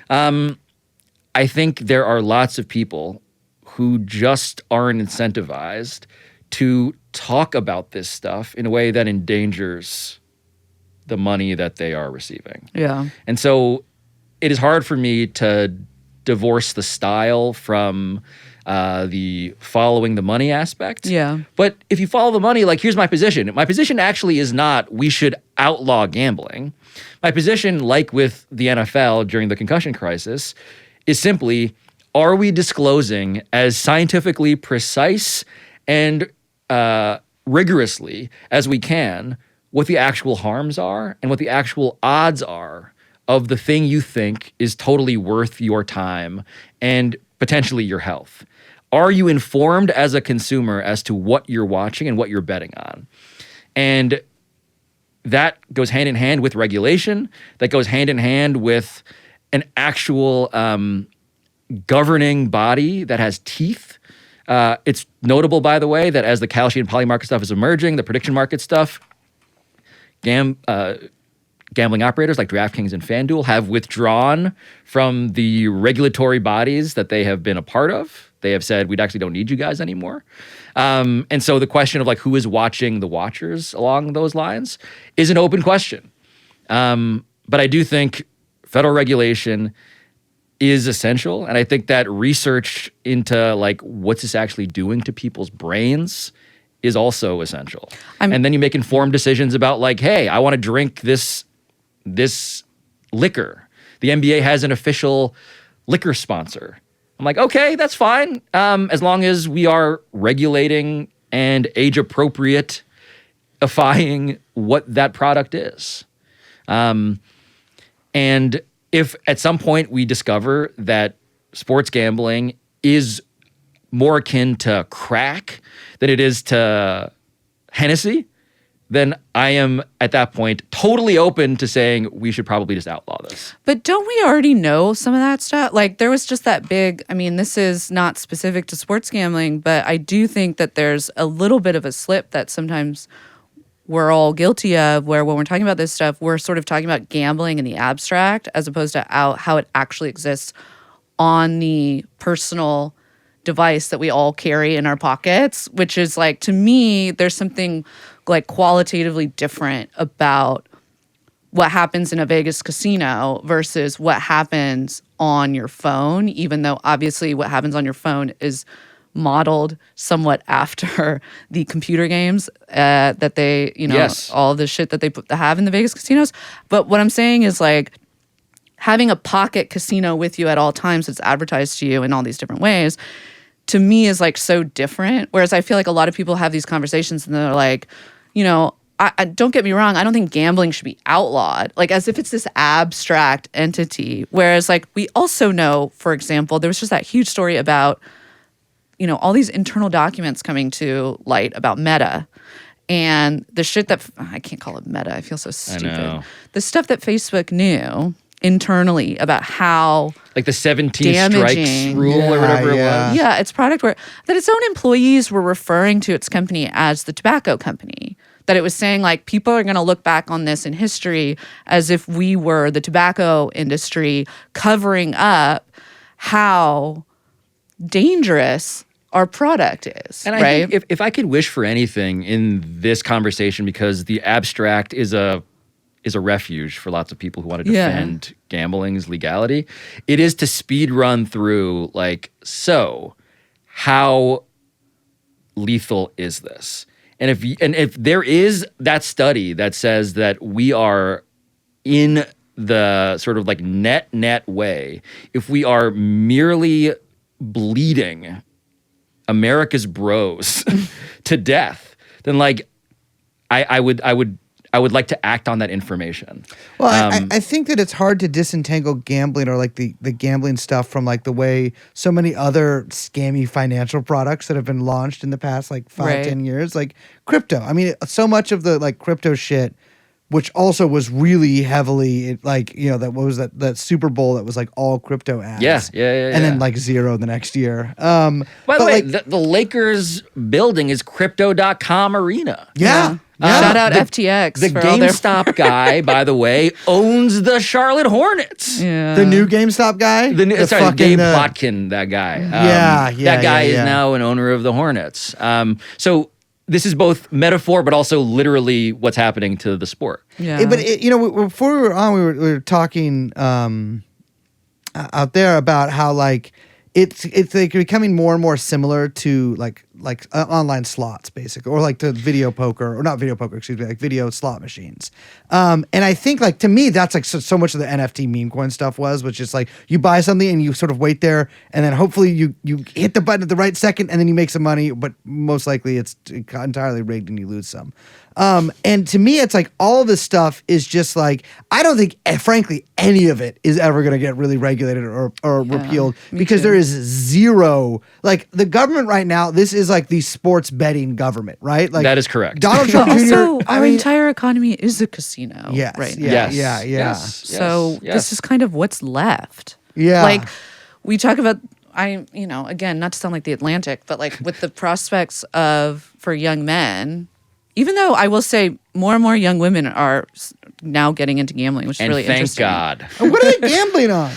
Speaker 6: I think there are lots of people who just aren't incentivized to talk about this stuff in a way that endangers the money that they are receiving.
Speaker 2: Yeah.
Speaker 6: And so it is hard for me to divorce the style from the following the money aspect.
Speaker 2: Yeah.
Speaker 6: But if you follow the money, like, here's my position. My position actually is not we should outlaw gambling. My position, like with the NFL during the concussion crisis, is simply, are we disclosing as scientifically precise and rigorously as we can what the actual harms are and what the actual odds are of the thing you think is totally worth your time and potentially your health? Are you informed as a consumer as to what you're watching and what you're betting on? And that goes hand in hand with regulation. That goes hand in hand with an actual governing body that has teeth. It's notable, by the way, that as the Kalshi and Poly market stuff is emerging, the prediction market stuff, gambling operators like DraftKings and FanDuel have withdrawn from the regulatory bodies that they have been a part of. They have said, we actually don't need you guys anymore. And so the question of, like, who is watching the watchers along those lines is an open question. But I do think federal regulation is essential. And I think that research into, like, what's this actually doing to people's brains is also essential. And then you make informed decisions about, like, hey, I want to drink this liquor. The NBA has an official liquor sponsor. I'm like, okay, that's fine, as long as we are regulating and age-appropriate-ifying what that product is. And if at some point we discover that sports gambling is more akin to crack than it is to Hennessy, then I am, at that point, totally open to saying we should probably just outlaw this.
Speaker 2: But don't we already know some of that stuff? Like, there was just that big, I mean, this is not specific to sports gambling, but I do think that there's a little bit of a slip that sometimes we're all guilty of, where when we're talking about this stuff, we're sort of talking about gambling in the abstract as opposed to how it actually exists on the personal device that we all carry in our pockets, which is, like, to me, there's something, like, qualitatively different about what happens in a Vegas casino versus what happens on your phone, even though obviously what happens on your phone is modeled somewhat after the computer games that they,
Speaker 6: Yes.
Speaker 2: all the shit that they have in the Vegas casinos. But what I'm saying is, like, having a pocket casino with you at all times that's advertised to you in all these different ways, to me, is, like, so different. Whereas I feel like a lot of people have these conversations and they're like, I don't get me wrong, I don't think gambling should be outlawed, like, as if it's this abstract entity. Whereas, like, we also know, for example, there was just that huge story about, all these internal documents coming to light about Meta and the shit that, I can't call it Meta, I feel so stupid.
Speaker 6: I know.
Speaker 2: The stuff that Facebook knew internally about how,
Speaker 6: Like the 17
Speaker 2: damaging.
Speaker 6: strikes rule or whatever it was.
Speaker 2: yeah, its product that its own employees were referring to its company as the tobacco company. that it was saying like people are going to look back on this in history as if we were the tobacco industry covering up how dangerous our product is.
Speaker 6: And I
Speaker 2: right?
Speaker 6: think if I could wish for anything in this conversation, because the abstract is a refuge for lots of people who want to
Speaker 2: Yeah.
Speaker 6: defend gambling's legality, it is to speed run through like, so how lethal is this? And if there is that study that says that we are in the sort of like net way, if we are merely bleeding America's bros to death, then like I would like to act on that information.
Speaker 1: Well, I think that it's hard to disentangle gambling or like the gambling stuff from like the way so many other scammy financial products that have been launched in the past like 5,
Speaker 2: Right.
Speaker 1: 10 years, like crypto. I mean, so much of the like crypto shit, which also was really heavily like, you know, that Super Bowl that was like all crypto ads.
Speaker 6: Yeah.
Speaker 1: And then like zero the next year.
Speaker 6: By the
Speaker 1: but,
Speaker 6: way,
Speaker 1: like,
Speaker 6: the Lakers building is crypto.com arena.
Speaker 1: yeah.
Speaker 2: Shout out FTX
Speaker 6: The
Speaker 2: for all their
Speaker 6: GameStop guy, by the way, owns the Charlotte Hornets.
Speaker 2: yeah.
Speaker 1: The new GameStop guy?
Speaker 6: Gabe Plotkin, that guy.
Speaker 1: Yeah,
Speaker 6: That guy
Speaker 1: yeah.
Speaker 6: is now an owner of the Hornets. So this is both metaphor, but also literally what's happening to the sport.
Speaker 2: Yeah.
Speaker 1: But you know, before we were on, we were talking out there about how like it's like becoming more and more similar to like online slots, basically, or like to video poker, or not video poker, excuse me, like video slot machines. And I think like to me that's like so much of the NFT meme coin stuff was, which is like you buy something and you sort of wait there, and then hopefully you hit the button at the right second, and then you make some money, but most likely it's entirely rigged and you lose some. And to me, it's like all of this stuff is just like, I don't think, frankly, any of it is ever going to get really regulated or repealed, because there is zero, like the government right now, this is like the sports betting government, right? Like
Speaker 6: That is correct.
Speaker 1: Donald Trump Jr.
Speaker 2: also, our entire economy is a casino.
Speaker 1: Yes,
Speaker 2: right
Speaker 1: yeah,
Speaker 2: now.
Speaker 1: yeah.
Speaker 2: So this is kind of what's left.
Speaker 1: Yeah.
Speaker 2: Like we talk about, again, not to sound like the Atlantic, but like with the prospects for young men, even though I will say more and more young women are now getting into gambling, which is
Speaker 6: And
Speaker 2: really
Speaker 6: thank
Speaker 2: interesting.
Speaker 6: God.
Speaker 1: What are they gambling on?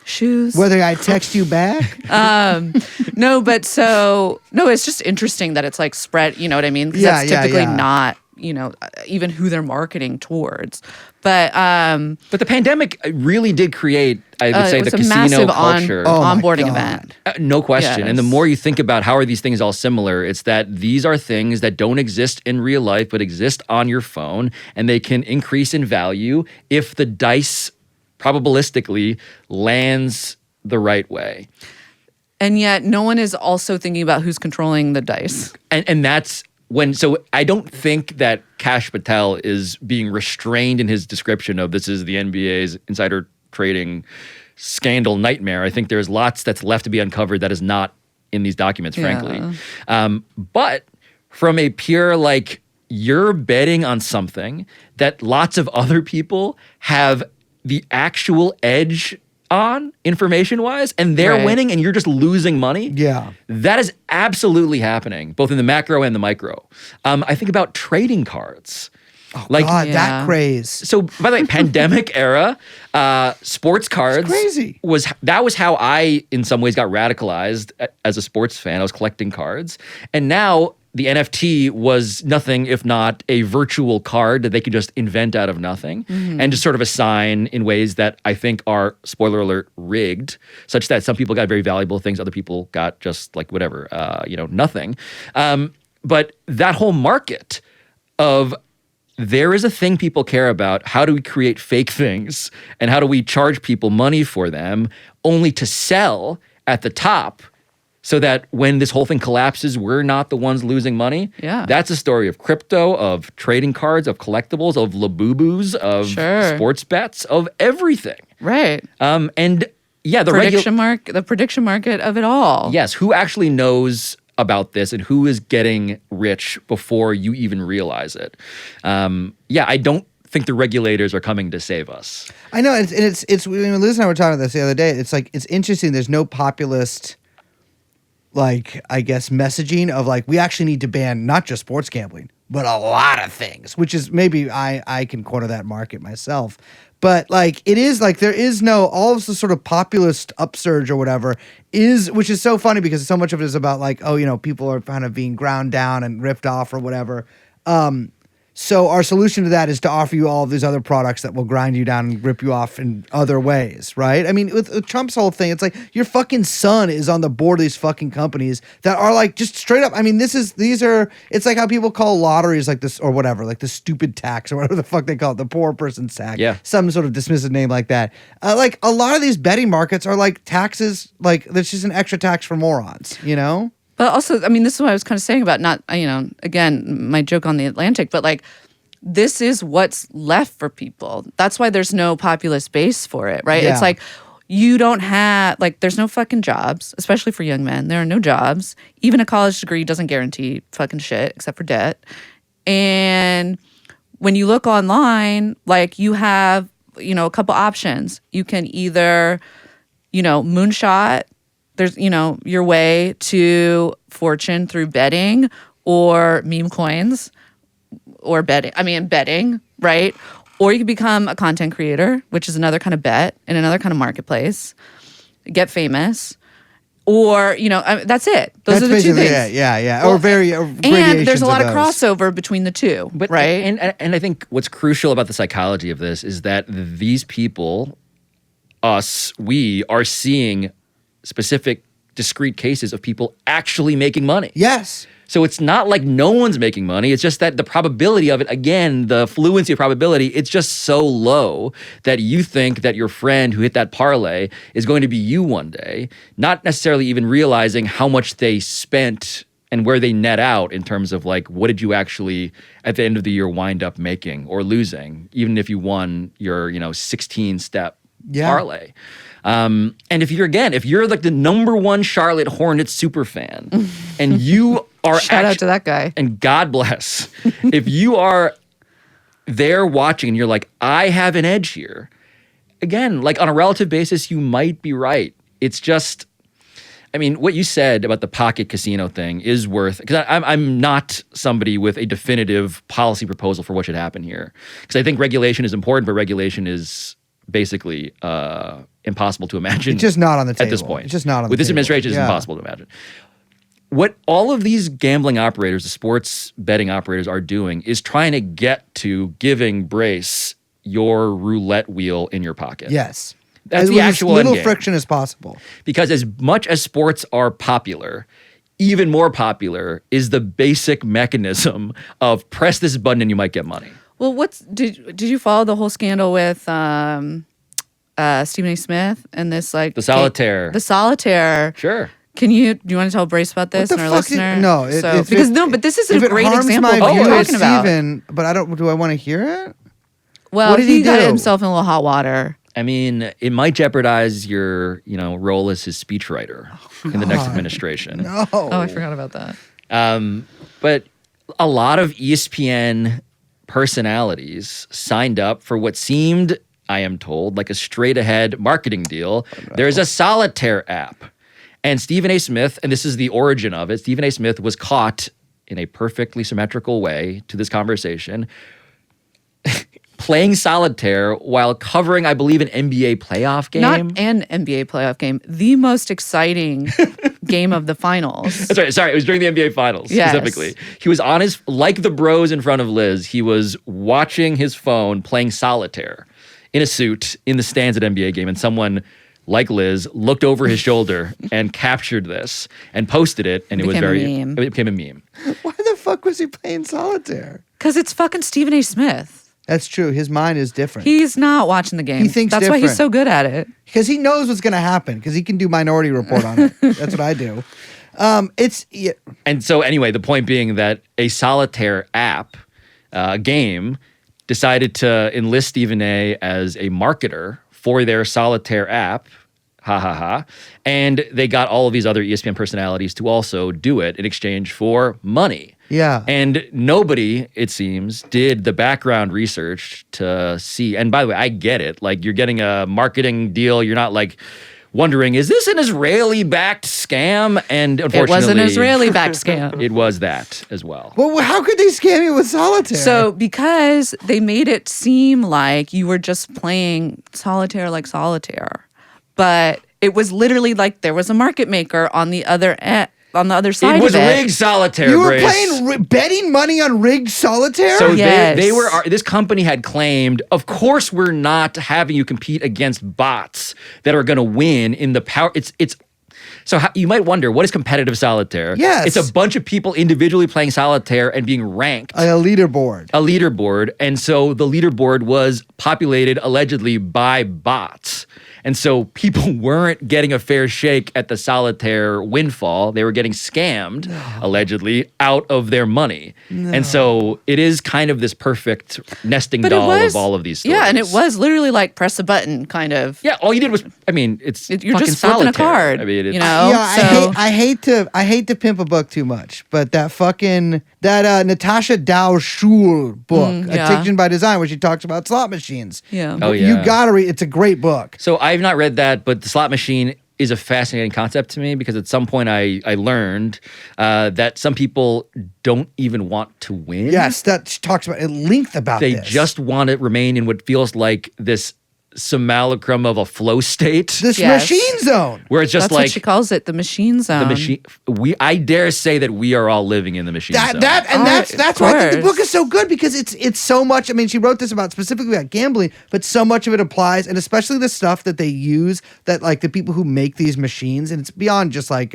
Speaker 2: Shoes.
Speaker 1: Whether I text you back?
Speaker 2: No, it's just interesting that it's like spread, you know what I mean? 'Cause
Speaker 1: Yeah,
Speaker 2: that's
Speaker 1: yeah,
Speaker 2: typically
Speaker 1: yeah.
Speaker 2: not, even who they're marketing towards. But
Speaker 6: But the pandemic really did create, I would say,
Speaker 2: it
Speaker 6: the
Speaker 2: was a
Speaker 6: casino
Speaker 2: massive
Speaker 6: culture.
Speaker 1: Oh my
Speaker 2: onboarding
Speaker 1: God.
Speaker 2: event.
Speaker 6: No question. And the
Speaker 2: Yes.
Speaker 6: more you think about how are these things all similar, it's that these are things that don't exist in real life, but exist on your phone, and they can increase in value if the dice probabilistically lands the right way.
Speaker 2: And yet no one is also thinking about who's controlling the dice.
Speaker 6: And that's when, so I don't think that Kash Patel is being restrained in his description of this is the NBA's insider trading scandal nightmare. I think there's lots that's left to be uncovered that is not in these documents, frankly. But from a pure, like, you're betting on something that lots of other people have the actual edge on information-wise, and they're
Speaker 2: Right.
Speaker 6: winning and you're just losing money.
Speaker 1: Yeah.
Speaker 6: That is absolutely happening, both in the macro and the micro. I think about trading cards. Like,
Speaker 1: God,
Speaker 2: Yeah.
Speaker 1: that craze.
Speaker 6: so by the way, pandemic era, sports cards
Speaker 1: crazy.
Speaker 6: was how I, in some ways, got radicalized as a sports fan. I was collecting cards, and now the NFT was nothing if not a virtual card that they could just invent out of nothing and just sort of assign in ways that I think are, spoiler alert, rigged, such that some people got very valuable things, other people got just like whatever, nothing. But that whole market of there is a thing people care about. How do we create fake things? And how do we charge people money for them only to sell at the top so that when this whole thing collapses, we're not the ones losing money?
Speaker 2: Yeah.
Speaker 6: That's a story of crypto, of trading cards, of collectibles, of Labubus, of
Speaker 2: Sure.
Speaker 6: sports bets, of everything.
Speaker 2: Right.
Speaker 6: And yeah, the
Speaker 2: The prediction market of it all.
Speaker 6: Yes, who actually knows about this and who is getting rich before you even realize it? I don't think the regulators are coming to save us.
Speaker 1: I know, it's when Liz and I were talking about this the other day. It's like, it's interesting. There's no populist, like, I guess, messaging of like, we actually need to ban not just sports gambling, but a lot of things, which is maybe I can corner that market myself. But like it is like there is no all of the sort of populist upsurge or whatever which is so funny because so much of it is about like, oh, people are kind of being ground down and ripped off or whatever. So our solution to that is to offer you all of these other products that will grind you down and rip you off in other ways, right? I mean, with Trump's whole thing, it's like your fucking son is on the board of these fucking companies that are like just straight up. I mean, it's like how people call lotteries like this or whatever, like the stupid tax or whatever the fuck they call it, the poor person's tax.
Speaker 6: Yeah.
Speaker 1: Some sort of dismissive name like that. Like a lot of these betting markets are like taxes, like there's just an extra tax for morons,
Speaker 2: But also, I mean, this is what I was kind of saying about not, again, my joke on the Atlantic, but like, this is what's left for people. That's why there's no populist base for it, right?
Speaker 1: Yeah.
Speaker 2: It's like, you don't have, like, there's no fucking jobs, especially for young men. There are no jobs. Even a college degree doesn't guarantee fucking shit except for debt. And when you look online, like, you have, a couple options. You can either, moonshot, there's, your way to fortune through betting or meme coins or betting, right? Or you can become a content creator, which is another kind of bet and another kind of marketplace, get famous, or, that's it. Those are the two things.
Speaker 1: Yeah.
Speaker 2: Well,
Speaker 1: And
Speaker 2: there's a lot of
Speaker 1: those.
Speaker 2: crossover between the two, right?
Speaker 6: And I think what's crucial about the psychology of this is that these people, we are seeing specific discrete cases of people actually making money.
Speaker 1: Yes.
Speaker 6: So it's not like no one's making money. It's just that the probability of it, again, the fluency of probability, it's just so low that you think that your friend who hit that parlay is going to be you one day, not necessarily even realizing how much they spent and where they net out in terms of like, what did you actually at the end of the year wind up making or losing, even if you won your, 16-step parlay. And if you're like the number one Charlotte Hornets super fan and you are
Speaker 2: Shout out to that guy.
Speaker 6: And God bless. If you are there watching and you're like, I have an edge here. Again, like on a relative basis, you might be right. It's just, I mean, what you said about the pocket casino thing is worth, because I'm not somebody with a definitive policy proposal for what should happen here. Because I think regulation is important, but regulation is basically impossible to imagine.
Speaker 1: It's just not on the table.
Speaker 6: At this point.
Speaker 1: It's just not on the
Speaker 6: With this
Speaker 1: table.
Speaker 6: administration, it's impossible to imagine. What all of these gambling operators, the sports betting operators are doing is trying to get to giving Brace your roulette wheel in your pocket.
Speaker 1: Yes.
Speaker 6: That's the actual
Speaker 1: as little
Speaker 6: end game.
Speaker 1: friction as possible.
Speaker 6: Because as much as sports are popular, even more popular is the basic mechanism of press this button and you might get money.
Speaker 2: Well, did you follow the whole scandal with Stephen A. Smith and this like
Speaker 6: The solitaire.
Speaker 2: The solitaire.
Speaker 6: Sure.
Speaker 2: Do you want to tell Brace about this and our listener? But this is a great example of what
Speaker 1: view
Speaker 2: we're
Speaker 1: as
Speaker 2: talking about.
Speaker 1: Steven, but do I want to hear it?
Speaker 2: Well,
Speaker 1: What did he
Speaker 2: got
Speaker 1: do?
Speaker 2: himself in a little hot water.
Speaker 6: I mean, it might jeopardize your, role as his speechwriter in the next administration.
Speaker 1: No.
Speaker 2: Oh, I forgot about that.
Speaker 6: But a lot of ESPN personalities signed up for what seemed, I am told, like a straight-ahead marketing deal. There's a solitaire app. And Stephen A. Smith, and this is the origin of it, Stephen A. Smith was caught in a perfectly symmetrical way to this conversation playing solitaire while covering, I believe, an NBA playoff game.
Speaker 2: Not an NBA playoff game. The most exciting game of the finals.
Speaker 6: That's right. Sorry, it was during the NBA Finals specifically. He was on his, like the bros in front of Liz, he was watching his phone playing solitaire in a suit in the stands at NBA game, and someone like Liz looked over his shoulder and captured this and posted it, and it
Speaker 2: Became
Speaker 6: became a meme.
Speaker 1: Why the fuck was he playing solitaire?
Speaker 2: Because it's fucking Stephen A. Smith.
Speaker 1: That's true. His mind is different.
Speaker 2: He's not watching the game.
Speaker 1: He thinks
Speaker 2: That's why he's
Speaker 1: different.
Speaker 2: so good at it.
Speaker 1: Because he knows what's going to happen. Because he can do Minority Report on it. That's what I do.
Speaker 6: And so anyway, the point being that a solitaire app game decided to enlist Stephen A. as a marketer for their solitaire app. Ha ha ha. And they got all of these other ESPN personalities to also do it in exchange for money.
Speaker 1: Yeah.
Speaker 6: And nobody, it seems, did the background research to see. And by the way, I get it. Like, you're getting a marketing deal. You're not like wondering, is this an Israeli-backed scam? And
Speaker 2: It
Speaker 6: unfortunately,
Speaker 2: was an Israeli-backed scam.
Speaker 6: It was that as well.
Speaker 1: Well, how could they scam you with solitaire?
Speaker 2: So because they made it seem like you were just playing solitaire like solitaire, but it was literally like there was a market maker on the other side
Speaker 6: It was
Speaker 2: of it.
Speaker 6: rigged solitaire.
Speaker 1: you were
Speaker 6: Grace.
Speaker 1: playing betting money on rigged solitaire.
Speaker 6: So
Speaker 2: Yes.
Speaker 6: they were. This company had claimed, of course, we're not having you compete against bots that are going to win in the power. It's. So you might wonder, what is competitive solitaire?
Speaker 1: Yes.
Speaker 6: It's a bunch of people individually playing solitaire and being ranked.
Speaker 1: a leaderboard.
Speaker 6: A leaderboard, and so the leaderboard was populated allegedly by bots. And so people weren't getting a fair shake at the solitaire windfall. They were getting scammed, allegedly, out of their money. And so it is kind of this perfect nesting
Speaker 2: But
Speaker 6: doll
Speaker 2: it was,
Speaker 6: of all of these stories.
Speaker 2: Yeah, and it was literally like press a button kind of.
Speaker 6: Yeah, all you did was, I mean, it's
Speaker 2: You're
Speaker 6: fucking
Speaker 2: just flipping a
Speaker 6: solitaire.
Speaker 2: card.
Speaker 6: I mean, it's,
Speaker 2: you know?
Speaker 1: Yeah,
Speaker 2: So-
Speaker 1: I hate to pimp a book too much, but that Natasha Dow Schul book,
Speaker 2: yeah.
Speaker 1: Addiction by Design, where she talks about slot machines.
Speaker 2: Yeah.
Speaker 6: Oh,
Speaker 1: You
Speaker 6: yeah.
Speaker 1: gotta read. It's a great book.
Speaker 6: So I've not read that, but the slot machine is a fascinating concept to me because at some point I learned that some people don't even want to win.
Speaker 1: Yes, that she talks about at length about
Speaker 6: They
Speaker 1: this.
Speaker 6: just want to remain in what feels like this simulacrum of a flow state
Speaker 1: this
Speaker 2: Yes.
Speaker 1: machine zone.
Speaker 6: where it's just
Speaker 2: That's what
Speaker 6: like
Speaker 2: she calls it, the machine zone.
Speaker 6: the machine. I dare say that we are all living in the machine zone.
Speaker 1: That's
Speaker 2: of
Speaker 1: why I think the
Speaker 2: course.
Speaker 1: book is so good because it's so much. I mean, she wrote this about specifically about gambling, but so much of it applies, and especially the stuff that they use that like the people who make these machines, and it's beyond just like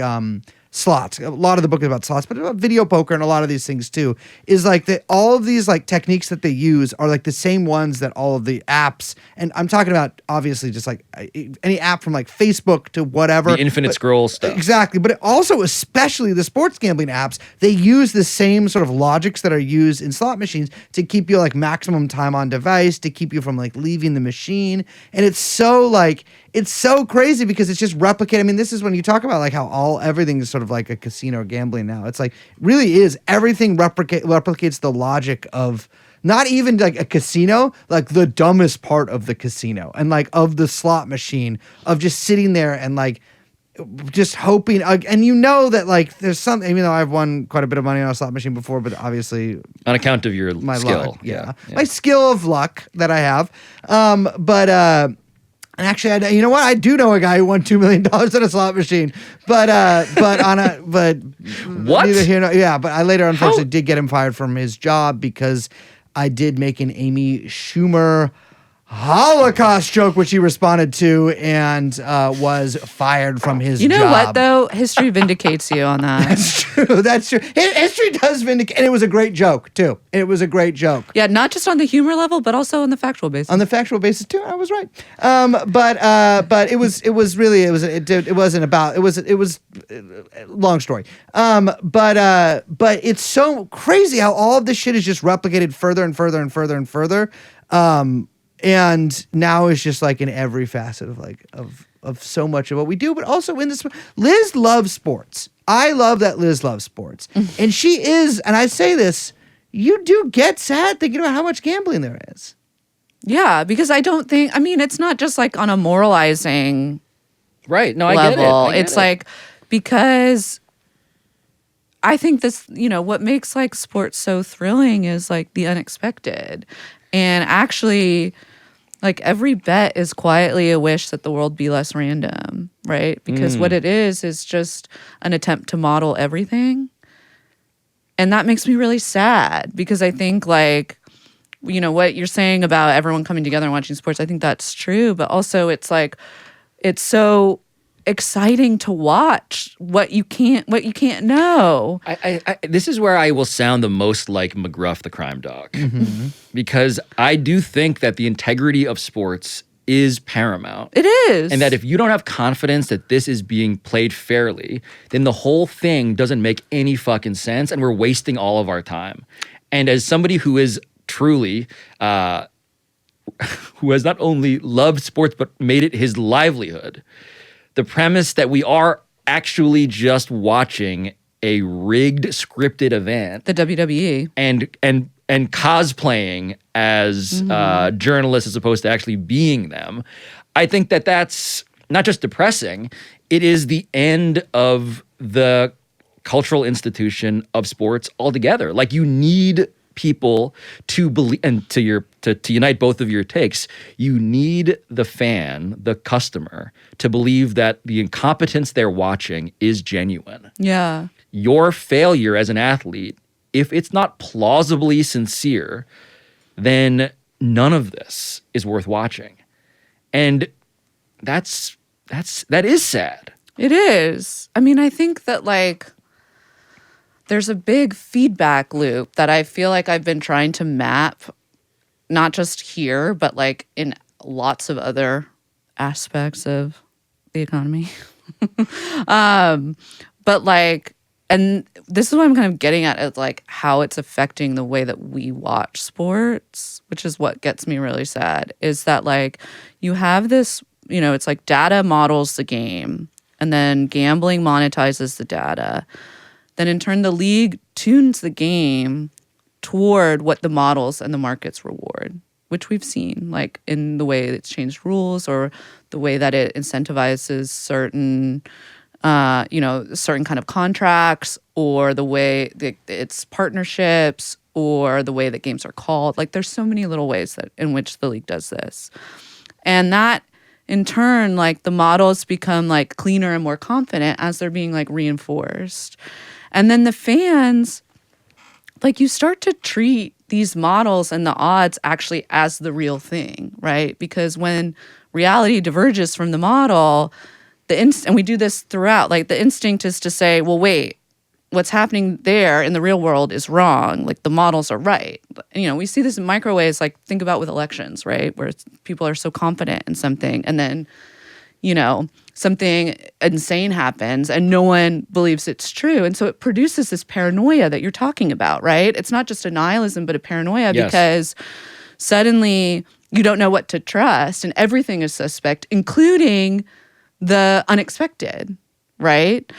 Speaker 1: slots. A lot of the book is about slots, but about video poker and a lot of these things too. Is like that all of these like techniques that they use are like the same ones that all of the apps, and I'm talking about obviously just like any app from like Facebook to whatever.
Speaker 6: the infinite scroll stuff.
Speaker 1: Exactly, but it also, especially the sports gambling apps, they use the same sort of logics that are used in slot machines to keep you like maximum time on device, to keep you from like leaving the machine, and it's so crazy because it's just replicated. I mean, this is when you talk about like how everything is sort of like a casino gambling now. It's like really is everything replicates the logic of. Not even like a casino, like the dumbest part of the casino and like of the slot machine, of just sitting there and like just hoping. And you know that like there's something, even though I've won quite a bit of money on a slot machine before, but obviously
Speaker 6: On account of your
Speaker 1: my
Speaker 6: skill.
Speaker 1: luck, yeah. My skill of luck that I have. And actually, you know what? I do know a guy who won $2 million on a slot machine, but
Speaker 6: What?
Speaker 1: neither here nor yeah. But I later unfortunately did get him fired from his job because I did make an Amy Schumer Holocaust joke, which he responded to and was fired from his
Speaker 2: You know
Speaker 1: job.
Speaker 2: what though? History vindicates you on that.
Speaker 1: That's true. That's true. History does vindicate, and it was a great joke too. It was a great joke.
Speaker 2: Yeah, not just on the humor level, but also on the factual basis.
Speaker 1: On the factual basis too, I was right. But it was really it wasn't about it was long story. But it's so crazy how all of this shit is just replicated further and further and further and further. And now it's just like in every facet of like of so much of what we do, but also in this. Liz loves sports. I love that Liz loves sports, and she is. And I say this, you do get sad thinking about how much gambling there is.
Speaker 2: Yeah, because I mean, it's not just like on a moralizing
Speaker 6: Right. No, I
Speaker 2: level.
Speaker 6: get it.
Speaker 2: It's like, because I think this, what makes like sports so thrilling is like the unexpected. And actually, like every bet is quietly a wish that the world be less random, right? Because what it is just an attempt to model everything. And that makes me really sad because I think like, what you're saying about everyone coming together and watching sports, I think that's true. But also it's like, it's so exciting to watch what you can't know.
Speaker 6: I this is where I will sound the most like McGruff the crime dog. Because I do think that the integrity of sports is paramount.
Speaker 2: It is.
Speaker 6: And that if you don't have confidence that this is being played fairly, then the whole thing doesn't make any fucking sense and we're wasting all of our time. And as somebody who is truly who has not only loved sports but made it his livelihood, the premise that we are actually just watching a rigged scripted event,
Speaker 2: the WWE,
Speaker 6: and cosplaying as journalists as opposed to actually being them, I think that that's not just depressing, it is the end of the cultural institution of sports altogether. Like, you need people to believe, and to unite both of your takes, you need the fan, the customer, to believe that the incompetence they're watching is genuine.
Speaker 2: Yeah.
Speaker 6: Your failure as an athlete, if it's not plausibly sincere, then none of this is worth watching. And that is sad.
Speaker 2: It is. I mean, I think that like there's a big feedback loop that I feel like I've been trying to map, not just here, but like in lots of other aspects of the economy. But like, and this is what I'm kind of getting at, is like how it's affecting the way that we watch sports, which is what gets me really sad, is that like you have this, it's like data models the game, and then gambling monetizes the data. Then in turn, the league tunes the game toward what the models and the markets reward, which we've seen, like in the way it's changed rules or the way that it incentivizes certain, certain kind of contracts, or the way it's partnerships, or the way that games are called. Like, there's so many little ways that in which the league does this. And that, in turn, like the models become like cleaner and more confident as they're being like reinforced. And then the fans, like, you start to treat these models and the odds actually as the real thing, right? Because when reality diverges from the model, and we do this throughout, like the instinct is to say, well, wait, what's happening there in the real world is wrong. Like, the models are right. We see this in microwaves, like think about with elections, right? Where people are so confident in something, and then, something insane happens and no one believes it's true. And so it produces this paranoia that you're talking about, right? It's not just a nihilism, but a paranoia,
Speaker 6: Yes.
Speaker 2: because suddenly you don't know what to trust and everything is suspect, including the unexpected, right?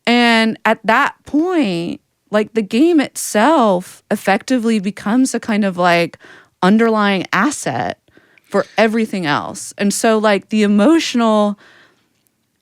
Speaker 2: And at that point, like, the game itself effectively becomes a kind of like underlying asset for everything else. And so like the emotional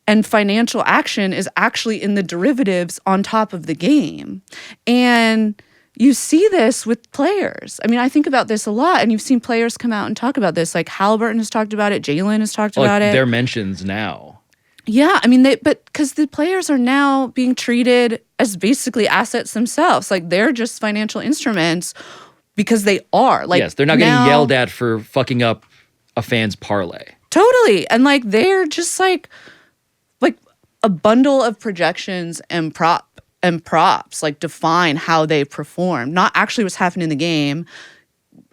Speaker 2: and financial action is actually in the derivatives on top of the game. And you see this with players. I mean, I think about this a lot, and you've seen players come out and talk about this. Like, Halliburton has talked about it. Jalen has talked about it.
Speaker 6: They're mentions now.
Speaker 2: Yeah, I mean, but because the players are now being treated as basically assets themselves. Like, they're just financial instruments because they are. Like,
Speaker 6: yes, they're not getting yelled at for fucking up a fan's parlay.
Speaker 2: Totally. And like, they're just like a bundle of projections and props, like, define how they perform, not actually what's happening in the game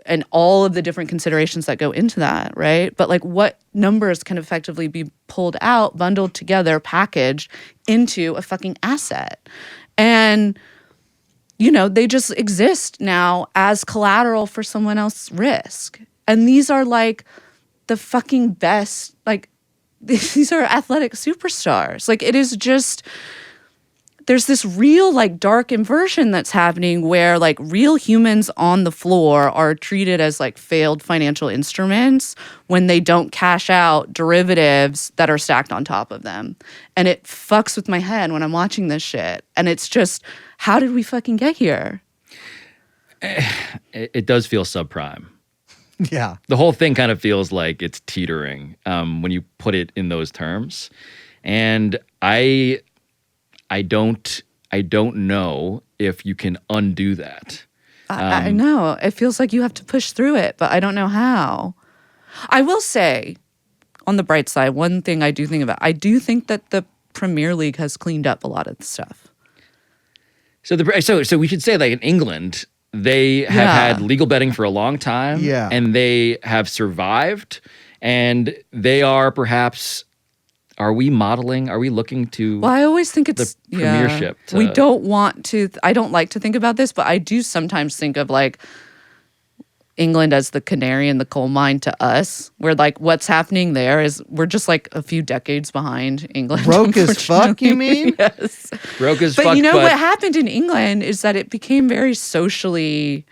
Speaker 2: and all of the different considerations that go into that, right? But like, what numbers can effectively be pulled out, bundled together, packaged into a fucking asset. And, they just exist now as collateral for someone else's risk. And these are like the fucking best, like, these are athletic superstars. Like, it is just, there's this real like dark inversion that's happening where like real humans on the floor are treated as like failed financial instruments when they don't cash out derivatives that are stacked on top of them. And it fucks with my head when I'm watching this shit. And it's just, how did we fucking get here?
Speaker 6: It does feel subprime.
Speaker 1: Yeah.
Speaker 6: The whole thing kind of feels like it's teetering when you put it in those terms. And I don't know if you can undo that.
Speaker 2: I know. It feels like you have to push through it, but I don't know how. I will say, on the bright side, one thing I do think about, I do think that the Premier League has cleaned up a lot of the stuff.
Speaker 6: So we should say, like, in England, they have had legal betting for a long time.
Speaker 1: Yeah.
Speaker 6: And they have survived. And they are perhaps, are we looking to
Speaker 2: Well, I always think it's
Speaker 6: the premiership?
Speaker 2: We don't want to, I don't like to think about this, but I do sometimes think of like England as the canary in the coal mine to us, where like what's happening there is we're just like a few decades behind England.
Speaker 1: Broke as fuck, you mean?
Speaker 2: Yes.
Speaker 6: Broke as
Speaker 2: But
Speaker 6: fuck.
Speaker 2: what happened in England is that it became very socially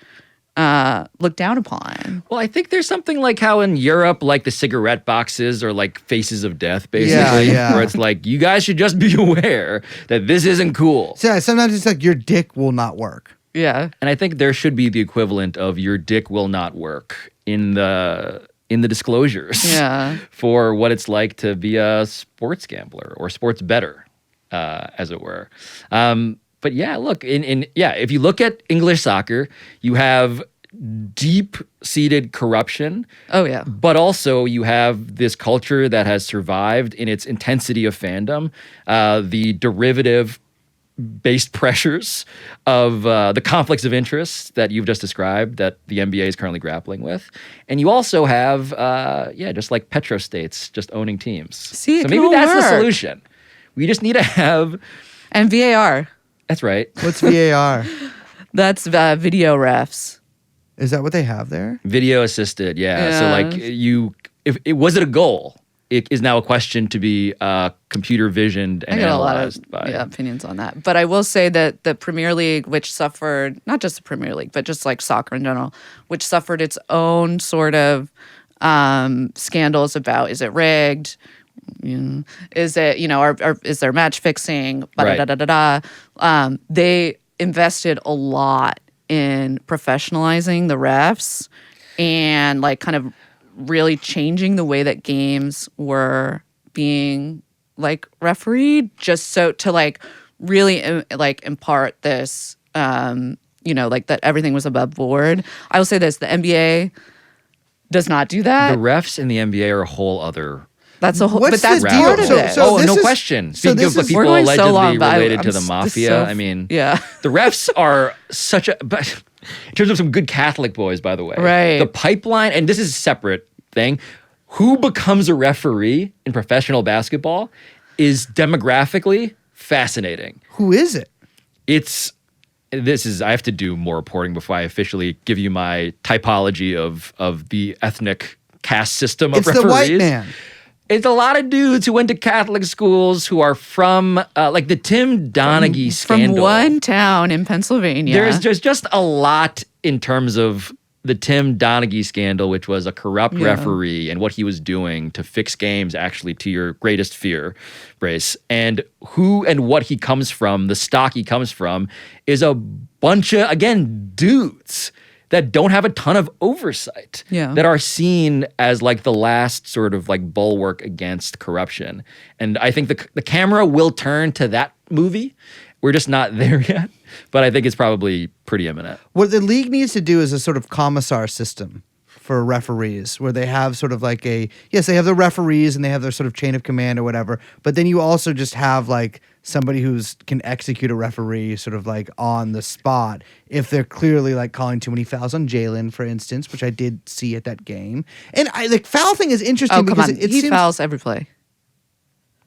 Speaker 2: looked down upon.
Speaker 6: Well, I think there's something like how in Europe, like the cigarette boxes are like faces of death, basically.
Speaker 1: Yeah.
Speaker 6: Where it's like, you guys should just be aware that this isn't cool.
Speaker 1: So yeah, sometimes it's like your dick will not work.
Speaker 2: Yeah.
Speaker 6: And I think there should be the equivalent of your dick will not work in the disclosures
Speaker 2: Yeah.
Speaker 6: for what it's like to be a sports gambler or sports bettor, as it were. But yeah, look, if you look at English soccer, you have deep-seated corruption.
Speaker 2: Oh, yeah.
Speaker 6: But also you have this culture that has survived in its intensity of fandom, the derivative-based pressures of the conflicts of interest that you've just described that the NBA is currently grappling with. And you also have, just like petrostates just owning teams.
Speaker 2: See, it
Speaker 6: so
Speaker 2: can
Speaker 6: maybe
Speaker 2: all
Speaker 6: that's the
Speaker 2: work.
Speaker 6: solution. We just need to have...
Speaker 2: And VAR.
Speaker 6: That's right.
Speaker 1: What's VAR?
Speaker 2: That's video refs.
Speaker 1: Is that what they have there?
Speaker 6: Video assisted, yeah. So
Speaker 2: Yeah.
Speaker 6: like was it a goal? It is now a question to be computer visioned and
Speaker 2: I got a lot of
Speaker 6: analyzed by.
Speaker 2: opinions on that. But I will say that the Premier League, which suffered, not just the Premier League, but just like soccer in general, which suffered its own sort of scandals about, is it rigged? Is it, or is there match fixing?
Speaker 6: Right.
Speaker 2: They invested a lot in professionalizing the refs and like kind of really changing the way that games were being like refereed, just so to like really like impart this, like that everything was above board. I will say this: the NBA does not do that.
Speaker 6: The refs in the NBA are a whole other.
Speaker 2: That's a whole,
Speaker 1: What's
Speaker 2: but that's
Speaker 1: the
Speaker 2: part
Speaker 1: deal?
Speaker 2: of
Speaker 1: So-
Speaker 2: it.
Speaker 1: so
Speaker 6: No
Speaker 1: this is-
Speaker 6: question.
Speaker 1: so
Speaker 6: Speaking
Speaker 1: this
Speaker 6: of
Speaker 1: is-
Speaker 6: people
Speaker 2: We're going so
Speaker 6: allegedly
Speaker 2: long, but
Speaker 6: related
Speaker 2: I'm
Speaker 6: to the
Speaker 2: s-
Speaker 6: mafia,
Speaker 2: so-
Speaker 6: I mean,
Speaker 2: yeah.
Speaker 6: the refs are such a. But in terms of some good Catholic boys, by the way,
Speaker 2: Right.
Speaker 6: The pipeline, and this is a separate thing. Who becomes a referee in professional basketball is demographically fascinating.
Speaker 1: Who is it?
Speaker 6: I have to do more reporting before I officially give you my typology of the ethnic caste system of
Speaker 1: It's
Speaker 6: referees.
Speaker 1: the white man.
Speaker 6: It's a lot of dudes who went to Catholic schools who are from like the Tim Donaghy scandal.
Speaker 2: From one town in Pennsylvania.
Speaker 6: There's just a lot in terms of the Tim Donaghy scandal, which was a corrupt referee and what he was doing to fix games, actually, to your greatest fear, Brace. And who and what he comes from, the stock he comes from, is a bunch of, again, dudes that don't have a ton of oversight, that are seen as like the last sort of like bulwark against corruption. And I think the camera will turn to that movie. We're just not there yet, but I think it's probably pretty imminent.
Speaker 1: What the league needs to do is a sort of commissar system for referees, where they have sort of like they have the referees and they have their sort of chain of command or whatever, but then you also just have like somebody who's can execute a referee sort of like on the spot if they're clearly like calling too many fouls on Jalen, for instance, which I did see at that game. And the foul thing is interesting because it
Speaker 2: he
Speaker 1: seems
Speaker 2: fouls every play.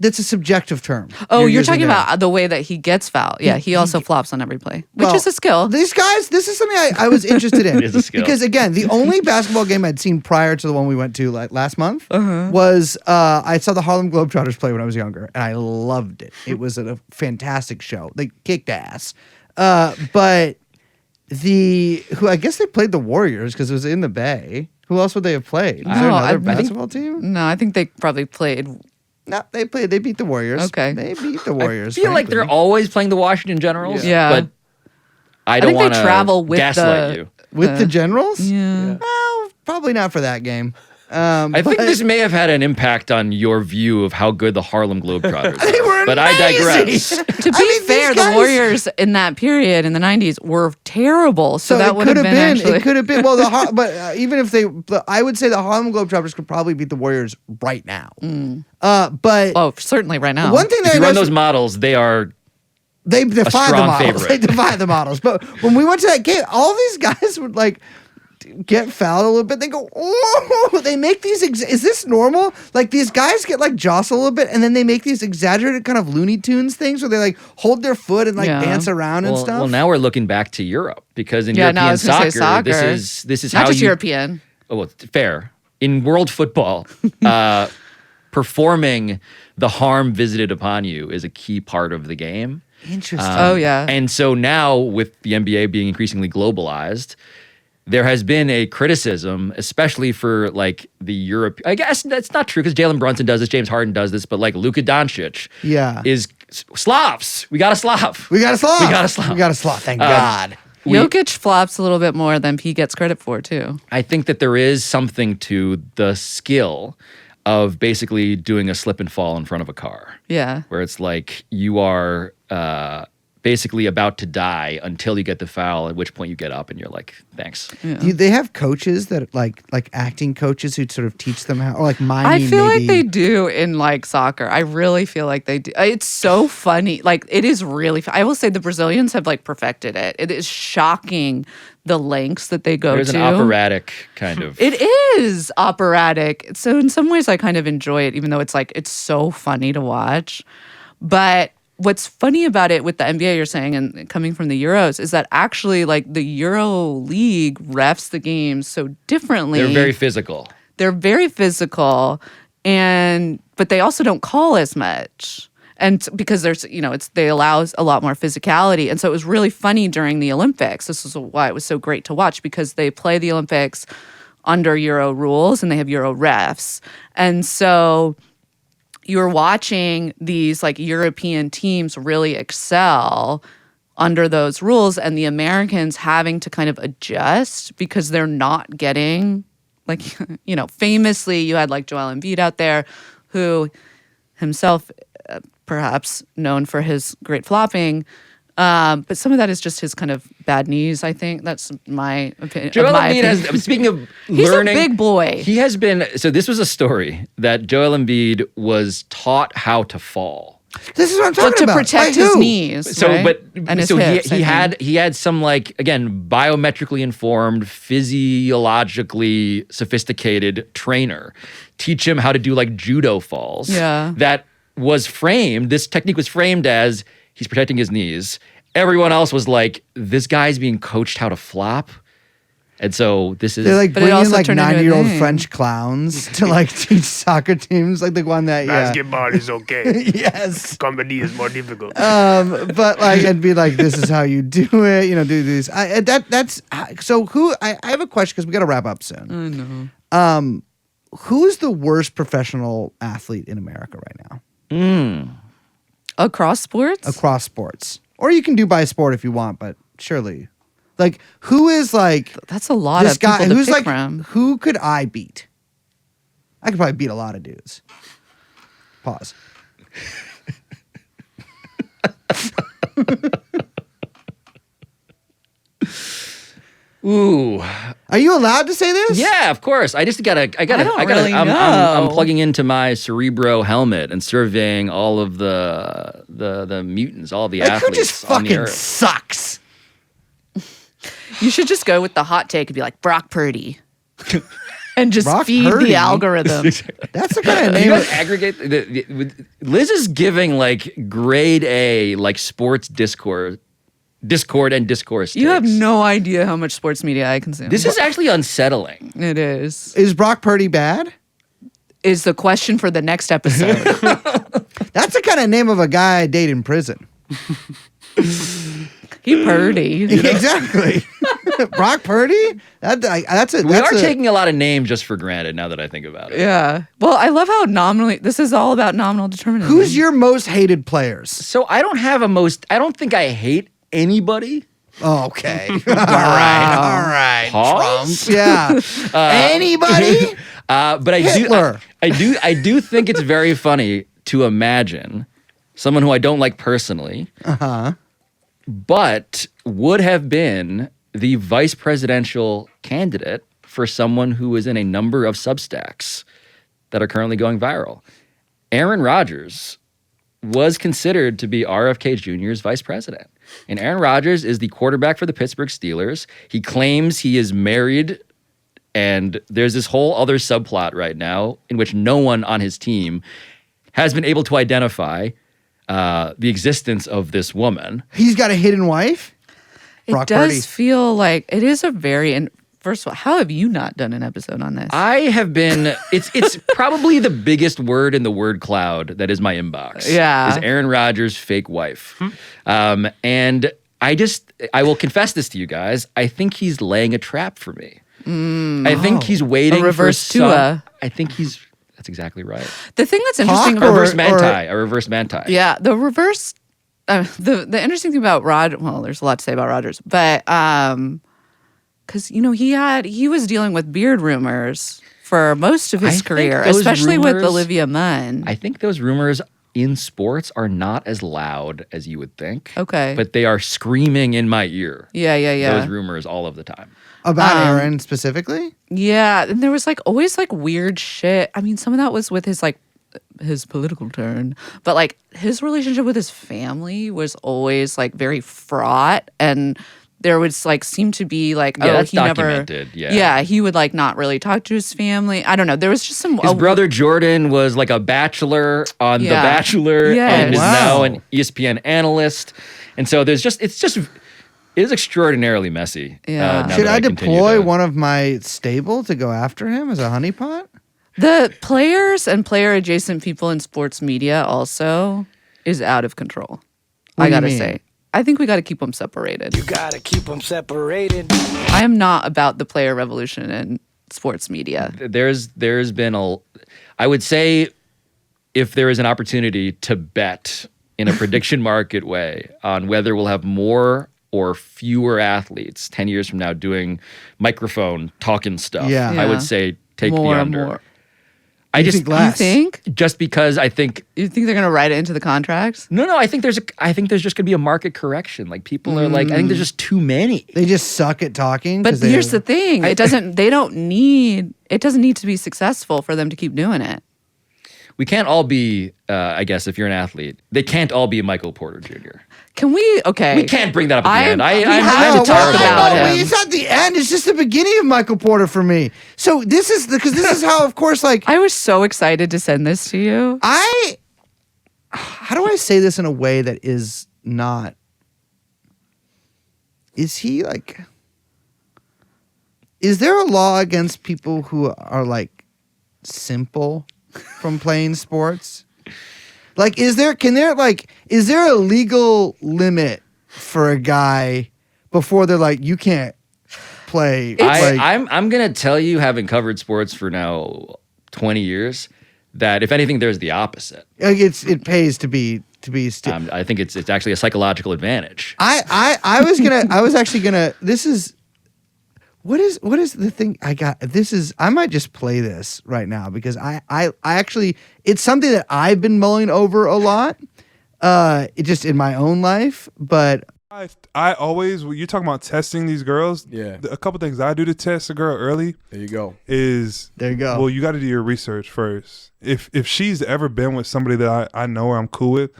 Speaker 1: that's a subjective term.
Speaker 2: Oh, you're
Speaker 1: using
Speaker 2: talking
Speaker 1: there.
Speaker 2: about the way that he gets fouled. Yeah, he also flops on every play, which
Speaker 1: Well,
Speaker 2: is a skill.
Speaker 1: These guys, this is something I was interested in.
Speaker 6: It is a skill.
Speaker 1: Because again, the only basketball game I'd seen prior to the one we went to like last month was I saw the Harlem Globetrotters play when I was younger, and I loved it. It was a fantastic show. They kicked ass. But who I guess they played the Warriors because it was in the Bay. Who else would they have played? Was there
Speaker 2: No,
Speaker 1: another
Speaker 2: I think-
Speaker 1: basketball team?
Speaker 2: No, I think they probably played.
Speaker 1: No, they beat the Warriors.
Speaker 2: Okay.
Speaker 1: They beat the Warriors.
Speaker 6: I feel like they're
Speaker 1: frankly.
Speaker 6: always playing the Washington Generals.
Speaker 2: Yeah.
Speaker 6: But I don't
Speaker 2: think they
Speaker 6: want to
Speaker 2: travel with
Speaker 6: gaslight
Speaker 2: the-
Speaker 6: you.
Speaker 1: with the Generals.
Speaker 2: Yeah.
Speaker 1: Well, probably not for that game.
Speaker 6: I think this may have had an impact on your view of how good the Harlem Globetrotters are.
Speaker 1: They were
Speaker 6: but I digress.
Speaker 1: amazing.
Speaker 2: To be
Speaker 1: I mean,
Speaker 2: fair,
Speaker 1: these
Speaker 2: the
Speaker 1: guys-
Speaker 2: Warriors in that period in the 90s were terrible. So, that
Speaker 1: it
Speaker 2: would have
Speaker 1: could
Speaker 2: been, actually.
Speaker 1: It could have been. Well, but even if I would say the Harlem Globetrotters could probably beat the Warriors right now. But
Speaker 2: Oh, certainly right now.
Speaker 1: one thing
Speaker 6: If
Speaker 1: that I
Speaker 6: you run
Speaker 1: noticed,
Speaker 6: those models, they are
Speaker 1: they defy the
Speaker 6: strong
Speaker 1: models.
Speaker 6: favorite.
Speaker 1: They defy the models. But when we went to that game, all these guys would like get fouled a little bit. They go, oh, they make these. Is this normal? Like these guys get like jostle a little bit, and then they make these exaggerated kind of Looney Tunes things where they like hold their foot and like
Speaker 2: Yeah.
Speaker 1: dance around and stuff.
Speaker 6: well. Now we're looking back to Europe because in
Speaker 2: Yeah, no, I
Speaker 6: European
Speaker 2: was gonna say
Speaker 6: soccer,
Speaker 2: soccer.
Speaker 6: this is
Speaker 2: Not
Speaker 6: how
Speaker 2: just
Speaker 6: you.
Speaker 2: European.
Speaker 6: Oh, well, fair. In world football, performing the harm visited upon you is a key part of the game.
Speaker 1: Interesting.
Speaker 2: Oh, yeah.
Speaker 6: And so now with the NBA being increasingly globalized, there has been a criticism, especially for like the Europe. I guess that's not true because Jalen Brunson does this, James Harden does this, but like Luka Doncic is Slavs. We got a Slav.
Speaker 1: We got a Slav.
Speaker 6: We got a Slav.
Speaker 1: We got a Slav. Thank God.
Speaker 2: Jokic flops a little bit more than he gets credit for, too.
Speaker 6: I think that there is something to the skill of basically doing a slip and fall in front of a car.
Speaker 2: Yeah.
Speaker 6: Where it's like you are basically about to die until you get the foul, at which point you get up and you're like, thanks.
Speaker 2: Yeah.
Speaker 1: Do they have coaches that like acting coaches who sort of teach them how, or like miming?
Speaker 2: I feel
Speaker 1: maybe?
Speaker 2: like they do in like soccer. I really feel like they do. It's so funny. Like it is really. I will say the Brazilians have like perfected it. It is shocking the lengths that they go
Speaker 6: There's
Speaker 2: to.
Speaker 6: an operatic kind of.
Speaker 2: It is operatic. So in some ways, I kind of enjoy it, even though it's like it's so funny to watch. But what's funny about it with the NBA, you're saying, and coming from the Euros, is that actually like the Euro League refs the games so differently.
Speaker 6: They're very physical.
Speaker 2: They're very physical, but they also don't call as much. And because there's, they allow a lot more physicality. And so it was really funny during the Olympics. This is why it was so great to watch, because they play the Olympics under Euro rules and they have Euro refs. And so you're watching these like European teams really excel under those rules, and the Americans having to kind of adjust because they're not getting like, famously you had like Joel Embiid out there who himself perhaps known for his great flopping. But some of that is just his kind of bad knees, I think. That's my opinion.
Speaker 6: Joel Embiid has, speaking of
Speaker 2: he's
Speaker 6: learning.
Speaker 2: He's a big boy.
Speaker 6: He has been, so this was a story that Joel Embiid was taught how to fall.
Speaker 1: This is what I'm talking about.
Speaker 2: To protect his knees,
Speaker 6: So,
Speaker 2: right?
Speaker 6: but
Speaker 2: and his
Speaker 6: so
Speaker 2: hips,
Speaker 6: he had some like, again, biometrically informed, physiologically sophisticated trainer teach him how to do like judo falls.
Speaker 2: Yeah.
Speaker 6: That was framed. This technique was framed as he's protecting his knees. Everyone else was like, this guy's being coached how to flop. And so this is...
Speaker 1: They like
Speaker 2: But it
Speaker 1: bring in
Speaker 2: also
Speaker 1: like
Speaker 2: turned into a
Speaker 1: 90-year-old
Speaker 2: thing.
Speaker 1: French clowns to like teach soccer teams, like the one that,
Speaker 3: Basketball is okay.
Speaker 1: Yes.
Speaker 3: Comedy is more difficult.
Speaker 1: But like, and be like, this is how you do it, do this. So I have a question because we got to wrap up soon.
Speaker 2: I know.
Speaker 1: Who's the worst professional athlete in America right now?
Speaker 2: Across sports?
Speaker 1: Across sports. Or you can do by sport if you want, but surely. Like, who is like
Speaker 2: That's a lot
Speaker 1: this
Speaker 2: of people
Speaker 1: guy
Speaker 2: to
Speaker 1: who's
Speaker 2: pick
Speaker 1: like,
Speaker 2: from.
Speaker 1: who could I beat? I could probably beat a lot of dudes. Pause.
Speaker 6: Ooh.
Speaker 1: Are you allowed to say this?
Speaker 6: Yeah, of course. I don't really
Speaker 2: know.
Speaker 6: I'm plugging into my Cerebro helmet and surveying all of the mutants, all the
Speaker 1: Like,
Speaker 6: athletes
Speaker 1: who just
Speaker 6: on the
Speaker 1: fucking
Speaker 6: earth.
Speaker 1: sucks?
Speaker 2: You should just go with the hot take and be like, Brock Purdy. And just
Speaker 1: Brock
Speaker 2: feed
Speaker 1: Purdy?
Speaker 2: the algorithm.
Speaker 1: That's the kind of
Speaker 6: You
Speaker 1: name.
Speaker 6: guys aggregate. Liz is giving like grade A like sports discord and discourse.
Speaker 2: You have
Speaker 6: takes.
Speaker 2: no idea how much sports media I consume.
Speaker 6: This is actually unsettling.
Speaker 2: It is.
Speaker 1: Is Brock Purdy bad?
Speaker 2: Is the question for the next episode.
Speaker 1: That's the kind of name of a guy I date in prison.
Speaker 2: He Purdy.
Speaker 1: Exactly. Brock Purdy?
Speaker 6: We are taking a lot of names just for granted now that I think about it.
Speaker 2: Yeah. Well, I love how nominally, this is all about nominal determinism.
Speaker 1: Who's your most hated players?
Speaker 6: So I don't think I hate anybody.
Speaker 1: Oh, okay. All right.
Speaker 6: Pause?
Speaker 1: Trump. Yeah. Anybody?
Speaker 6: But
Speaker 1: Hitler.
Speaker 6: I do think it's very funny to imagine someone who I don't like personally, but would have been the vice presidential candidate for someone who is in a number of Substacks that are currently going viral. Aaron Rodgers was considered to be RFK Jr.'s vice president. And Aaron Rodgers is the quarterback for the Pittsburgh Steelers. He claims he is married, and there's this whole other subplot right now in which no one on his team has been able to identify the existence of this woman.
Speaker 1: He's got a hidden wife?
Speaker 2: It
Speaker 1: Brock
Speaker 2: does
Speaker 1: Purdy.
Speaker 2: feel like it is a very, and first of all, how have you not done an episode on this?
Speaker 6: I have been, it's probably the biggest word in the word cloud that is my inbox.
Speaker 2: Yeah.
Speaker 6: Is Aaron Rodgers' fake wife. And I will confess this to you guys. I think he's laying a trap for me. I think he's waiting
Speaker 2: A reverse
Speaker 6: for some.
Speaker 2: Tua.
Speaker 6: I think that's exactly right.
Speaker 2: The thing that's interesting
Speaker 6: A
Speaker 2: about
Speaker 6: reverse manti.
Speaker 2: Yeah, the reverse. The interesting thing about Rod. Well, there's a lot to say about Rodgers, but because he was dealing with beard rumors for most of his
Speaker 6: I think
Speaker 2: career,
Speaker 6: those
Speaker 2: especially with
Speaker 6: rumors-
Speaker 2: Olivia Munn.
Speaker 6: I think those rumors in sports are not as loud as you would think.
Speaker 2: Okay.
Speaker 6: But they are screaming in my ear.
Speaker 2: Yeah.
Speaker 6: Those rumors all of the time.
Speaker 1: About Aaron specifically?
Speaker 2: Yeah, and there was always weird shit. I mean, some of that was with his political turn, but his relationship with his family was always very fraught, and there would seem to be
Speaker 6: that's
Speaker 2: he
Speaker 6: documented.
Speaker 2: never
Speaker 6: Yeah.
Speaker 2: he would not really talk to his family. I don't know. There was just some
Speaker 6: His brother Jordan was a bachelor on The
Speaker 2: Yeah.
Speaker 6: Bachelor and is
Speaker 1: Yes.
Speaker 6: now an ESPN analyst. And so it is extraordinarily messy.
Speaker 2: Yeah.
Speaker 6: now
Speaker 1: Should
Speaker 6: that
Speaker 1: I
Speaker 6: continue
Speaker 1: deploy
Speaker 6: to-
Speaker 1: one of my stable to go after him as a honeypot?
Speaker 2: The players and player adjacent people in sports media also is out of control.
Speaker 1: What
Speaker 2: I
Speaker 1: do you
Speaker 2: gotta
Speaker 1: mean?
Speaker 2: say. I think we got to keep them separated.
Speaker 3: You gotta keep them separated.
Speaker 2: I am not about the player revolution in sports media.
Speaker 6: There's been I would say if there is an opportunity to bet in a prediction market way on whether we'll have more or fewer athletes 10 years from now doing microphone talking stuff,
Speaker 1: Yeah.
Speaker 6: I
Speaker 2: Yeah.
Speaker 6: would say take
Speaker 2: More
Speaker 6: the
Speaker 2: and
Speaker 6: under.
Speaker 2: more.
Speaker 6: I
Speaker 1: You
Speaker 6: just
Speaker 1: think less?
Speaker 2: You think?
Speaker 6: just because I think
Speaker 2: You think they're gonna write it into the contracts?
Speaker 6: no, I think there's just gonna be a market correction. People are I think there's just too many.
Speaker 1: They just suck at talking.
Speaker 2: But
Speaker 1: 'cause they
Speaker 2: here's the
Speaker 1: have-
Speaker 2: thing: it doesn't need to be successful for them to keep doing it.
Speaker 6: We can't all be, I guess, if you're an athlete, they can't all be Michael Porter Jr.
Speaker 2: Can we? Okay,
Speaker 6: We can't bring that up at the end.
Speaker 2: we
Speaker 6: I'm
Speaker 2: have to talk
Speaker 6: tired of
Speaker 2: about
Speaker 6: it.
Speaker 2: him.
Speaker 1: It's not the end. It's just the beginning of Michael Porter for me. So this is how, of course,
Speaker 2: I was so excited to send this to you.
Speaker 1: how do I say this in a way that is not? Is he Is there a law against people who are simple from playing sports? Is there a legal limit for a guy before they're you can't play?
Speaker 6: I'm gonna tell you, having covered sports for now 20 years, that if anything, there's the opposite.
Speaker 1: It pays to be
Speaker 6: I think it's actually a psychological advantage.
Speaker 1: I was actually gonna. This is what is the thing I got. This is I might just play this right now because I actually it's something that I've been mulling over a lot. It just in my own life, but
Speaker 8: I always, when you're talking about testing these girls, a couple things I do to test a girl early.
Speaker 9: There you go.
Speaker 1: There you go.
Speaker 8: Well, you got to do your research first. If she's ever been with somebody that I know or I'm cool with,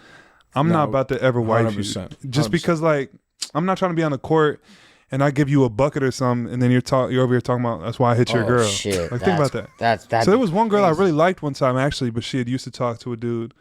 Speaker 8: I'm not about to ever wife you.
Speaker 9: 100%.
Speaker 8: Just because I'm not trying to be on the court and I give you a bucket or something, and then you're over here talking about that's why I hit your girl.
Speaker 9: Shit.
Speaker 8: Think about that.
Speaker 9: That's
Speaker 8: So there was one girl I really liked one time actually, but she had used to talk to a dude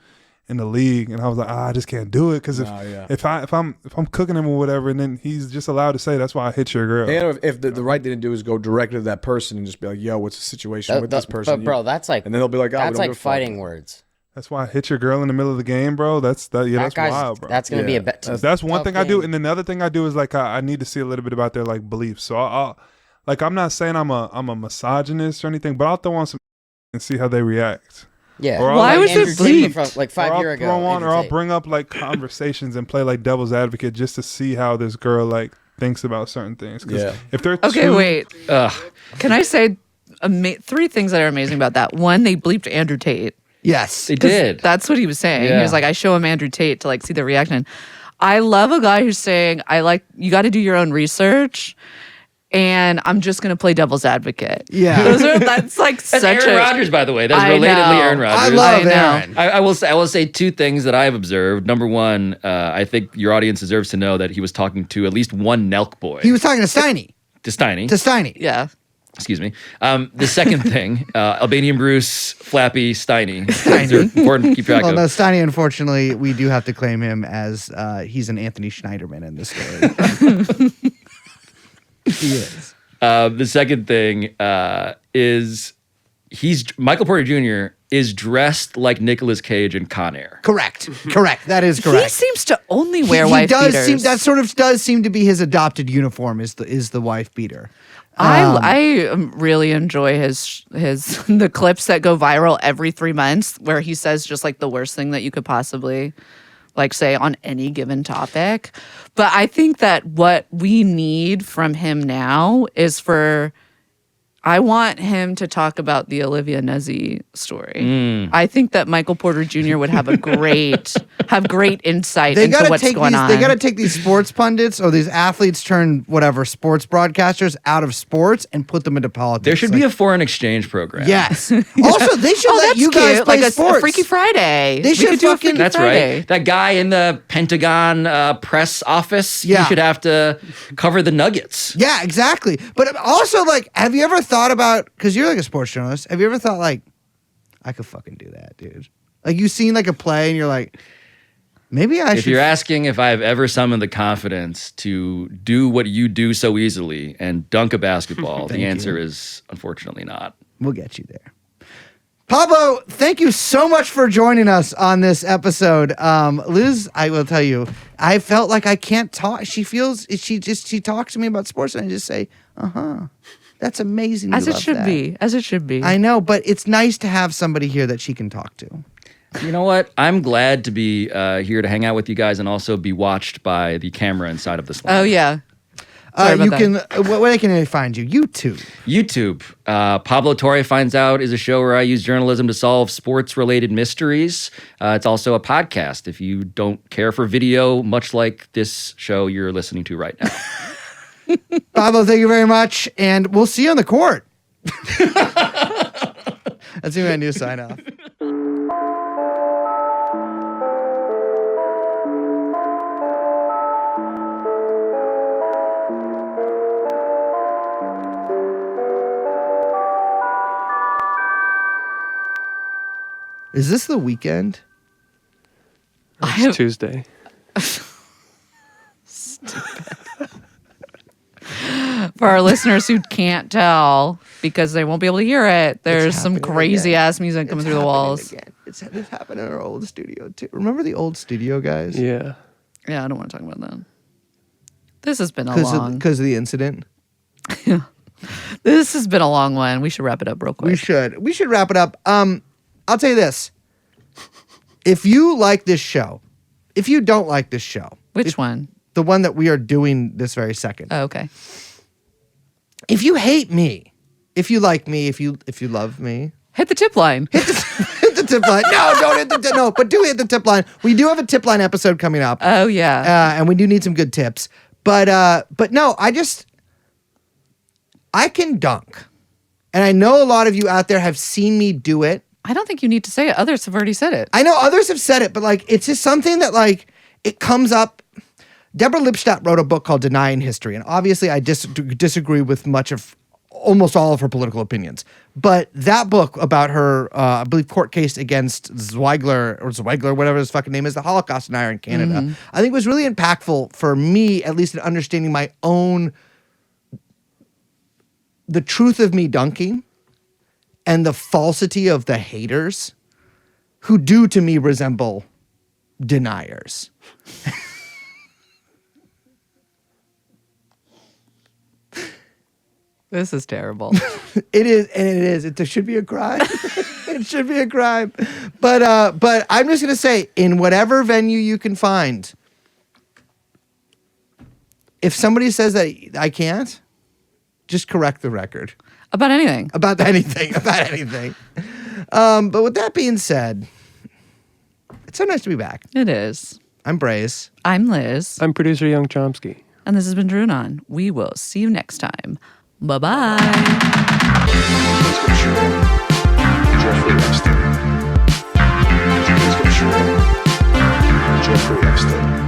Speaker 8: in the league, and I was like, I just can't do it because if I'm cooking him or whatever, and then he's just allowed to say that's why I hit your girl.
Speaker 9: And if the right thing to do is go directly to that person and just be like, yo, what's the situation with this person?
Speaker 10: But bro, that's
Speaker 9: and then they'll be like,
Speaker 10: that's like fighting words.
Speaker 8: That's why I hit your girl in the middle of the game, bro. That's
Speaker 10: That guy's-
Speaker 8: wild, bro.
Speaker 10: That's gonna be a bet.
Speaker 8: That's one
Speaker 10: tough
Speaker 8: thing I do,
Speaker 10: game.
Speaker 8: and then the other thing I do is I need to see a little bit about their beliefs. So I'll I'm not saying I'm a misogynist or anything, but I'll throw on some and see how they react.
Speaker 10: Yeah.
Speaker 8: Or
Speaker 2: Why
Speaker 8: I'll,
Speaker 2: was
Speaker 10: Andrew
Speaker 2: it
Speaker 10: Tate
Speaker 2: bleeped?
Speaker 10: from, like 5 years ago?
Speaker 8: or I'll
Speaker 10: Andrew Tate.
Speaker 8: bring up
Speaker 10: conversations
Speaker 8: and play devil's advocate just to see how this girl thinks about certain things. 'Cause if they're
Speaker 2: Okay,
Speaker 8: too,
Speaker 2: wait. Can I say three things that are amazing about that? One, they bleeped Andrew Tate.
Speaker 1: yes,
Speaker 6: They did.
Speaker 2: That's what he was saying. He
Speaker 6: Yeah.
Speaker 2: was like, I show him Andrew Tate to see the reaction. I love a guy who's saying, you got to do your own research, and I'm just gonna play devil's advocate.
Speaker 1: Yeah.
Speaker 2: That's
Speaker 6: That's
Speaker 2: such
Speaker 6: Aaron
Speaker 2: a
Speaker 6: Rodgers, by the way. That's
Speaker 2: I
Speaker 6: relatedly
Speaker 2: know.
Speaker 6: Aaron Rodgers.
Speaker 1: I love
Speaker 2: I know.
Speaker 1: Aaron.
Speaker 6: I will say two things that I've observed. Number one, I think your audience deserves to know that he was talking to at least one Nelk boy.
Speaker 1: He was talking to Steiny.
Speaker 6: to Steiny.
Speaker 1: To Steiny.
Speaker 2: Yeah.
Speaker 6: Excuse me. The second thing, Albanian Bruce, Flappy, Steiny.
Speaker 1: Steiny.
Speaker 6: These are important to keep track
Speaker 1: Well,
Speaker 6: of.
Speaker 1: no, Steiny, unfortunately, we do have to claim him as he's an Anthony Schneiderman in this story. He is.
Speaker 6: The second thing is Michael Porter Jr. is dressed like Nicolas Cage in Con Air.
Speaker 1: Correct. That is correct.
Speaker 2: He seems to only wear
Speaker 1: he
Speaker 2: wife
Speaker 1: does
Speaker 2: beaters.
Speaker 1: seem that sort of does seem to be his adopted uniform is the wife beater.
Speaker 2: I really enjoy his the clips that go viral every 3 months where he says just like the worst thing that you could possibly like say on any given topic. But I think that what we need from him now is I want him to talk about the Olivia Nezzi story. I think that Michael Porter Jr. would have great insight into what's going on.
Speaker 1: They got to take these sports pundits or these athletes turned whatever sports broadcasters out of sports and put them into politics.
Speaker 6: There should be a foreign exchange program.
Speaker 1: Yes. Also, they should let
Speaker 2: that's
Speaker 1: you guys
Speaker 2: cute.
Speaker 1: play
Speaker 2: like
Speaker 1: sports.
Speaker 2: a Freaky Friday.
Speaker 1: They should
Speaker 2: do a
Speaker 1: fucking-
Speaker 2: Freaky
Speaker 6: That's
Speaker 2: Friday.
Speaker 6: right. That guy in the Pentagon press office,
Speaker 1: Yeah.
Speaker 6: he should have to cover the Nuggets.
Speaker 1: Yeah, exactly. But also, like, have you ever thought about, because you're like a sports journalist, have you ever thought, like, I could fucking do that, dude? Like, you've seen, like, a play and you're like, maybe I should.
Speaker 6: If you're asking if I've ever summoned the confidence to do what you do so easily and dunk a basketball, the answer is unfortunately not.
Speaker 1: We'll get you there. Pablo, thank you so much for joining us on this episode. Liz, I will tell you, I felt like I can't talk. She talks to me about sports and I just say, that's amazing.
Speaker 2: As
Speaker 1: You
Speaker 2: it
Speaker 1: love
Speaker 2: should
Speaker 1: that."
Speaker 2: be. As it should be.
Speaker 1: I know, but it's nice to have somebody here that she can talk to.
Speaker 6: You know what? I'm glad to be here to hang out with you guys and also be watched by the camera inside of this line.
Speaker 2: Oh, yeah. Sorry about
Speaker 1: You
Speaker 2: that.
Speaker 1: can, where can they find you?
Speaker 6: YouTube. Pablo Torre Finds Out is a show where I use journalism to solve sports-related mysteries. It's also a podcast if you don't care for video, much like this show you're listening to right now.
Speaker 1: Pablo, thank you very much, and we'll see you on the court. That's my new sign off. Is this the weekend?
Speaker 7: It's Tuesday.
Speaker 2: For our listeners who can't tell because they won't be able to hear it, there's some
Speaker 1: happening
Speaker 2: crazy
Speaker 1: again.
Speaker 2: ass music coming through the walls.
Speaker 1: This happened in our old studio too. Remember the old studio, guys?
Speaker 7: Yeah.
Speaker 2: Yeah, I don't want to talk about that. This has been a long.
Speaker 1: Because of the incident.
Speaker 2: This has been a long one. We should wrap it up real quick.
Speaker 1: We should wrap it up. I'll tell you this. If you like this show, if you don't like this show,
Speaker 2: Which one?
Speaker 1: the one that we are doing this very second.
Speaker 2: Oh, okay.
Speaker 1: If you hate me, if you like me, if you love me,
Speaker 2: Hit the tip line.
Speaker 1: hit the tip line. No, don't hit the tip. No, but do hit the tip line. We do have a tip line episode coming up.
Speaker 2: Oh yeah.
Speaker 1: And we do need some good tips. But no, I can dunk. And I know a lot of you out there have seen me do it.
Speaker 2: I don't think you need to say it. Others have already said it.
Speaker 1: I know others have said it, but like it's just something that like it comes up. Deborah Lipstadt wrote a book called Denying History, and obviously I disagree with almost all of her political opinions. But that book about her, I believe, court case against Zweigler, whatever his fucking name is, the Holocaust denier in Canada, I think was really impactful for me, at least in understanding my own, the truth of me dunking and the falsity of the haters who do to me resemble deniers.
Speaker 2: This is terrible.
Speaker 1: It is, and it is. It should be a crime. It should be a crime. But I'm just gonna say, in whatever venue you can find, if somebody says that I can't, just correct the record
Speaker 2: About anything.
Speaker 1: about anything. But with that being said, it's so nice to be back.
Speaker 2: It is.
Speaker 1: I'm Braze.
Speaker 2: I'm Liz.
Speaker 7: I'm producer Young Chomsky.
Speaker 2: And this has been TrueAnon. We will see you next time. Bye-bye.
Speaker 4: Let's go shoot. Jeffrey Epstein. Let's go shoot. Jeffrey Epstein.